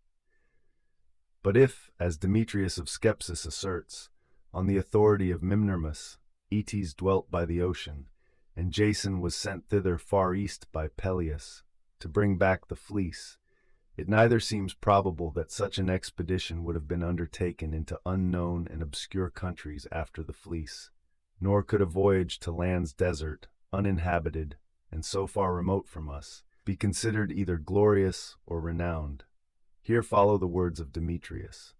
But if, as Demetrius of Skepsis asserts, on the authority of Mimnermus, Aetes dwelt by the ocean, and Jason was sent thither far east by Peleus, to bring back the fleece, it neither seems probable that such an expedition would have been undertaken into unknown and obscure countries after the fleece, nor could a voyage to lands desert, uninhabited, and so far remote from us, be considered either glorious or renowned. Here follow the words of Demetrius.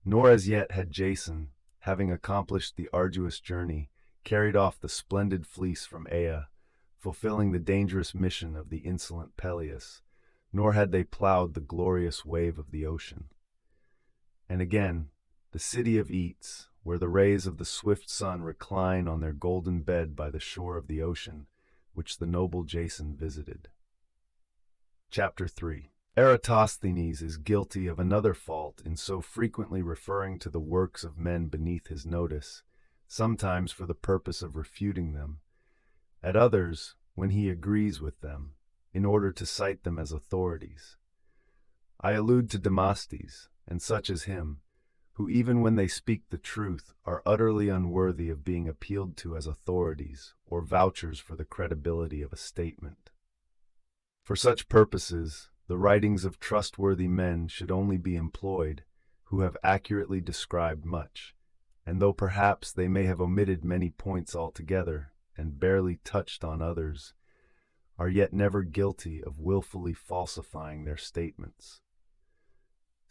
Nor as yet had Jason, having accomplished the arduous journey, carried off the splendid fleece from Aea, fulfilling the dangerous mission of the insolent Peleus, nor had they plowed the glorious wave of the ocean. And again, the city of Aetes, where the rays of the swift sun recline on their golden bed by the shore of the ocean, which the noble Jason visited. Chapter 3. Eratosthenes is guilty of another fault in so frequently referring to the works of men beneath his notice, sometimes for the purpose of refuting them, at others when he agrees with them, in order to cite them as authorities. I allude to Demosthenes, and such as him, who even when they speak the truth are utterly unworthy of being appealed to as authorities or vouchers for the credibility of a statement. For such purposes, the writings of trustworthy men should only be employed who have accurately described much, and though perhaps they may have omitted many points altogether and barely touched on others, are yet never guilty of willfully falsifying their statements.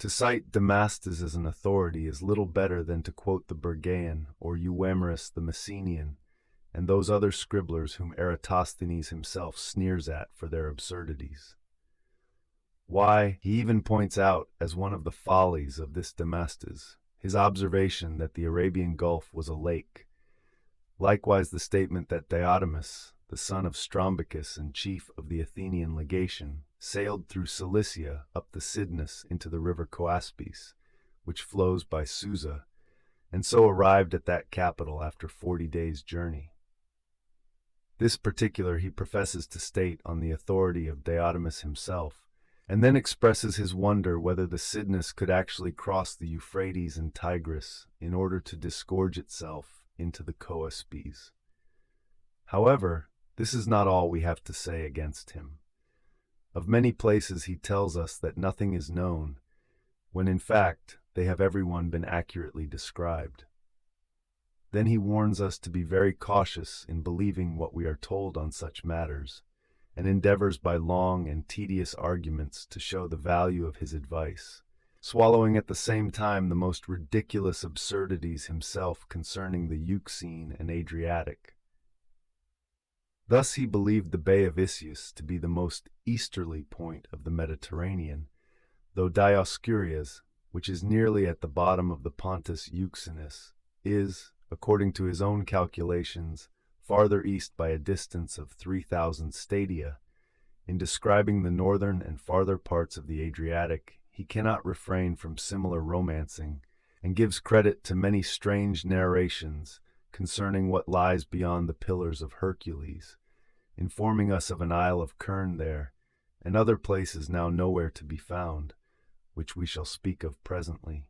To cite Damastes as an authority is little better than to quote the Bergaean or Euhemerus the Messenian, and those other scribblers whom Eratosthenes himself sneers at for their absurdities. Why, he even points out as one of the follies of this Damastes his observation that the Arabian Gulf was a lake, likewise the statement that Diotimus, the son of Strombichus and chief of the Athenian legation, sailed through Cilicia up the Cydnus into the river Coaspis, which flows by Susa, and so arrived at that capital after 40 days' journey. This particular he professes to state on the authority of Diotimus himself, and then expresses his wonder whether the Cydnus could actually cross the Euphrates and Tigris in order to disgorge itself into the Coaspis. However, this is not all we have to say against him. Of many places he tells us that nothing is known, when in fact they have everyone been accurately described. Then he warns us to be very cautious in believing what we are told on such matters, and endeavors by long and tedious arguments to show the value of his advice, swallowing at the same time the most ridiculous absurdities himself concerning the Euxine and Adriatic. Thus he believed the Bay of Issus to be the most easterly point of the Mediterranean, though Dioscurias, which is nearly at the bottom of the Pontus Euxinus, is, according to his own calculations, farther east by a distance of 3,000 stadia. In describing the northern and farther parts of the Adriatic, he cannot refrain from similar romancing, and gives credit to many strange narrations concerning what lies beyond the Pillars of Hercules, informing us of an Isle of Kern there, and other places now nowhere to be found, which we shall speak of presently.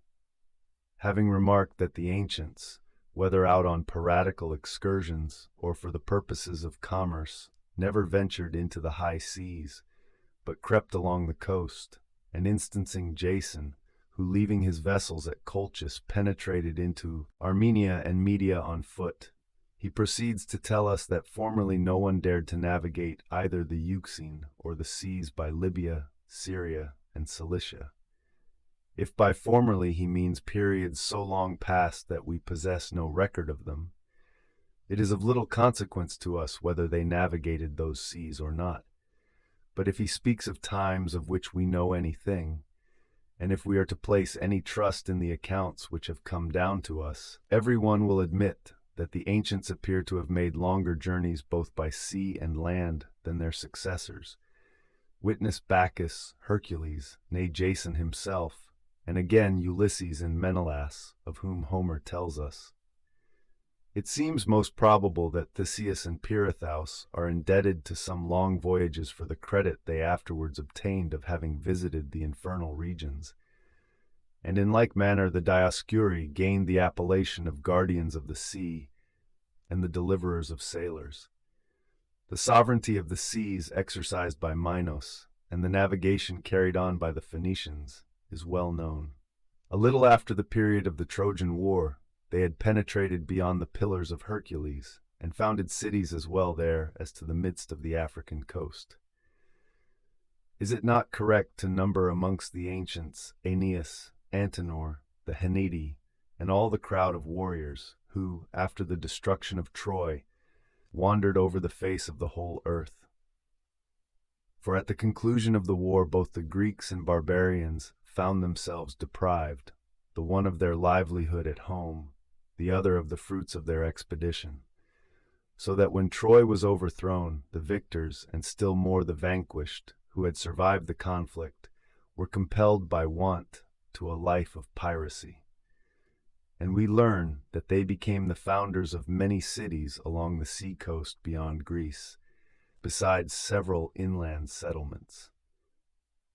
Having remarked that the ancients, whether out on piratical excursions or for the purposes of commerce, never ventured into the high seas, but crept along the coast, and instancing Jason, who leaving his vessels at Colchis penetrated into Armenia and Media on foot, he proceeds to tell us that formerly no one dared to navigate either the Euxine or the seas by Libya, Syria, and Cilicia. If by formerly he means periods so long past that we possess no record of them, it is of little consequence to us whether they navigated those seas or not. But if he speaks of times of which we know anything, and if we are to place any trust in the accounts which have come down to us, every one will admit that the ancients appear to have made longer journeys both by sea and land than their successors. Witness Bacchus, Hercules, nay Jason himself, and again Ulysses and Menelaus, of whom Homer tells us. It seems most probable that Theseus and Pirithous are indebted to some long voyages for the credit they afterwards obtained of having visited the infernal regions. And in like manner the Dioscuri gained the appellation of guardians of the sea and the deliverers of sailors. The sovereignty of the seas exercised by Minos, and the navigation carried on by the Phoenicians, is well known. A little after the period of the Trojan War, they had penetrated beyond the Pillars of Hercules, and founded cities as well there as to the midst of the African coast. Is it not correct to number amongst the ancients Aeneas, Antenor, the Henidi, and all the crowd of warriors who, after the destruction of Troy, wandered over the face of the whole earth? For at the conclusion of the war both the Greeks and barbarians found themselves deprived, the one of their livelihood at home, the other of the fruits of their expedition. So that when Troy was overthrown, the victors, and still more the vanquished, who had survived the conflict, were compelled by want to a life of piracy. And we learn that they became the founders of many cities along the sea coast beyond Greece, besides several inland settlements.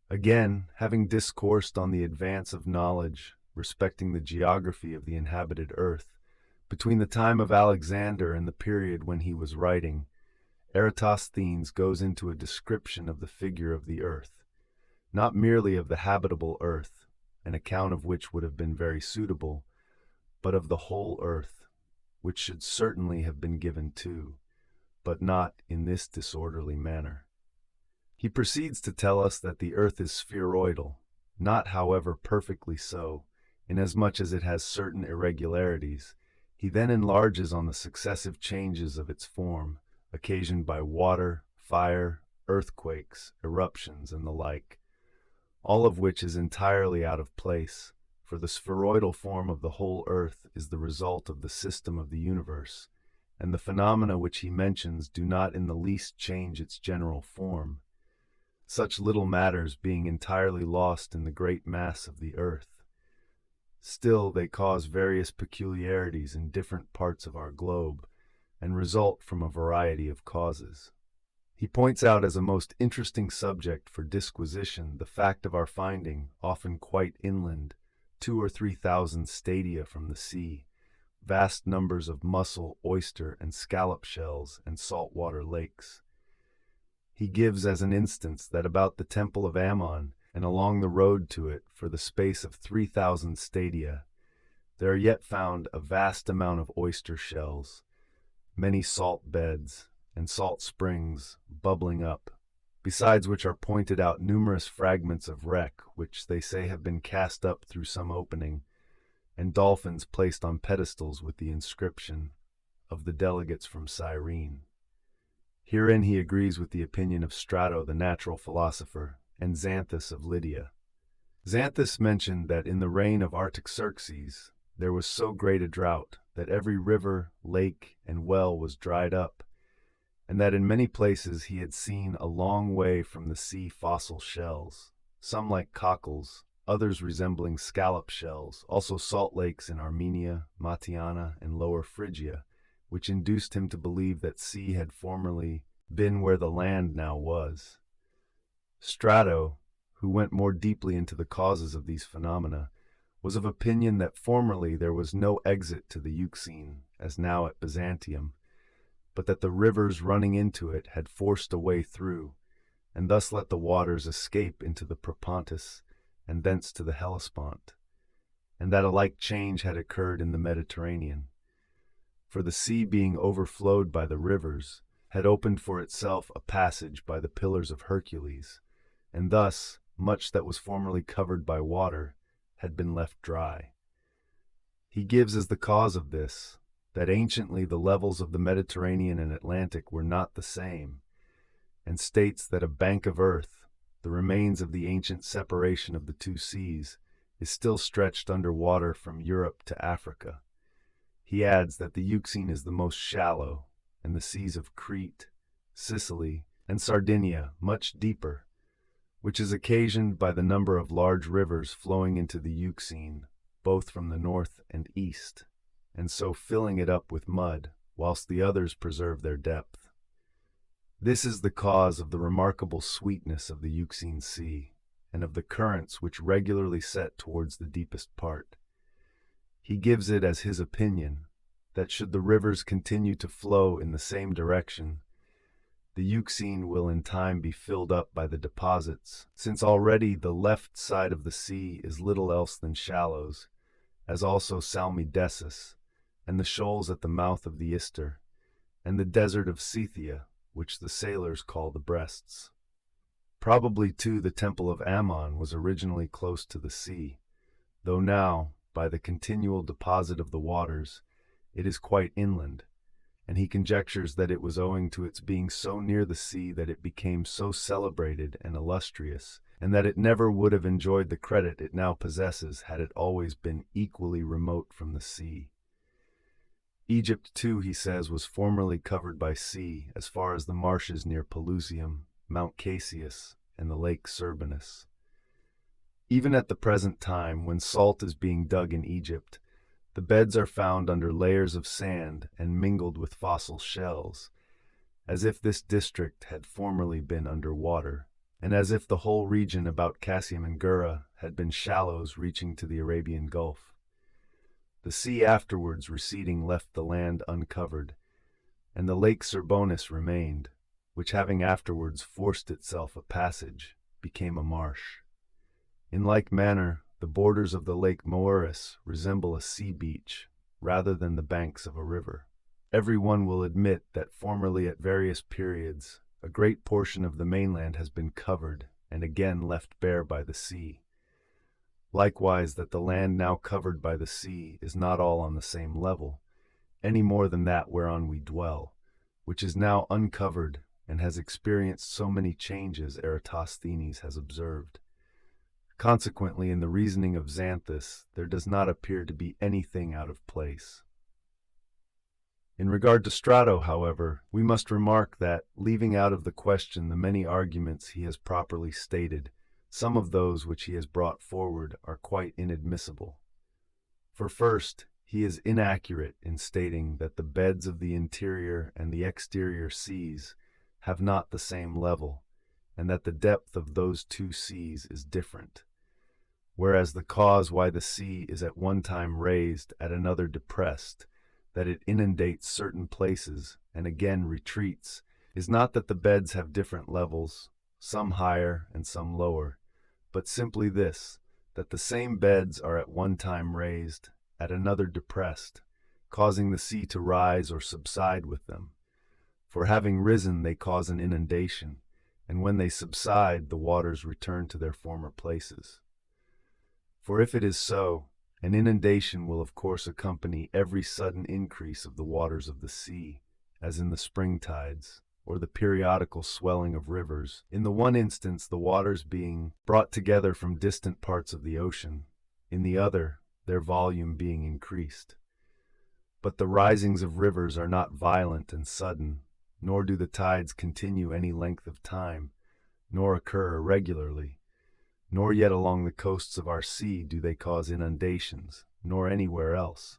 Again, having discoursed on the advance of knowledge respecting the geography of the inhabited earth, between the time of Alexander and the period when he was writing, Eratosthenes goes into a description of the figure of the earth, not merely of the habitable earth, an account of which would have been very suitable, but of the whole earth, which should certainly have been given too, but not in this disorderly manner. He proceeds to tell us that the earth is spheroidal, not however perfectly so, inasmuch as it has certain irregularities. He then enlarges on the successive changes of its form, occasioned by water, fire, earthquakes, eruptions, and the like, all of which is entirely out of place, for the spheroidal form of the whole earth is the result of the system of the universe, and the phenomena which he mentions do not in the least change its general form, such little matters being entirely lost in the great mass of the earth. Still, they cause various peculiarities in different parts of our globe, and result from a variety of causes. He points out as a most interesting subject for disquisition the fact of our finding, often quite inland, 2,000 or 3,000 stadia from the sea, vast numbers of mussel, oyster, and scallop shells and saltwater lakes. He gives as an instance that about the temple of Ammon, and along the road to it, for the space of 3,000 stadia, there are yet found a vast amount of oyster shells, many salt beds, and salt springs bubbling up, besides which are pointed out numerous fragments of wreck which they say have been cast up through some opening, and dolphins placed on pedestals with the inscription of the delegates from Cyrene. Herein he agrees with the opinion of Strato, the natural philosopher, and Xanthus of Lydia. Xanthus mentioned that in the reign of Artaxerxes there was so great a drought that every river, lake, and well was dried up, and that in many places he had seen a long way from the sea fossil shells, some like cockles, others resembling scallop shells, also salt lakes in Armenia, Matiana, and Lower Phrygia, which induced him to believe that sea had formerly been where the land now was. Strato, who went more deeply into the causes of these phenomena, was of opinion that formerly there was no exit to the Euxine, as now at Byzantium, but that the rivers running into it had forced a way through, and thus let the waters escape into the Propontis, and thence to the Hellespont, and that a like change had occurred in the Mediterranean. For the sea being overflowed by the rivers, had opened for itself a passage by the Pillars of Hercules, and thus much that was formerly covered by water had been left dry. He gives as the cause of this, that anciently the levels of the Mediterranean and Atlantic were not the same, and states that a bank of earth, the remains of the ancient separation of the two seas, is still stretched under water from Europe to Africa. He adds that the Euxine is the most shallow, and the seas of Crete, Sicily, and Sardinia much deeper, which is occasioned by the number of large rivers flowing into the Euxine, both from the north and east, and so filling it up with mud, whilst the others preserve their depth. This is the cause of the remarkable sweetness of the Euxine Sea, and of the currents which regularly set towards the deepest part. He gives it as his opinion, that should the rivers continue to flow in the same direction, the Euxine will in time be filled up by the deposits, since already the left side of the sea is little else than shallows, as also Salmidesus, and the shoals at the mouth of the Ister, and the desert of Scythia, which the sailors call the breasts. Probably, too, the temple of Ammon was originally close to the sea, though now, by the continual deposit of the waters, it is quite inland, and he conjectures that it was owing to its being so near the sea that it became so celebrated and illustrious, and that it never would have enjoyed the credit it now possesses had it always been equally remote from the sea. Egypt, too, he says, was formerly covered by sea as far as the marshes near Pelusium, Mount Casius, and the lake Cerbanus. Even at the present time, when salt is being dug in Egypt, the beds are found under layers of sand and mingled with fossil shells, as if this district had formerly been under water, and as if the whole region about Cassium and Gura had been shallows reaching to the Arabian Gulf. The sea afterwards receding left the land uncovered, and the lake Cerbonus remained, which having afterwards forced itself a passage, became a marsh. In like manner, the borders of the lake Moeris resemble a sea beach, rather than the banks of a river. Every one will admit that formerly at various periods, a great portion of the mainland has been covered and again left bare by the sea. Likewise, that the land now covered by the sea is not all on the same level, any more than that whereon we dwell, which is now uncovered and has experienced so many changes Eratosthenes has observed. Consequently, in the reasoning of Xanthus, there does not appear to be anything out of place. In regard to Strato, however, we must remark that, leaving out of the question the many arguments he has properly stated, some of those which he has brought forward are quite inadmissible. For first, he is inaccurate in stating that the beds of the interior and the exterior seas have not the same level, and that the depth of those two seas is different, whereas the cause why the sea is at one time raised, at another depressed, that it inundates certain places and again retreats, is not that the beds have different levels, some higher and some lower, but simply this, that the same beds are at one time raised, at another depressed, causing the sea to rise or subside with them. For having risen they cause an inundation, and when they subside, the waters return to their former places. For if it is so, an inundation will of course accompany every sudden increase of the waters of the sea, as in the spring tides, or the periodical swelling of rivers, in the one instance the waters being brought together from distant parts of the ocean, in the other their volume being increased. But the risings of rivers are not violent and sudden, nor do the tides continue any length of time, nor occur irregularly, nor yet along the coasts of our sea do they cause inundations, nor anywhere else.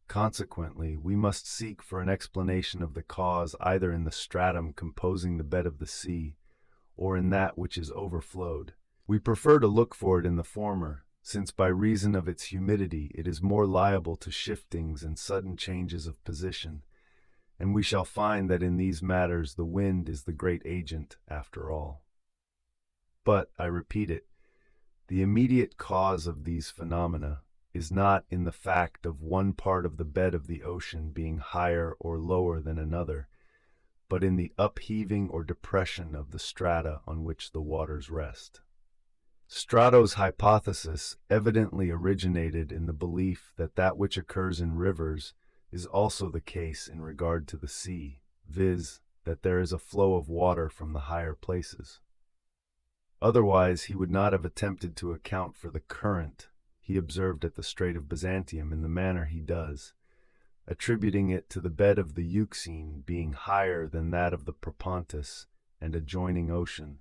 Consequently, we must seek for an explanation of the cause either in the stratum composing the bed of the sea, or in that which is overflowed. We prefer to look for it in the former, since by reason of its humidity it is more liable to shiftings and sudden changes of position, and we shall find that in these matters the wind is the great agent after all. But, I repeat it, the immediate cause of these phenomena is not in the fact of one part of the bed of the ocean being higher or lower than another, but in the upheaving or depression of the strata on which the waters rest. Strabo's hypothesis evidently originated in the belief that that which occurs in rivers is also the case in regard to the sea, viz., that there is a flow of water from the higher places. Otherwise, he would not have attempted to account for the current he observed at the Strait of Byzantium in the manner he does, attributing it to the bed of the Euxine being higher than that of the Propontis and adjoining ocean,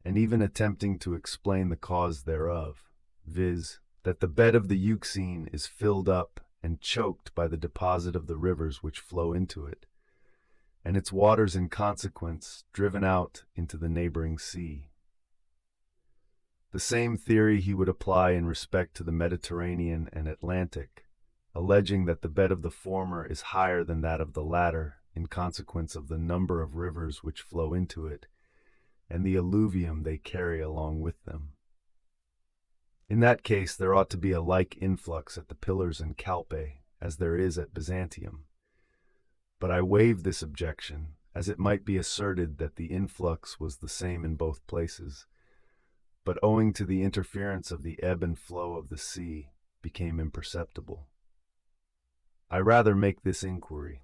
and even attempting to explain the cause thereof, viz., that the bed of the Euxine is filled up and choked by the deposit of the rivers which flow into it, and its waters in consequence driven out into the neighboring sea. The same theory he would apply in respect to the Mediterranean and Atlantic, alleging that the bed of the former is higher than that of the latter in consequence of the number of rivers which flow into it, and the alluvium they carry along with them. In that case there ought to be a like influx at the Pillars and Calpe as there is at Byzantium. But I waive this objection, as it might be asserted that the influx was the same in both places, but owing to the interference of the ebb and flow of the sea, became imperceptible. I rather make this inquiry.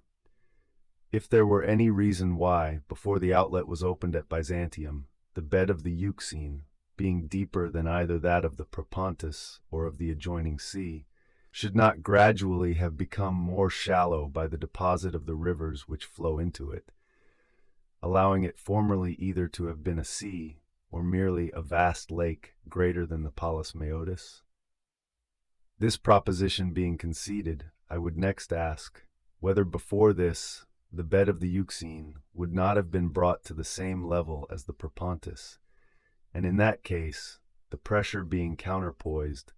If there were any reason why, before the outlet was opened at Byzantium, the bed of the Euxine, being deeper than either that of the Propontis or of the adjoining sea, should not gradually have become more shallow by the deposit of the rivers which flow into it, allowing it formerly either to have been a sea or merely a vast lake greater than the Palus Meotis? This proposition being conceded, I would next ask, whether before this the bed of the Euxine would not have been brought to the same level as the Propontis, and in that case, the pressure being counterpoised,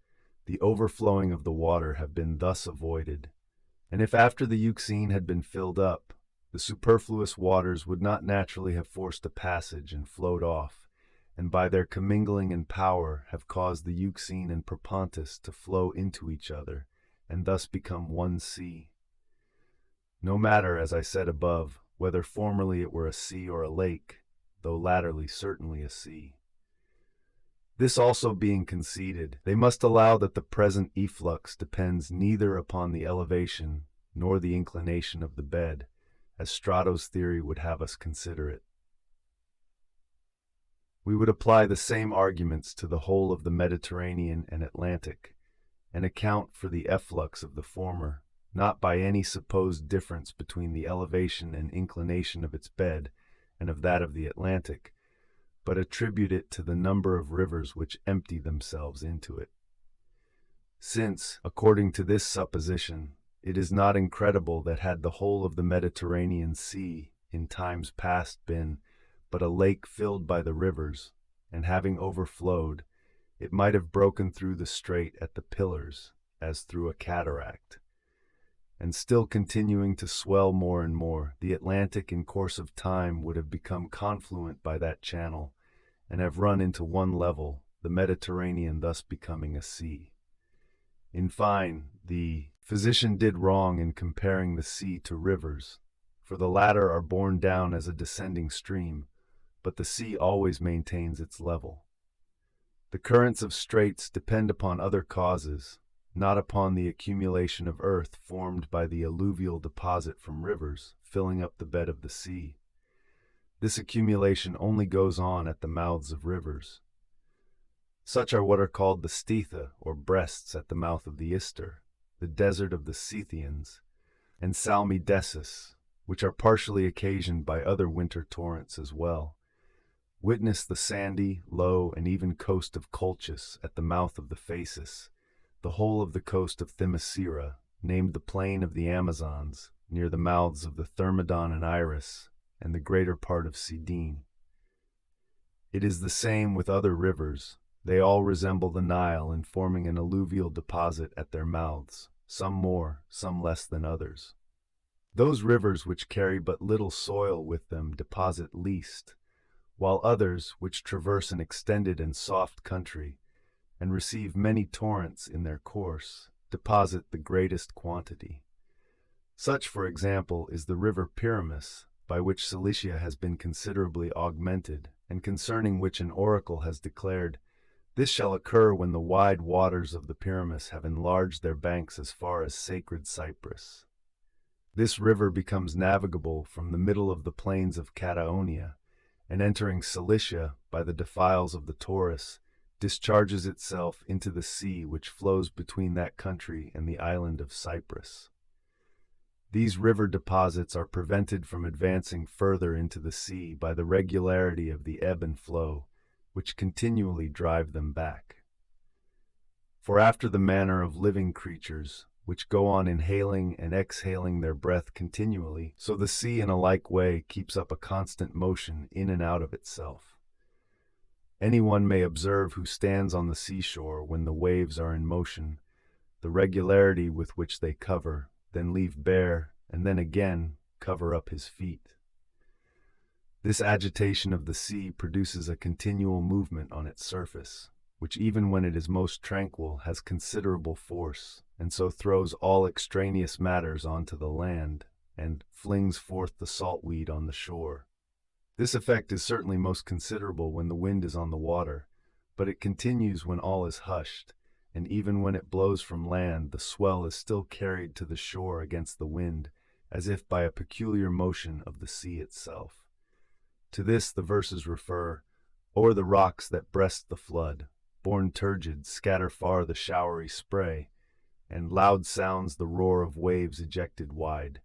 the overflowing of the water have been thus avoided, and if after the Euxine had been filled up, the superfluous waters would not naturally have forced a passage and flowed off, and by their commingling in power have caused the Euxine and Propontis to flow into each other, and thus become one sea. No matter, as I said above, whether formerly it were a sea or a lake, though latterly certainly a sea. This also being conceded, they must allow that the present efflux depends neither upon the elevation nor the inclination of the bed, as Strabo's theory would have us consider it. We would apply the same arguments to the whole of the Mediterranean and Atlantic, and account for the efflux of the former, not by any supposed difference between the elevation and inclination of its bed and of that of the Atlantic, but attribute it to the number of rivers which empty themselves into it. Since, according to this supposition, it is not incredible that had the whole of the Mediterranean Sea in times past been but a lake filled by the rivers, and having overflowed, it might have broken through the strait at the Pillars, as through a cataract, and still continuing to swell more and more, the Atlantic in course of time would have become confluent by that channel, and have run into one level, the Mediterranean thus becoming a sea. In fine, the physician did wrong in comparing the sea to rivers, for the latter are borne down as a descending stream, but the sea always maintains its level. The currents of straits depend upon other causes, not upon the accumulation of earth formed by the alluvial deposit from rivers filling up the bed of the sea. This accumulation only goes on at the mouths of rivers. Such are what are called the Stetha, or breasts at the mouth of the Ister, the desert of the Scythians, and Salmidesis, which are partially occasioned by other winter torrents as well. Witness the sandy, low, and even coast of Colchis at the mouth of the Phasis, the whole of the coast of Themyscira, named the plain of the Amazons, near the mouths of the Thermodon and Iris, and the greater part of Cydene. It is the same with other rivers. They all resemble the Nile in forming an alluvial deposit at their mouths, some more, some less than others. Those rivers which carry but little soil with them deposit least, while others, which traverse an extended and soft country, and receive many torrents in their course, deposit the greatest quantity. Such, for example, is the river Pyramus, by which Cilicia has been considerably augmented, and concerning which an oracle has declared, "This shall occur when the wide waters of the Pyramus have enlarged their banks as far as sacred Cyprus." This river becomes navigable from the middle of the plains of Cataonia, and entering Cilicia by the defiles of the Taurus, discharges itself into the sea which flows between that country and the island of Cyprus. These river deposits are prevented from advancing further into the sea by the regularity of the ebb and flow, which continually drive them back. For after the manner of living creatures, which go on inhaling and exhaling their breath continually, so the sea in a like way keeps up a constant motion in and out of itself. Anyone may observe who stands on the seashore when the waves are in motion, the regularity with which they cover, then leave bare, and then again cover up his feet. This agitation of the sea produces a continual movement on its surface, which even when it is most tranquil has considerable force, and so throws all extraneous matters onto the land, and flings forth the saltweed on the shore. This effect is certainly most considerable when the wind is on the water, but it continues when all is hushed, and even when it blows from land, the swell is still carried to the shore against the wind, as if by a peculiar motion of the sea itself. To this the verses refer, "O'er the rocks that breast the flood, born turgid, scatter far the showery spray, and loud sounds the roar of waves ejected wide."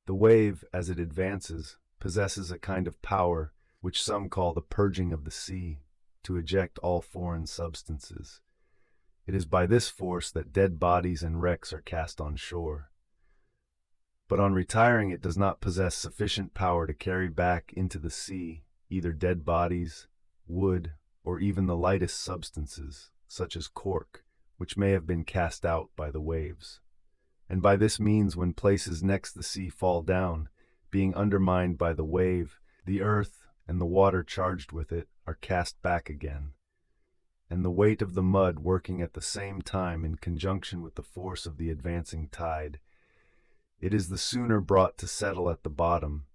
The wave, as it advances, possesses a kind of power, which some call the purging of the sea, to eject all foreign substances. It is by this force that dead bodies and wrecks are cast on shore. But on retiring it does not possess sufficient power to carry back into the sea either dead bodies, wood, or even the lightest substances, such as cork, which may have been cast out by the waves. And by this means, when places next the sea fall down, being undermined by the wave, the earth and the water charged with it are cast back again. And the weight of the mud working at the same time in conjunction with the force of the advancing tide, it is the sooner brought to settle at the bottom,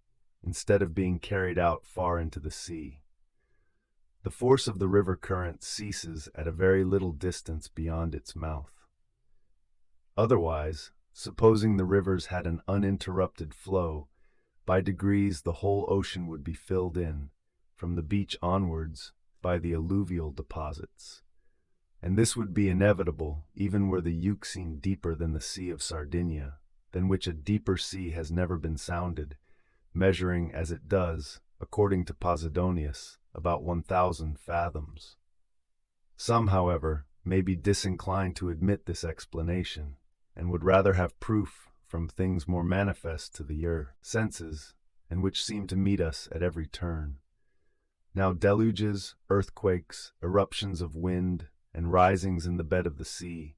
instead of being carried out far into the sea. The force of the river current ceases at a very little distance beyond its mouth. Otherwise, supposing the rivers had an uninterrupted flow, by degrees the whole ocean would be filled in, from the beach onwards, by the alluvial deposits. And this would be inevitable, even were the Euxine deeper than the Sea of Sardinia, than which a deeper sea has never been sounded, measuring as it does, according to Posidonius, about 1,000 fathoms. Some, however, may be disinclined to admit this explanation, and would rather have proof from things more manifest to the senses, and which seem to meet us at every turn. Now deluges, earthquakes, eruptions of wind, and risings in the bed of the sea,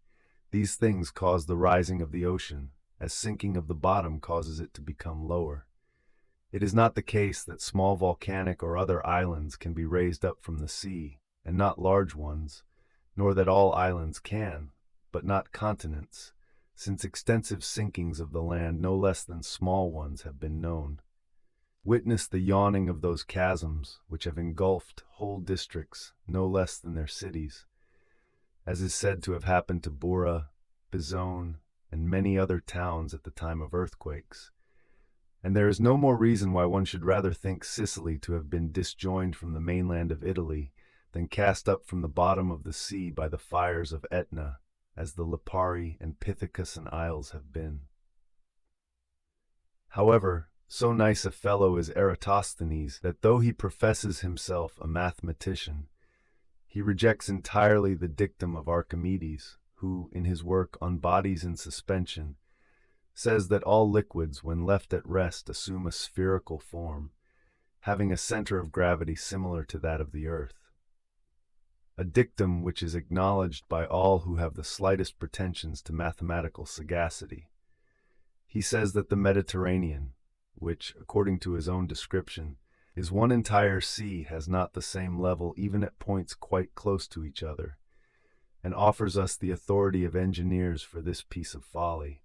these things cause the rising of the ocean, as sinking of the bottom causes it to become lower. It is not the case that small volcanic or other islands can be raised up from the sea, and not large ones, nor that all islands can, but not continents, since extensive sinkings of the land no less than small ones have been known. Witness the yawning of those chasms which have engulfed whole districts no less than their cities, as is said to have happened to Bura, Bizone, and many other towns at the time of earthquakes. And there is no more reason why one should rather think Sicily to have been disjoined from the mainland of Italy than cast up from the bottom of the sea by the fires of Etna, as the Lipari and Pithecusan Isles have been. However, so nice a fellow is Eratosthenes that though he professes himself a mathematician, he rejects entirely the dictum of Archimedes, who, in his work On Bodies in Suspension, says that all liquids, when left at rest, assume a spherical form, having a center of gravity similar to that of the earth. A dictum which is acknowledged by all who have the slightest pretensions to mathematical sagacity. He says that the Mediterranean, which, according to his own description, is one entire sea, has not the same level even at points quite close to each other, and offers us the authority of engineers for this piece of folly,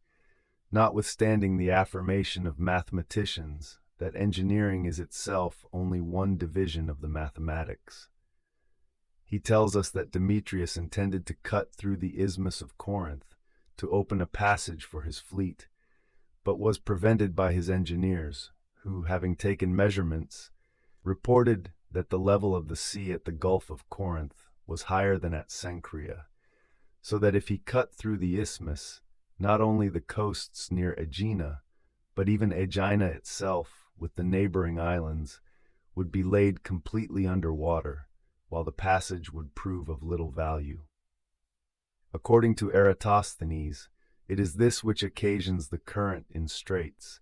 notwithstanding the affirmation of mathematicians that engineering is itself only one division of the mathematics. He tells us that Demetrius intended to cut through the isthmus of Corinth to open a passage for his fleet, but was prevented by his engineers, who, having taken measurements, reported that the level of the sea at the Gulf of Corinth was higher than at Cenchrea, so that if he cut through the isthmus, not only the coasts near Aegina, but even Aegina itself, with the neighboring islands, would be laid completely under water, while the passage would prove of little value. According to Eratosthenes, it is this which occasions the current in straits,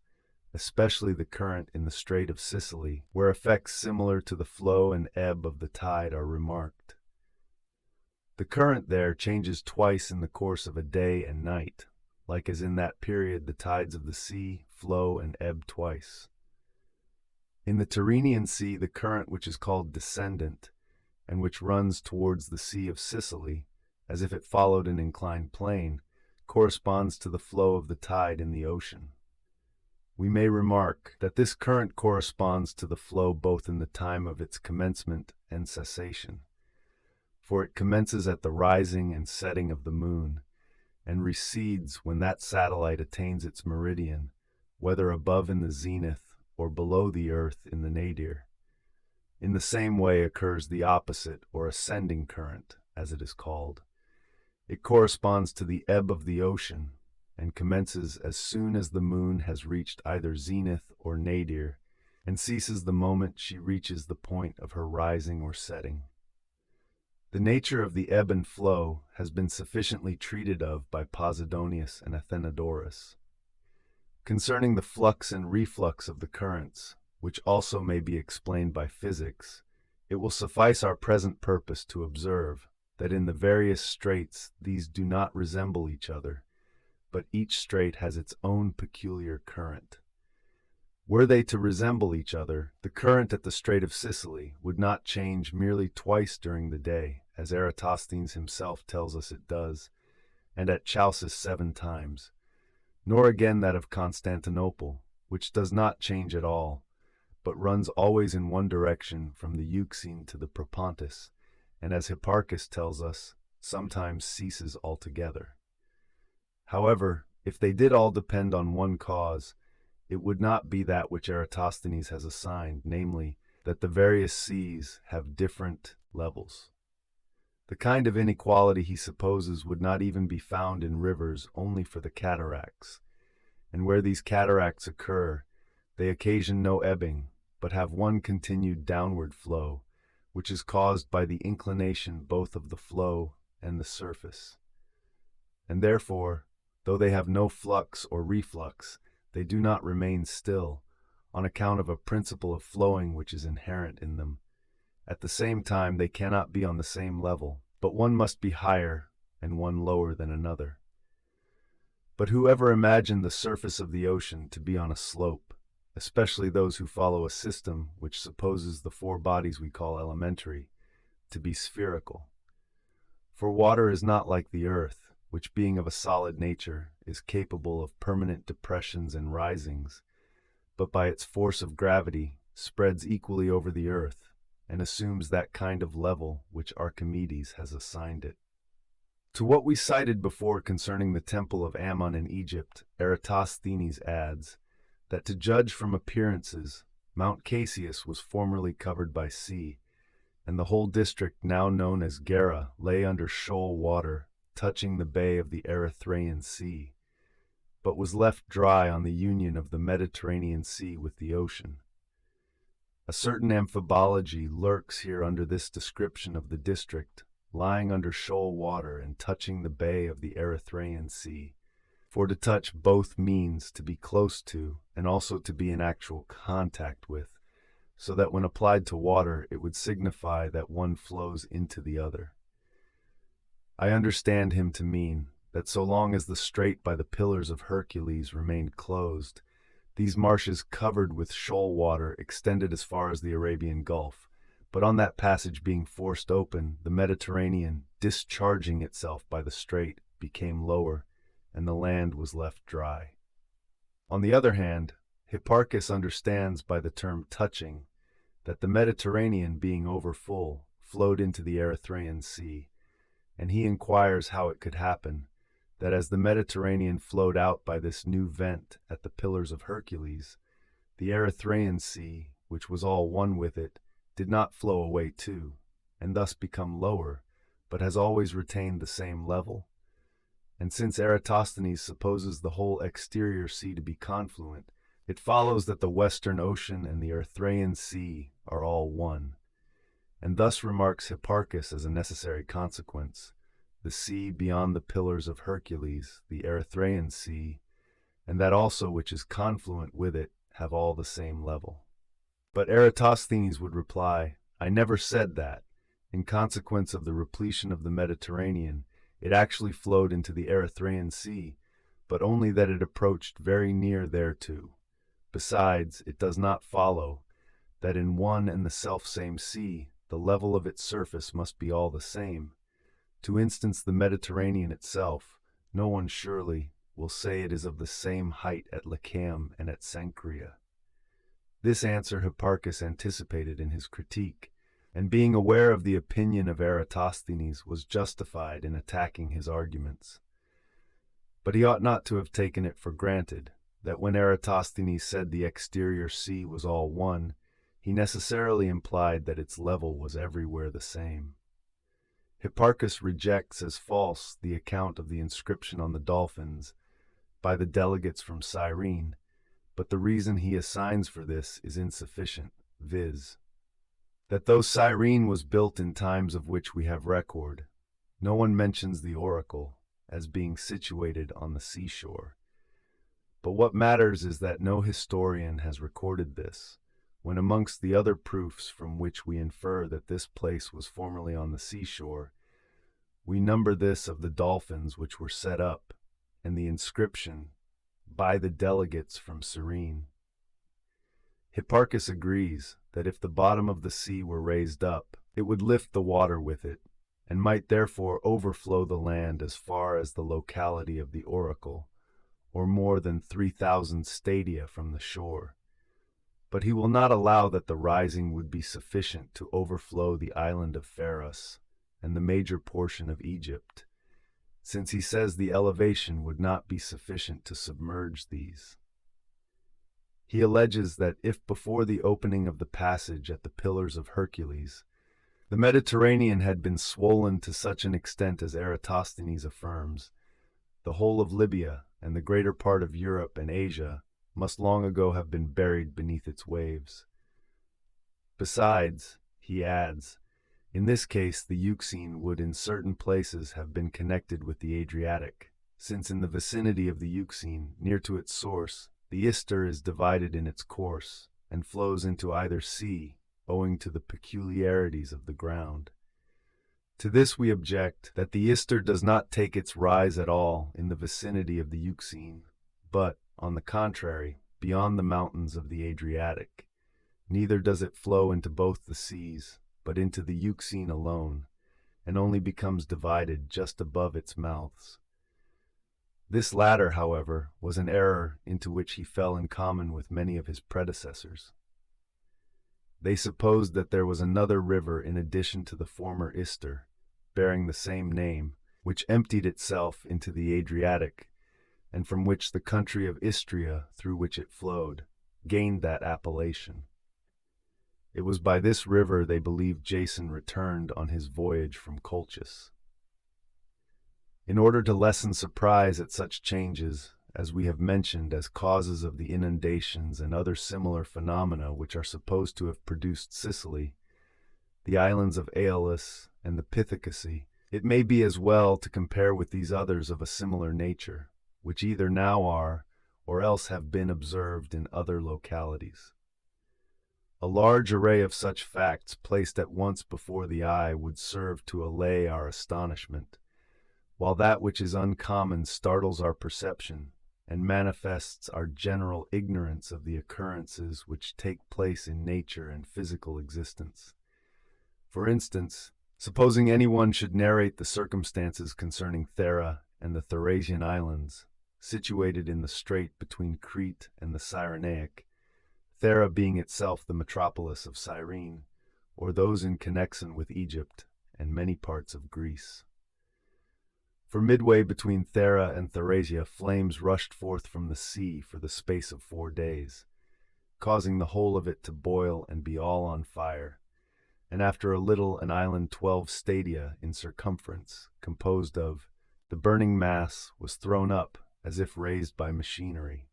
especially the current in the Strait of Sicily, where effects similar to the flow and ebb of the tide are remarked. The current there changes twice in the course of a day and night, like as in that period the tides of the sea flow and ebb twice. In the Tyrrhenian Sea, the current which is called descendant, and which runs towards the Sea of Sicily, as if it followed an inclined plane, corresponds to the flow of the tide in the ocean. We may remark that this current corresponds to the flow both in the time of its commencement and cessation, for it commences at the rising and setting of the moon, and recedes when that satellite attains its meridian, whether above in the zenith or below the earth in the nadir. In the same way occurs the opposite or ascending current, as it is called. It corresponds to the ebb of the ocean, and commences as soon as the moon has reached either zenith or nadir, and ceases the moment she reaches the point of her rising or setting. The nature of the ebb and flow has been sufficiently treated of by Posidonius and Athenodorus. Concerning the flux and reflux of the currents, which also may be explained by physics, it will suffice our present purpose to observe that in the various straits these do not resemble each other, but each strait has its own peculiar current. Were they to resemble each other, the current at the Strait of Sicily would not change merely twice during the day, as Eratosthenes himself tells us it does, and at Chalcis 7 times, nor again that of Constantinople, which does not change at all, but runs always in one direction from the Euxine to the Propontis, and as Hipparchus tells us, sometimes ceases altogether. However, if they did all depend on one cause, it would not be that which Eratosthenes has assigned, namely, that the various seas have different levels. The kind of inequality he supposes would not even be found in rivers only for the cataracts, and where these cataracts occur, they occasion no ebbing, but have one continued downward flow, which is caused by the inclination both of the flow and the surface. And therefore, though they have no flux or reflux, they do not remain still, on account of a principle of flowing which is inherent in them. At the same time, they cannot be on the same level, but one must be higher and one lower than another. But whoever imagined the surface of the ocean to be on a slope, especially those who follow a system which supposes the four bodies we call elementary to be spherical? For water is not like the earth, which being of a solid nature is capable of permanent depressions and risings, but by its force of gravity spreads equally over the earth and assumes that kind of level which Archimedes has assigned it. To what we cited before concerning the temple of Ammon in Egypt, Eratosthenes adds that to judge from appearances, Mount Casius was formerly covered by sea, and the whole district now known as Gera lay under shoal water, touching the bay of the Erythraean Sea, but was left dry on the union of the Mediterranean Sea with the ocean. A certain amphibology lurks here under this description of the district, lying under shoal water and touching the bay of the Erythraean Sea. For to touch both means to be close to and also to be in actual contact with, so that when applied to water it would signify that one flows into the other. I understand him to mean that so long as the strait by the Pillars of Hercules remained closed, these marshes covered with shoal water extended as far as the Arabian Gulf, but on that passage being forced open, the Mediterranean, discharging itself by the strait, became lower, and the land was left dry. On the other hand, Hipparchus understands by the term touching that the Mediterranean, being overfull, flowed into the Erythraean Sea, and he inquires how it could happen that as the Mediterranean flowed out by this new vent at the Pillars of Hercules, the Erythraean Sea, which was all one with it, did not flow away too, and thus become lower, but has always retained the same level. And since Eratosthenes supposes the whole exterior sea to be confluent, it follows that the Western Ocean and the Erythraean Sea are all one. And thus remarks Hipparchus as a necessary consequence, the sea beyond the Pillars of Hercules, the Erythraean Sea, and that also which is confluent with it, have all the same level. But Eratosthenes would reply, I never said that. In consequence of the repletion of the Mediterranean, it actually flowed into the Erythraean Sea, but only that it approached very near thereto. Besides, it does not follow that in one and the selfsame sea, the level of its surface must be all the same. To instance the Mediterranean itself, no one surely will say it is of the same height at Lycaeum and at Cenchrea. This answer Hipparchus anticipated in his critique, and being aware of the opinion of Eratosthenes was justified in attacking his arguments. But he ought not to have taken it for granted that when Eratosthenes said the exterior sea was all one, he necessarily implied that its level was everywhere the same. Hipparchus rejects as false the account of the inscription on the dolphins by the delegates from Cyrene, but the reason he assigns for this is insufficient, viz., that though Cyrene was built in times of which we have record, no one mentions the oracle as being situated on the seashore. But what matters is that no historian has recorded this, when amongst the other proofs from which we infer that this place was formerly on the seashore, we number this of the dolphins which were set up, and the inscription, by the delegates from Cyrene. Hipparchus agrees that if the bottom of the sea were raised up, it would lift the water with it, and might therefore overflow the land as far as the locality of the oracle, or more than 3,000 stadia from the shore. But he will not allow that the rising would be sufficient to overflow the island of Pharos and the major portion of Egypt, since he says the elevation would not be sufficient to submerge these. He alleges that if before the opening of the passage at the Pillars of Hercules, the Mediterranean had been swollen to such an extent as Eratosthenes affirms, the whole of Libya and the greater part of Europe and Asia must long ago have been buried beneath its waves. Besides, he adds, in this case the Euxine would in certain places have been connected with the Adriatic, since in the vicinity of the Euxine, near to its source, the Ister is divided in its course, and flows into either sea, owing to the peculiarities of the ground. To this we object that the Ister does not take its rise at all in the vicinity of the Euxine, but, on the contrary, beyond the mountains of the Adriatic. Neither does it flow into both the seas, but into the Euxine alone, and only becomes divided just above its mouths. This latter, however, was an error into which he fell in common with many of his predecessors. They supposed that there was another river in addition to the former Ister, bearing the same name, which emptied itself into the Adriatic, and from which the country of Istria, through which it flowed, gained that appellation. It was by this river they believed Jason returned on his voyage from Colchis. In order to lessen surprise at such changes, as we have mentioned as causes of the inundations and other similar phenomena which are supposed to have produced Sicily, the islands of Aeolus and the Pithecusae, it may be as well to compare with these others of a similar nature, which either now are, or else have been observed in other localities. A large array of such facts placed at once before the eye would serve to allay our astonishment, while that which is uncommon startles our perception and manifests our general ignorance of the occurrences which take place in nature and physical existence. For instance, supposing anyone should narrate the circumstances concerning Thera and the Therasian islands, situated in the strait between Crete and the Cyrenaic, Thera being itself the metropolis of Cyrene, or those in connection with Egypt and many parts of Greece. For midway between Thera and Therasia flames rushed forth from the sea for the space of 4 days, causing the whole of it to boil and be all on fire, and after a little an island 12 stadia in circumference, composed of the burning mass, was thrown up as if raised by machinery.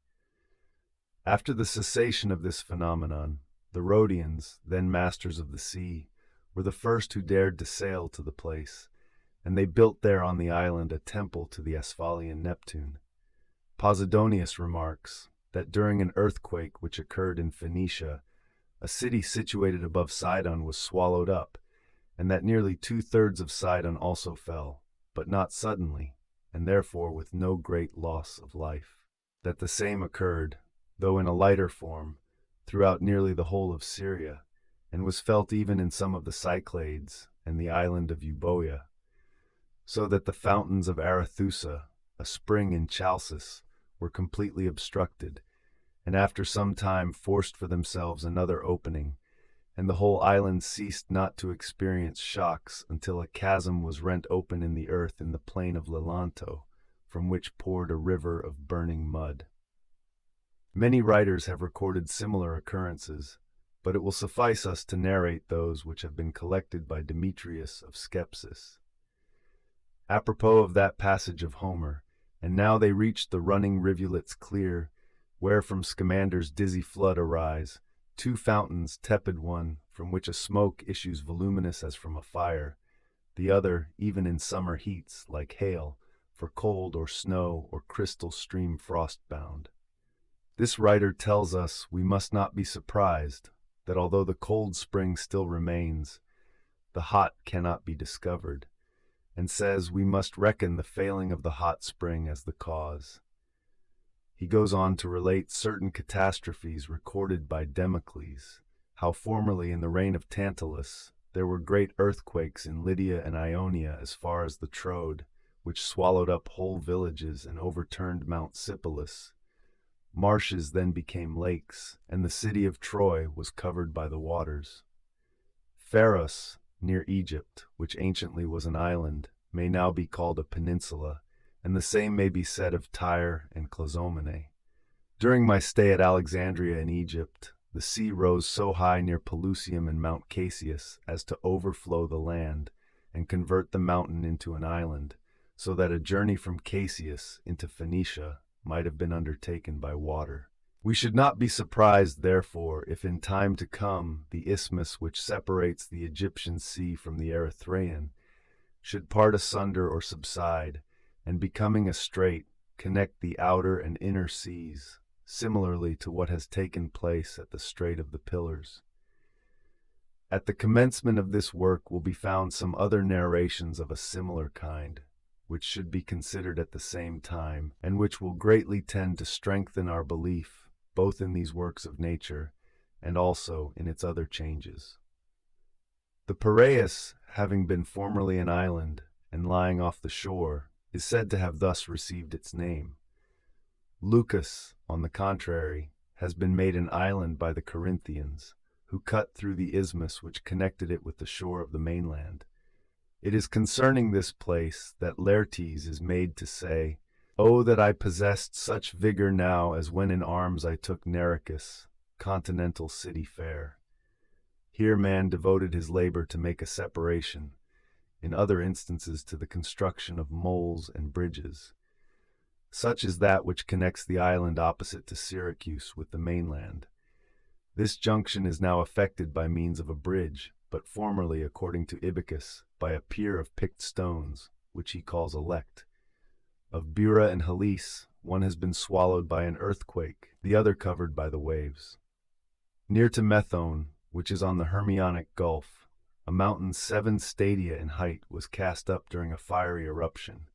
After the cessation of this phenomenon, the Rhodians, then masters of the sea, were the first who dared to sail to the place, and they built there on the island a temple to the Asphalian Neptune. Posidonius remarks that during an earthquake which occurred in Phoenicia, a city situated above Sidon was swallowed up, and that nearly 2/3 of Sidon also fell, but not suddenly, and therefore with no great loss of life. That the same occurred, though in a lighter form, throughout nearly the whole of Syria, and was felt even in some of the Cyclades and the island of Euboea, so that the fountains of Arethusa, a spring in Chalcis, were completely obstructed, and after some time forced for themselves another opening, and the whole island ceased not to experience shocks until a chasm was rent open in the earth in the plain of Lelanto, from which poured a river of burning mud. Many writers have recorded similar occurrences, but it will suffice us to narrate those which have been collected by Demetrius of Skepsis. Apropos of that passage of Homer, and now they reached the running rivulets clear, where from Scamander's dizzy flood arise 2 fountains, tepid one, from which a smoke issues voluminous as from a fire, the other, even in summer heats, like hail, for cold or snow or crystal stream frost-bound. This writer tells us we must not be surprised that although the cold spring still remains, the hot cannot be discovered, and says we must reckon the failing of the hot spring as the cause. He goes on to relate certain catastrophes recorded by Damocles, how formerly in the reign of Tantalus there were great earthquakes in Lydia and Ionia as far as the Troad, which swallowed up whole villages and overturned Mount Sipylus. Marshes then became lakes, and the city of Troy was covered by the waters. Pharos, near Egypt, which anciently was an island, may now be called a peninsula, and the same may be said of Tyre and Clazomene. During my stay at Alexandria in Egypt, the sea rose so high near Pelusium and Mount Casius as to overflow the land and convert the mountain into an island, so that a journey from Casius into Phoenicia might have been undertaken by water. We should not be surprised, therefore, if in time to come the isthmus which separates the Egyptian sea from the Erythraean should part asunder or subside, and becoming a strait, connect the outer and inner seas, similarly to what has taken place at the Strait of the Pillars. At the commencement of this work will be found some other narrations of a similar kind, which should be considered at the same time, and which will greatly tend to strengthen our belief both in these works of nature and also in its other changes. The Piraeus, having been formerly an island and lying off the shore, is said to have thus received its name. Lucas, on the contrary, has been made an island by the Corinthians, who cut through the isthmus which connected it with the shore of the mainland. It is concerning this place that Laertes is made to say, "Oh, that I possessed such vigor now as when in arms I took Nericus, continental city fair." Here man devoted his labor to make a separation, in other instances to the construction of moles and bridges. Such is that which connects the island opposite to Syracuse with the mainland. This junction is now effected by means of a bridge, but formerly, according to Hipparchus, by a pier of picked stones, which he calls elect. Of Bura and Halys, one has been swallowed by an earthquake, the other covered by the waves. Near to Methone, which is on the Hermionic Gulf, a mountain 7 stadia in height was cast up during a fiery eruption.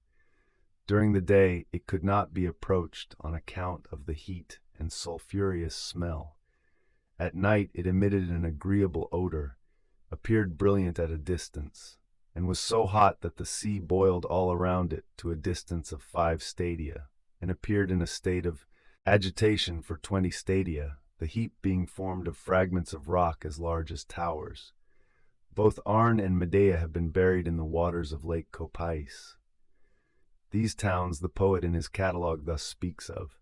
During the day it could not be approached on account of the heat and sulphurous smell. At night it emitted an agreeable odor, appeared brilliant at a distance, and was so hot that the sea boiled all around it to a distance of 5 stadia, and appeared in a state of agitation for 20 stadia, the heap being formed of fragments of rock as large as towers. Both Arne and Medea have been buried in the waters of Lake Copais. These towns the poet in his catalogue thus speaks of.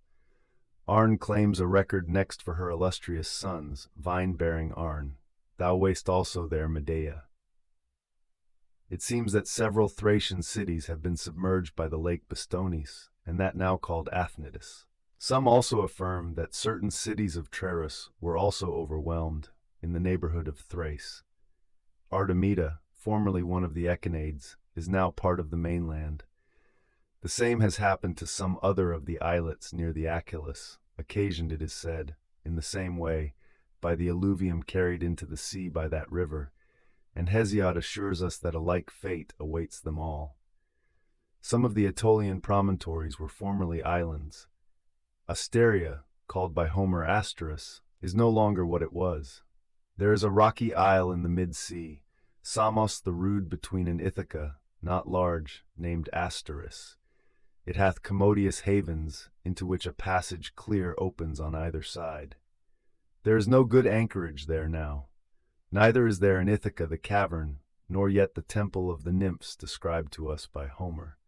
Arne claims a record next for her illustrious sons, vine-bearing Arne. Thou wast also there, Medea. It seems that several Thracian cities have been submerged by the lake Bastonis, and that now called Athnidus. Some also affirm that certain cities of Trarus were also overwhelmed, in the neighborhood of Thrace. Artemida, formerly one of the Echinades, is now part of the mainland. The same has happened to some other of the islets near the Achelous, occasioned, it is said, in the same way, by the alluvium carried into the sea by that river, and Hesiod assures us that a like fate awaits them all. Some of the Aetolian promontories were formerly islands. Asteria, called by Homer Asterus, is no longer what it was. There is a rocky isle in the mid-sea, Samos the rude between an Ithaca, not large, named Asteris. It hath commodious havens, into which a passage clear opens on either side. There is no good anchorage there now. Neither is there in Ithaca the cavern, nor yet the temple of the nymphs described to us by Homer.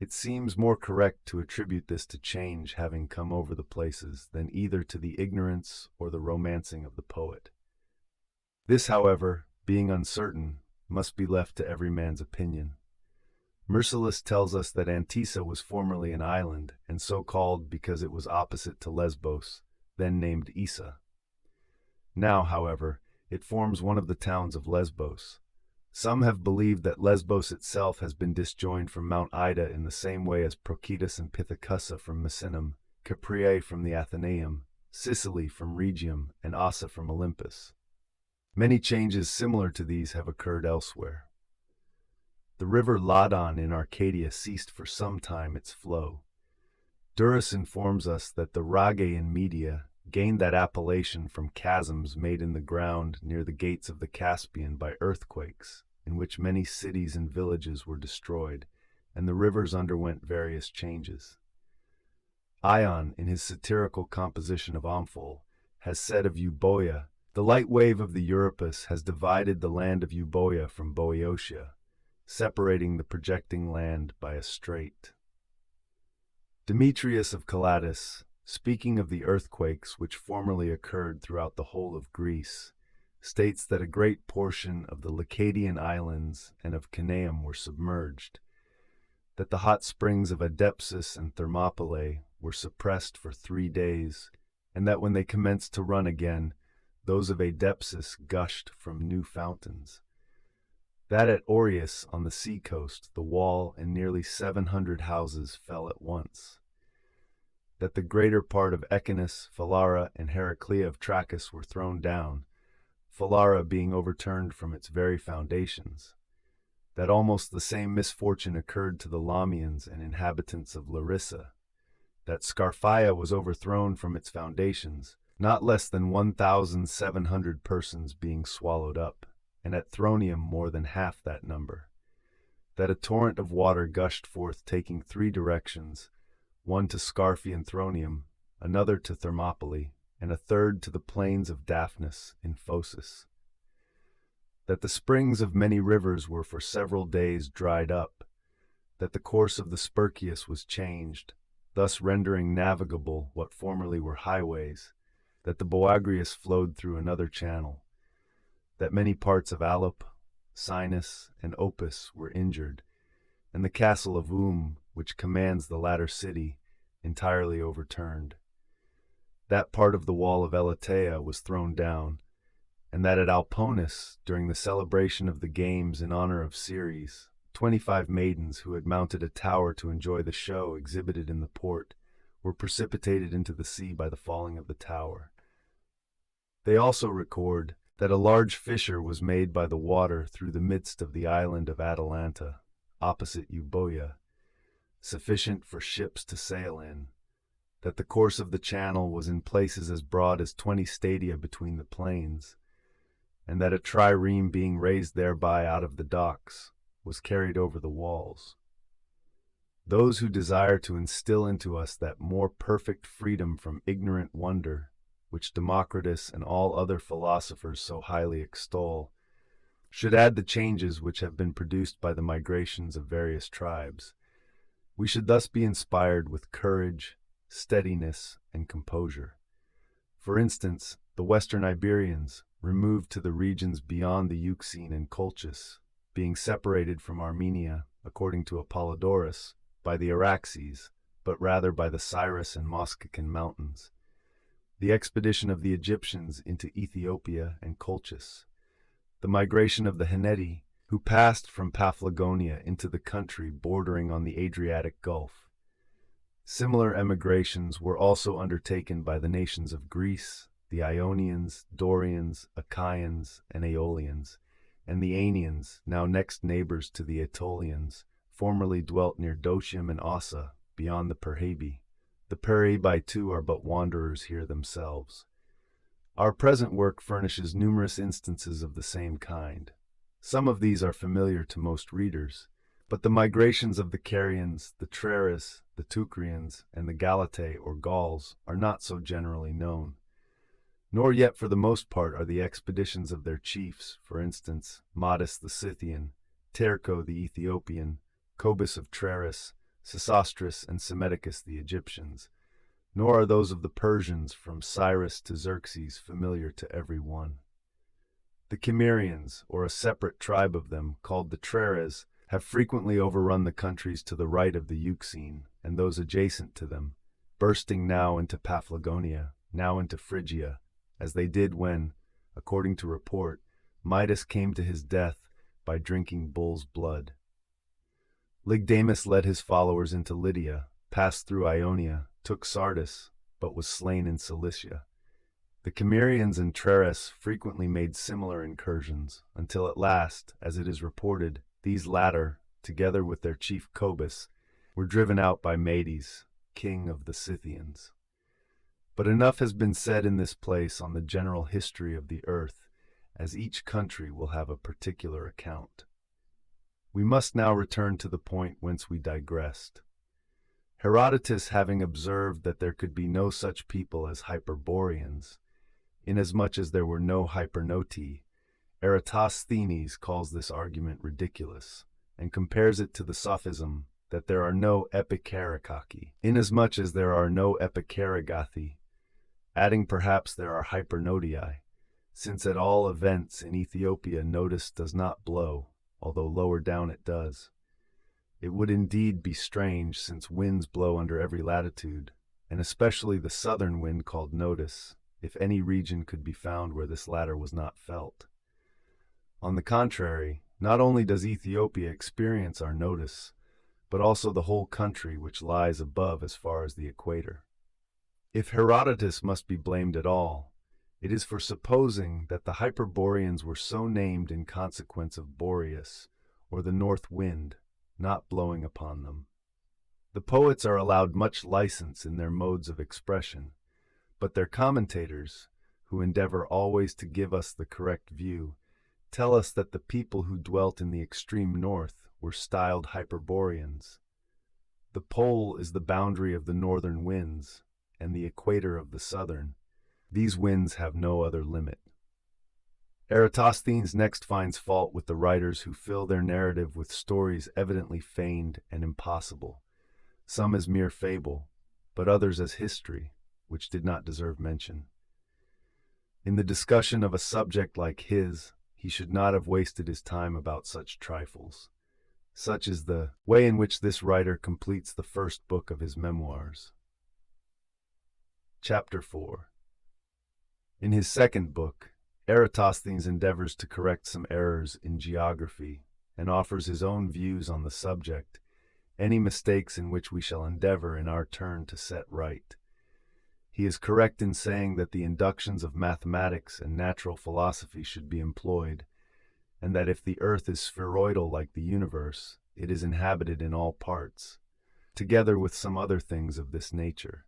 It seems more correct to attribute this to change having come over the places than either to the ignorance or the romancing of the poet. This, however, being uncertain, must be left to every man's opinion. Mercilus tells us that Antissa was formerly an island, and so called because it was opposite to Lesbos, then named Issa. Now, however, it forms one of the towns of Lesbos. Some have believed that Lesbos itself has been disjoined from Mount Ida in the same way as Procetus and Pithecussa from Misenum, Capreae from the Athenaeum, Sicily from Rhegium, and Ossa from Olympus. Many changes similar to these have occurred elsewhere. The river Ladon in Arcadia ceased for some time its flow. Durus informs us that the Rage in Media gained that appellation from chasms made in the ground near the gates of the Caspian by earthquakes, in which many cities and villages were destroyed, and the rivers underwent various changes. Ion, in his satirical composition of Omphale, has said of Euboea, "The light wave of the Euripus has divided the land of Euboea from Boeotia, separating the projecting land by a strait." Demetrius of Calatis, speaking of the earthquakes which formerly occurred throughout the whole of Greece, states that a great portion of the Leucadian islands and of Cannaeum were submerged, that the hot springs of Adepsus and Thermopylae were suppressed for 3 days, and that when they commenced to run again, those of Adepsus gushed from new fountains. That at Aureus on the sea coast the wall and nearly 700 houses fell at once. That the greater part of Echinus, Phalara, and Heraclea of Trachis were thrown down, Phalara being overturned from its very foundations. That almost the same misfortune occurred to the Lamians and inhabitants of Larissa. That Scarphaia was overthrown from its foundations, not less than 1,700 persons being swallowed up, and at Thronium more than half that number. that a torrent of water gushed forth taking three directions, one to Scarphe and Thronium, another to Thermopylae, and a third to the plains of Daphnis in Phocis. That the springs of many rivers were for several days dried up, that the course of the Spercheius was changed, thus rendering navigable what formerly were highways, that the Boagrius flowed through another channel, that many parts of Alop, Sinus, and Opus were injured, and the castle of which commands the latter city, entirely overturned. That part of the wall of Elatea was thrown down, and that at Alponus, during the celebration of the games in honor of Ceres, 25 maidens who had mounted a tower to enjoy the show exhibited in the port were precipitated into the sea by the falling of the tower. They also record that a large fissure was made by the water through the midst of the island of Atalanta, opposite Euboea, sufficient for ships to sail in, that the course of the channel was in places as broad as 20 stadia between the plains, and that a trireme being raised thereby out of the docks was carried over the walls. Those who desire to instill into us that more perfect freedom from ignorant wonder, which Democritus and all other philosophers so highly extol, should add the changes which have been produced by the migrations of various tribes. We should thus be inspired with courage, steadiness, and composure. For instance, the Western Iberians, removed to the regions beyond the Euxine and Colchis, being separated from Armenia, according to Apollodorus, by the Araxes, but rather by the Cyrus and Moskican mountains. The expedition of the Egyptians into Ethiopia and Colchis. The migration of the Henneti, who passed from Paphlagonia into the country bordering on the Adriatic Gulf. Similar emigrations were also undertaken by the nations of Greece, the Ionians, Dorians, Achaeans, and Aeolians, and the Aenians, now next neighbors to the Aetolians, formerly dwelt near Docium and Ossa, beyond the Perrhaebi. The Perrhaebi too are but wanderers here themselves. Our present work furnishes numerous instances of the same kind. Some of these are familiar to most readers, but the migrations of the Carians, the Treres, the Teucrians, and the Galatae or Gauls are not so generally known. Nor yet for the most part are the expeditions of their chiefs, for instance, Modus the Scythian, Terco the Ethiopian, Cobus of Treres, Sesostris and Psammetichus the Egyptians, nor are those of the Persians from Cyrus to Xerxes familiar to every one. The Cimmerians, or a separate tribe of them, called the Treres, have frequently overrun the countries to the right of the Euxine, and those adjacent to them, bursting now into Paphlagonia, now into Phrygia, as they did when, according to report, Midas came to his death by drinking bull's blood. Lygdamus led his followers into Lydia, passed through Ionia, took Sardis, but was slain in Cilicia. The Cimmerians and Treres frequently made similar incursions, until at last, as it is reported, these latter, together with their chief Cobus, were driven out by Medes, king of the Scythians. But enough has been said in this place on the general history of the earth, as each country will have a particular account. We must now return to the point whence we digressed. Herodotus having observed that there could be no such people as Hyperboreans, inasmuch as there were no Hypernoti, Eratosthenes calls this argument ridiculous, and compares it to the sophism that there are no Epicaricaci, inasmuch as there are no Epicarigathi, adding perhaps there are Hypernotii, since at all events in Ethiopia notice does not blow, although lower down it does. It would indeed be strange, since winds blow under every latitude, and especially the southern wind called Notus, if any region could be found where this latter was not felt. On the contrary, not only does Ethiopia experience our notice, but also the whole country which lies above as far as the equator. If Herodotus must be blamed at all, it is for supposing that the Hyperboreans were so named in consequence of Boreas, or the north wind, not blowing upon them. The poets are allowed much license in their modes of expression, but their commentators, who endeavor always to give us the correct view, tell us that the people who dwelt in the extreme north were styled Hyperboreans. The pole is the boundary of the northern winds, and the equator of the southern. These winds have no other limit. Eratosthenes next finds fault with the writers who fill their narrative with stories evidently feigned and impossible, some as mere fable, but others as history, which did not deserve mention. In the discussion of a subject like his, he should not have wasted his time about such trifles. Such is the way in which this writer completes the first book of his memoirs. Chapter 4. In his second book, Eratosthenes endeavors to correct some errors in geography and offers his own views on the subject, any mistakes in which we shall endeavor in our turn to set right. He is correct in saying that the inductions of mathematics and natural philosophy should be employed, and that if the earth is spheroidal like the universe, it is inhabited in all parts, together with some other things of this nature.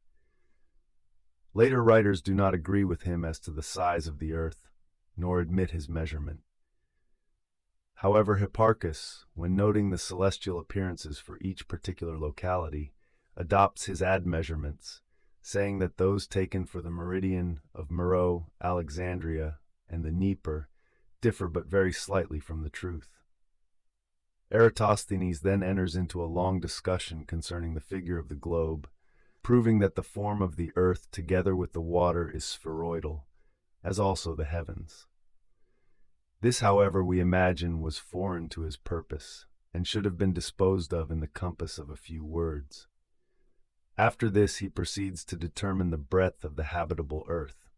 Later writers do not agree with him as to the size of the earth, nor admit his measurement. However, Hipparchus, when noting the celestial appearances for each particular locality, adopts his measurements, saying that those taken for the meridian of Meroe, Alexandria, and the Dnieper differ but very slightly from the truth. Eratosthenes then enters into a long discussion concerning the figure of the globe, proving that the form of the earth together with the water is spheroidal, as also the heavens. This, however, we imagine was foreign to his purpose, and should have been disposed of in the compass of a few words. After this he proceeds to determine the breadth of the habitable earth.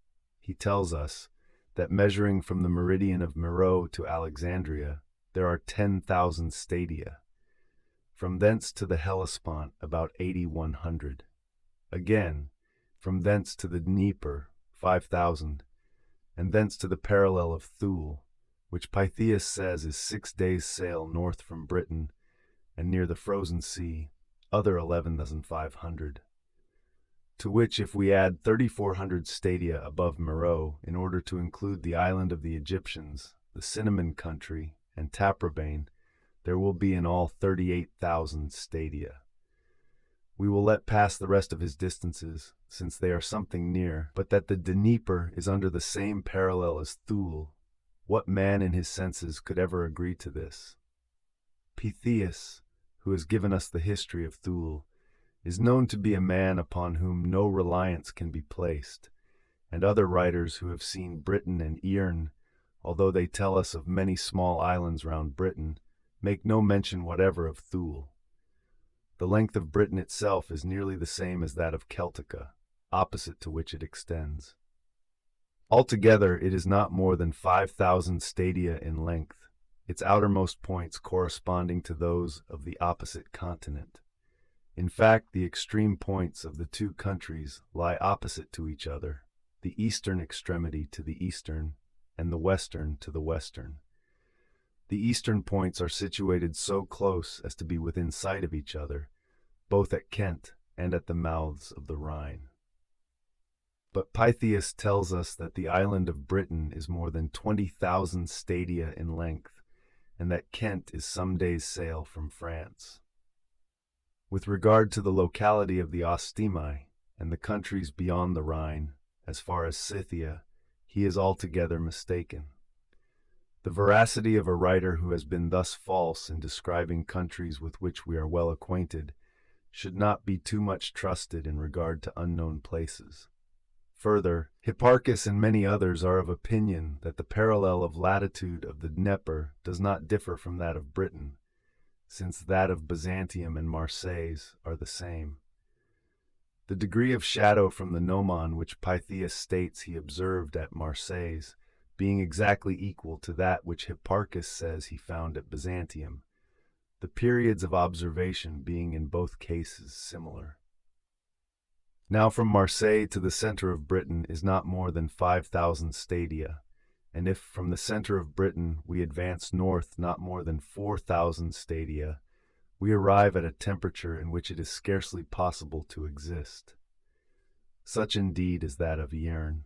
He tells us that measuring from the meridian of Meroe to Alexandria, there are 10,000 stadia. From thence to the Hellespont, about 8,100. Again, from thence to the Dnieper, 5,000, and thence to the parallel of Thule, which Pytheas says is 6 days' sail north from Britain, and near the frozen sea, other 11,500. To which if we add 3,400 stadia above Meroe in order to include the island of the Egyptians, the Cinnamon country, and Taprobane, there will be in all 38,000 stadia. We will let pass the rest of his distances, since they are something near, but that the Dnieper is under the same parallel as Thule. What man in his senses could ever agree to this? Pytheas, who has given us the history of Thule, is known to be a man upon whom no reliance can be placed, and other writers who have seen Britain and Earn, although they tell us of many small islands round Britain, make no mention whatever of Thule. The length of Britain itself is nearly the same as that of Celtica, opposite to which it extends. Altogether, it is not more than 5,000 stadia in length, its outermost points corresponding to those of the opposite continent. In fact, the extreme points of the two countries lie opposite to each other, the eastern extremity to the eastern, and the western to the western. The eastern points are situated so close as to be within sight of each other, both at Kent and at the mouths of the Rhine. But Pytheas tells us that the island of Britain is more than 20,000 stadia in length, and that Kent is some days' sail from France. With regard to the locality of the Ostimi and the countries beyond the Rhine, as far as Scythia, he is altogether mistaken. The veracity of a writer who has been thus false in describing countries with which we are well acquainted should not be too much trusted in regard to unknown places. Further, Hipparchus and many others are of opinion that the parallel of latitude of the Dnieper does not differ from that of Britain, since that of Byzantium and Marseilles are the same. The degree of shadow from the gnomon which Pytheas states he observed at Marseilles being exactly equal to that which Hipparchus says he found at Byzantium, the periods of observation being in both cases similar. Now from Marseille to the center of Britain is not more than 5,000 stadia, and if from the center of Britain we advance north not more than 4,000 stadia, we arrive at a temperature in which it is scarcely possible to exist. Such indeed is that of Earn.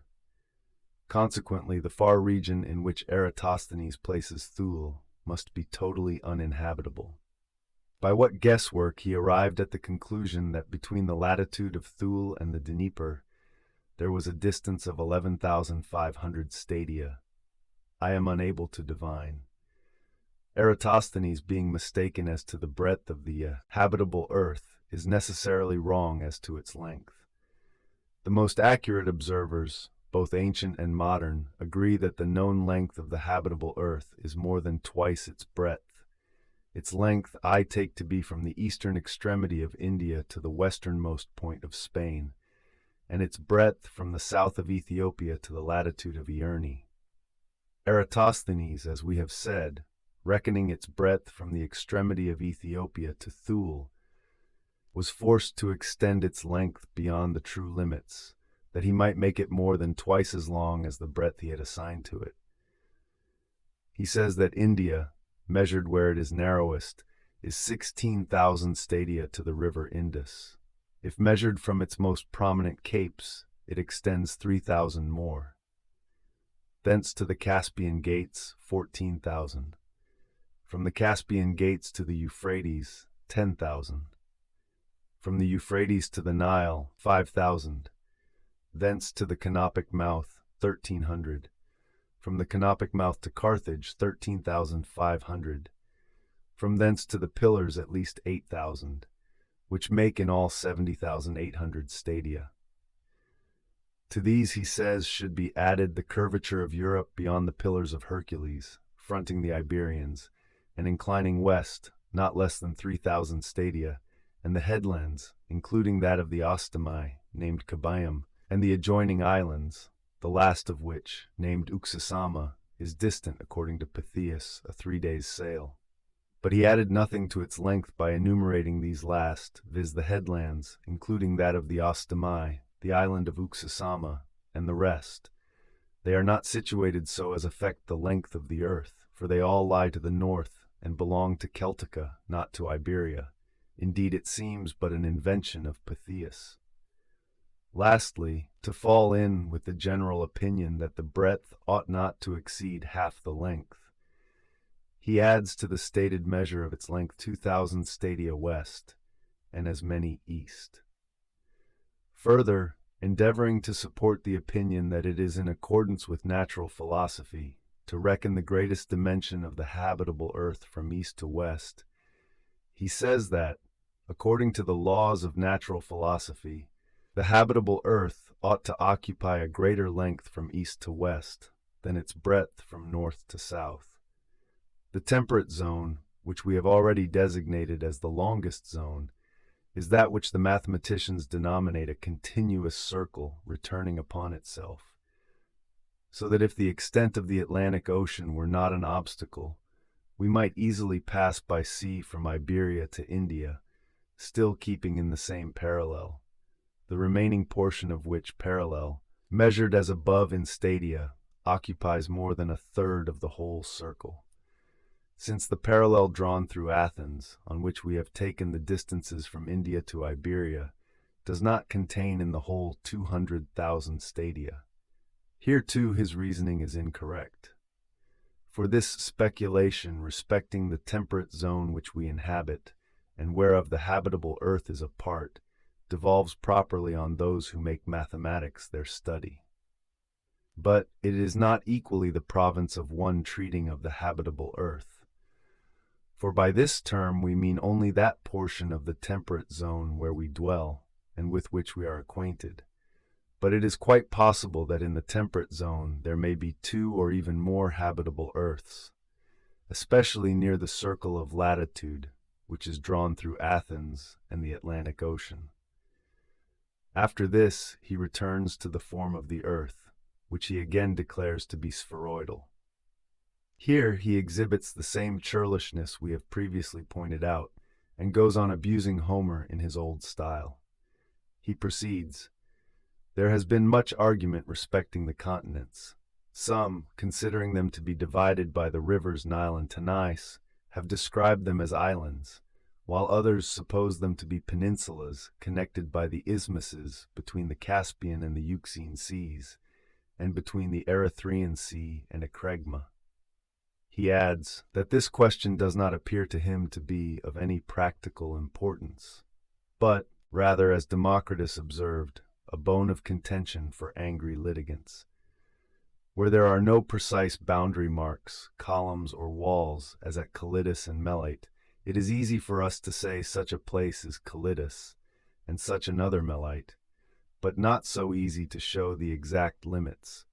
Consequently, the far region in which Eratosthenes places Thule must be totally uninhabitable. By what guesswork he arrived at the conclusion that between the latitude of Thule and the Dnieper there was a distance of 11,500 stadia, I am unable to divine. Eratosthenes, being mistaken as to the breadth of the habitable earth, is necessarily wrong as to its length. The most accurate observers, both ancient and modern, agree that the known length of the habitable earth is more than twice its breadth. Its length I take to be from the eastern extremity of India to the westernmost point of Spain, and its breadth from the south of Ethiopia to the latitude of Ierny. Eratosthenes, as we have said, reckoning its breadth from the extremity of Ethiopia to Thule, was forced to extend its length beyond the true limits, that he might make it more than twice as long as the breadth he had assigned to it. He says that India, measured where it is narrowest, is 16,000 stadia to the river Indus. If measured from its most prominent capes, it extends 3,000 more. Thence to the Caspian Gates, 14,000. From the Caspian Gates to the Euphrates, 10,000. From the Euphrates to the Nile, 5,000. Thence to the Canopic Mouth, 1,300. From the Canopic Mouth to Carthage, 13,500. From thence to the Pillars at least 8,000, which make in all 70,800 stadia. To these, he says, should be added the curvature of Europe beyond the Pillars of Hercules, fronting the Iberians, and inclining west, not less than 3,000 stadia, and the headlands, including that of the Ostomi, named Cabium, and the adjoining islands, the last of which, named Uxasama, is distant, according to Pytheas, a 3 days' sail. But he added nothing to its length by enumerating these last, viz. The headlands, including that of the Ostomi, the island of Uxasama, and the rest. They are not situated so as affect the length of the earth, for they all lie to the north, and belong to Celtica, not to Iberia. Indeed, it seems but an invention of Pytheas. Lastly, to fall in with the general opinion that the breadth ought not to exceed half the length, he adds to the stated measure of its length 2,000 stadia west, and as many east. Further, endeavoring to support the opinion that it is in accordance with natural philosophy to reckon the greatest dimension of the habitable earth from east to west, he says that, according to the laws of natural philosophy, the habitable earth ought to occupy a greater length from east to west than its breadth from north to south. The temperate zone, which we have already designated as the longest zone, is that which the mathematicians denominate a continuous circle returning upon itself, so that if the extent of the Atlantic Ocean were not an obstacle, we might easily pass by sea from Iberia to India, still keeping in the same parallel, the remaining portion of which parallel, measured as above in stadia, occupies more than a third of the whole circle. Since the parallel drawn through Athens, on which we have taken the distances from India to Iberia, does not contain in the whole 200,000 stadia. Here too his reasoning is incorrect. For this speculation respecting the temperate zone which we inhabit, and whereof the habitable earth is a part, devolves properly on those who make mathematics their study. But it is not equally the province of one treating of the habitable earth. For by this term we mean only that portion of the temperate zone where we dwell, and with which we are acquainted. But it is quite possible that in the temperate zone there may be 2 or even more habitable earths, especially near the circle of latitude, which is drawn through Athens and the Atlantic Ocean. After this, he returns to the form of the earth, which he again declares to be spheroidal. Here he exhibits the same churlishness we have previously pointed out, and goes on abusing Homer in his old style. He proceeds, "There has been much argument respecting the continents. Some, considering them to be divided by the rivers Nile and Tanais, have described them as islands, while others suppose them to be peninsulas connected by the isthmuses between the Caspian and the Euxine seas, and between the Erythraean Sea and Ecregma. He adds that this question does not appear to him to be of any practical importance, but, rather, as Democritus observed, a bone of contention for angry litigants. Where there are no precise boundary marks, columns, or walls, as at Calidus and Melite, it is easy for us to say such a place is Calidus, and such another Melite, but not so easy to show the exact limits.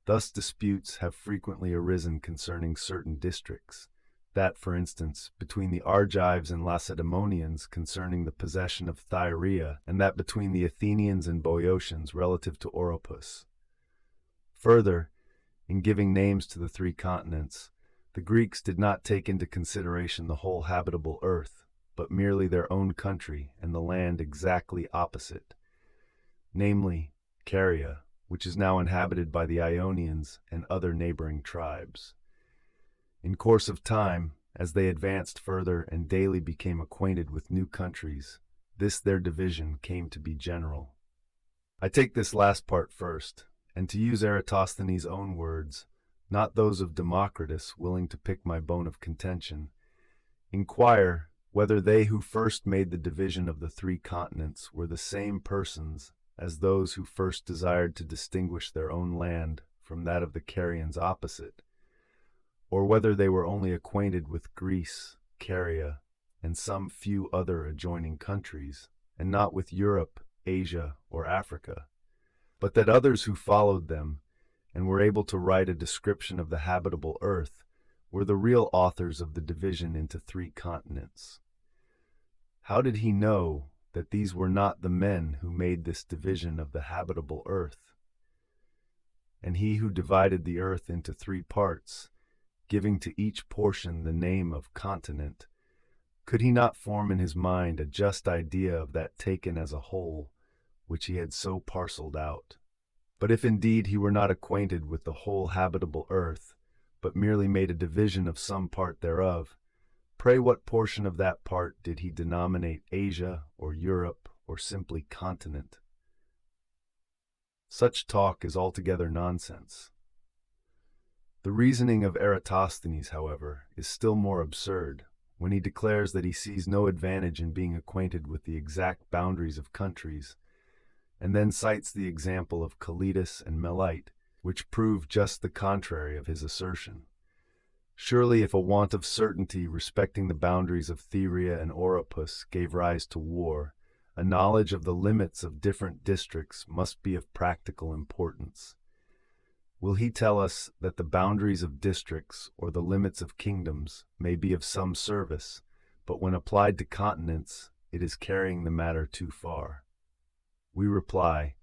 Thus disputes have frequently arisen concerning certain districts, that, for instance, between the Argives and Lacedaemonians concerning the possession of Thyrea, and that between the Athenians and Boeotians relative to Oropus. Further, in giving names to the three continents, the Greeks did not take into consideration the whole habitable earth, but merely their own country and the land exactly opposite, namely, Caria, which is now inhabited by the Ionians and other neighboring tribes. In course of time, as they advanced further and daily became acquainted with new countries, this their division came to be general. I take this last part first, and to use Eratosthenes' own words, not those of Democritus willing to pick my bone of contention, inquire whether they who first made the division of the three continents were the same persons as those who first desired to distinguish their own land from that of the Carians opposite, or whether they were only acquainted with Greece, Caria, and some few other adjoining countries, and not with Europe, Asia, or Africa, but that others who followed them, and were able to write a description of the habitable earth, were the real authors of the division into three continents. How did he know that these were not the men who made this division of the habitable earth? And he who divided the earth into three parts, giving to each portion the name of continent, could he not form in his mind a just idea of that taken as a whole, which he had so parcelled out? But if indeed he were not acquainted with the whole habitable earth, but merely made a division of some part thereof, pray what portion of that part did he denominate Asia, or Europe, or simply continent? Such talk is altogether nonsense. The reasoning of Eratosthenes, however, is still more absurd, when he declares that he sees no advantage in being acquainted with the exact boundaries of countries, and then cites the example of Calidus and Melite, which prove just the contrary of his assertion. Surely if a want of certainty respecting the boundaries of Thyrea and Oropus gave rise to war, a knowledge of the limits of different districts must be of practical importance. Will he tell us that the boundaries of districts or the limits of kingdoms may be of some service, but when applied to continents, it is carrying the matter too far? We reply,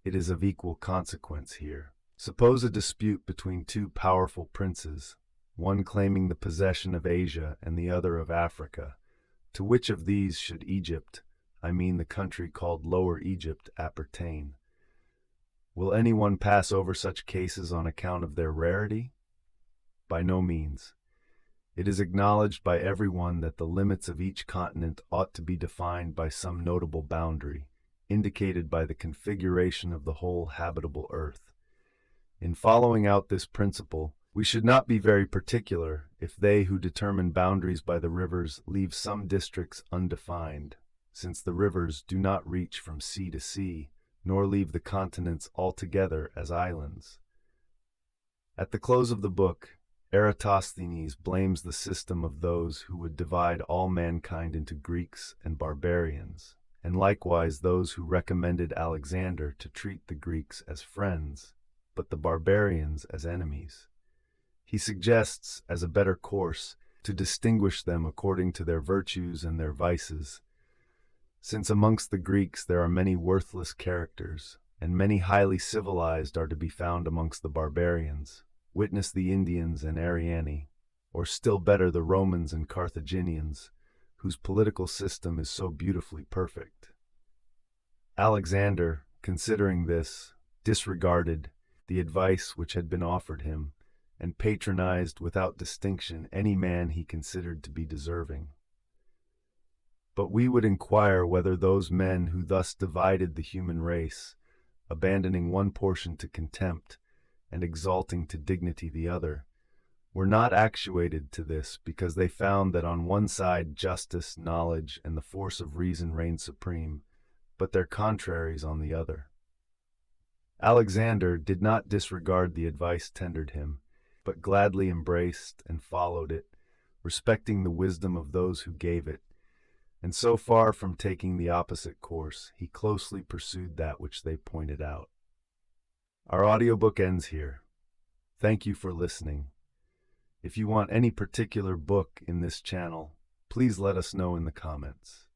it is of equal consequence here. Suppose a dispute between two powerful princes, one claiming the possession of Asia and the other of Africa. To which of these should Egypt, I mean the country called Lower Egypt, appertain? Will anyone pass over such cases on account of their rarity? By no means. It is acknowledged by everyone that the limits of each continent ought to be defined by some notable boundary, indicated by the configuration of the whole habitable earth. In following out this principle, we should not be very particular if they who determine boundaries by the rivers leave some districts undefined, since the rivers do not reach from sea to sea, nor leave the continents altogether as islands. At the close of the book, Eratosthenes blames the system of those who would divide all mankind into Greeks and barbarians, and likewise those who recommended Alexander to treat the Greeks as friends, but the barbarians as enemies. He suggests, as a better course, to distinguish them according to their virtues and their vices, since amongst the Greeks there are many worthless characters, and many highly civilized are to be found amongst the barbarians, witness the Indians and Ariani, or still better the Romans and Carthaginians, whose political system is so beautifully perfect. Alexander, considering this, disregarded the advice which had been offered him, and patronized without distinction any man he considered to be deserving. But we would inquire whether those men who thus divided the human race, abandoning one portion to contempt and exalting to dignity the other, were not actuated to this because they found that on one side justice, knowledge, and the force of reason reigned supreme, but their contraries on the other. Alexander did not disregard the advice tendered him, but gladly embraced and followed it, respecting the wisdom of those who gave it, and so far from taking the opposite course, he closely pursued that which they pointed out. Our audiobook ends here. Thank you for listening. If you want any particular book in this channel, please let us know in the comments.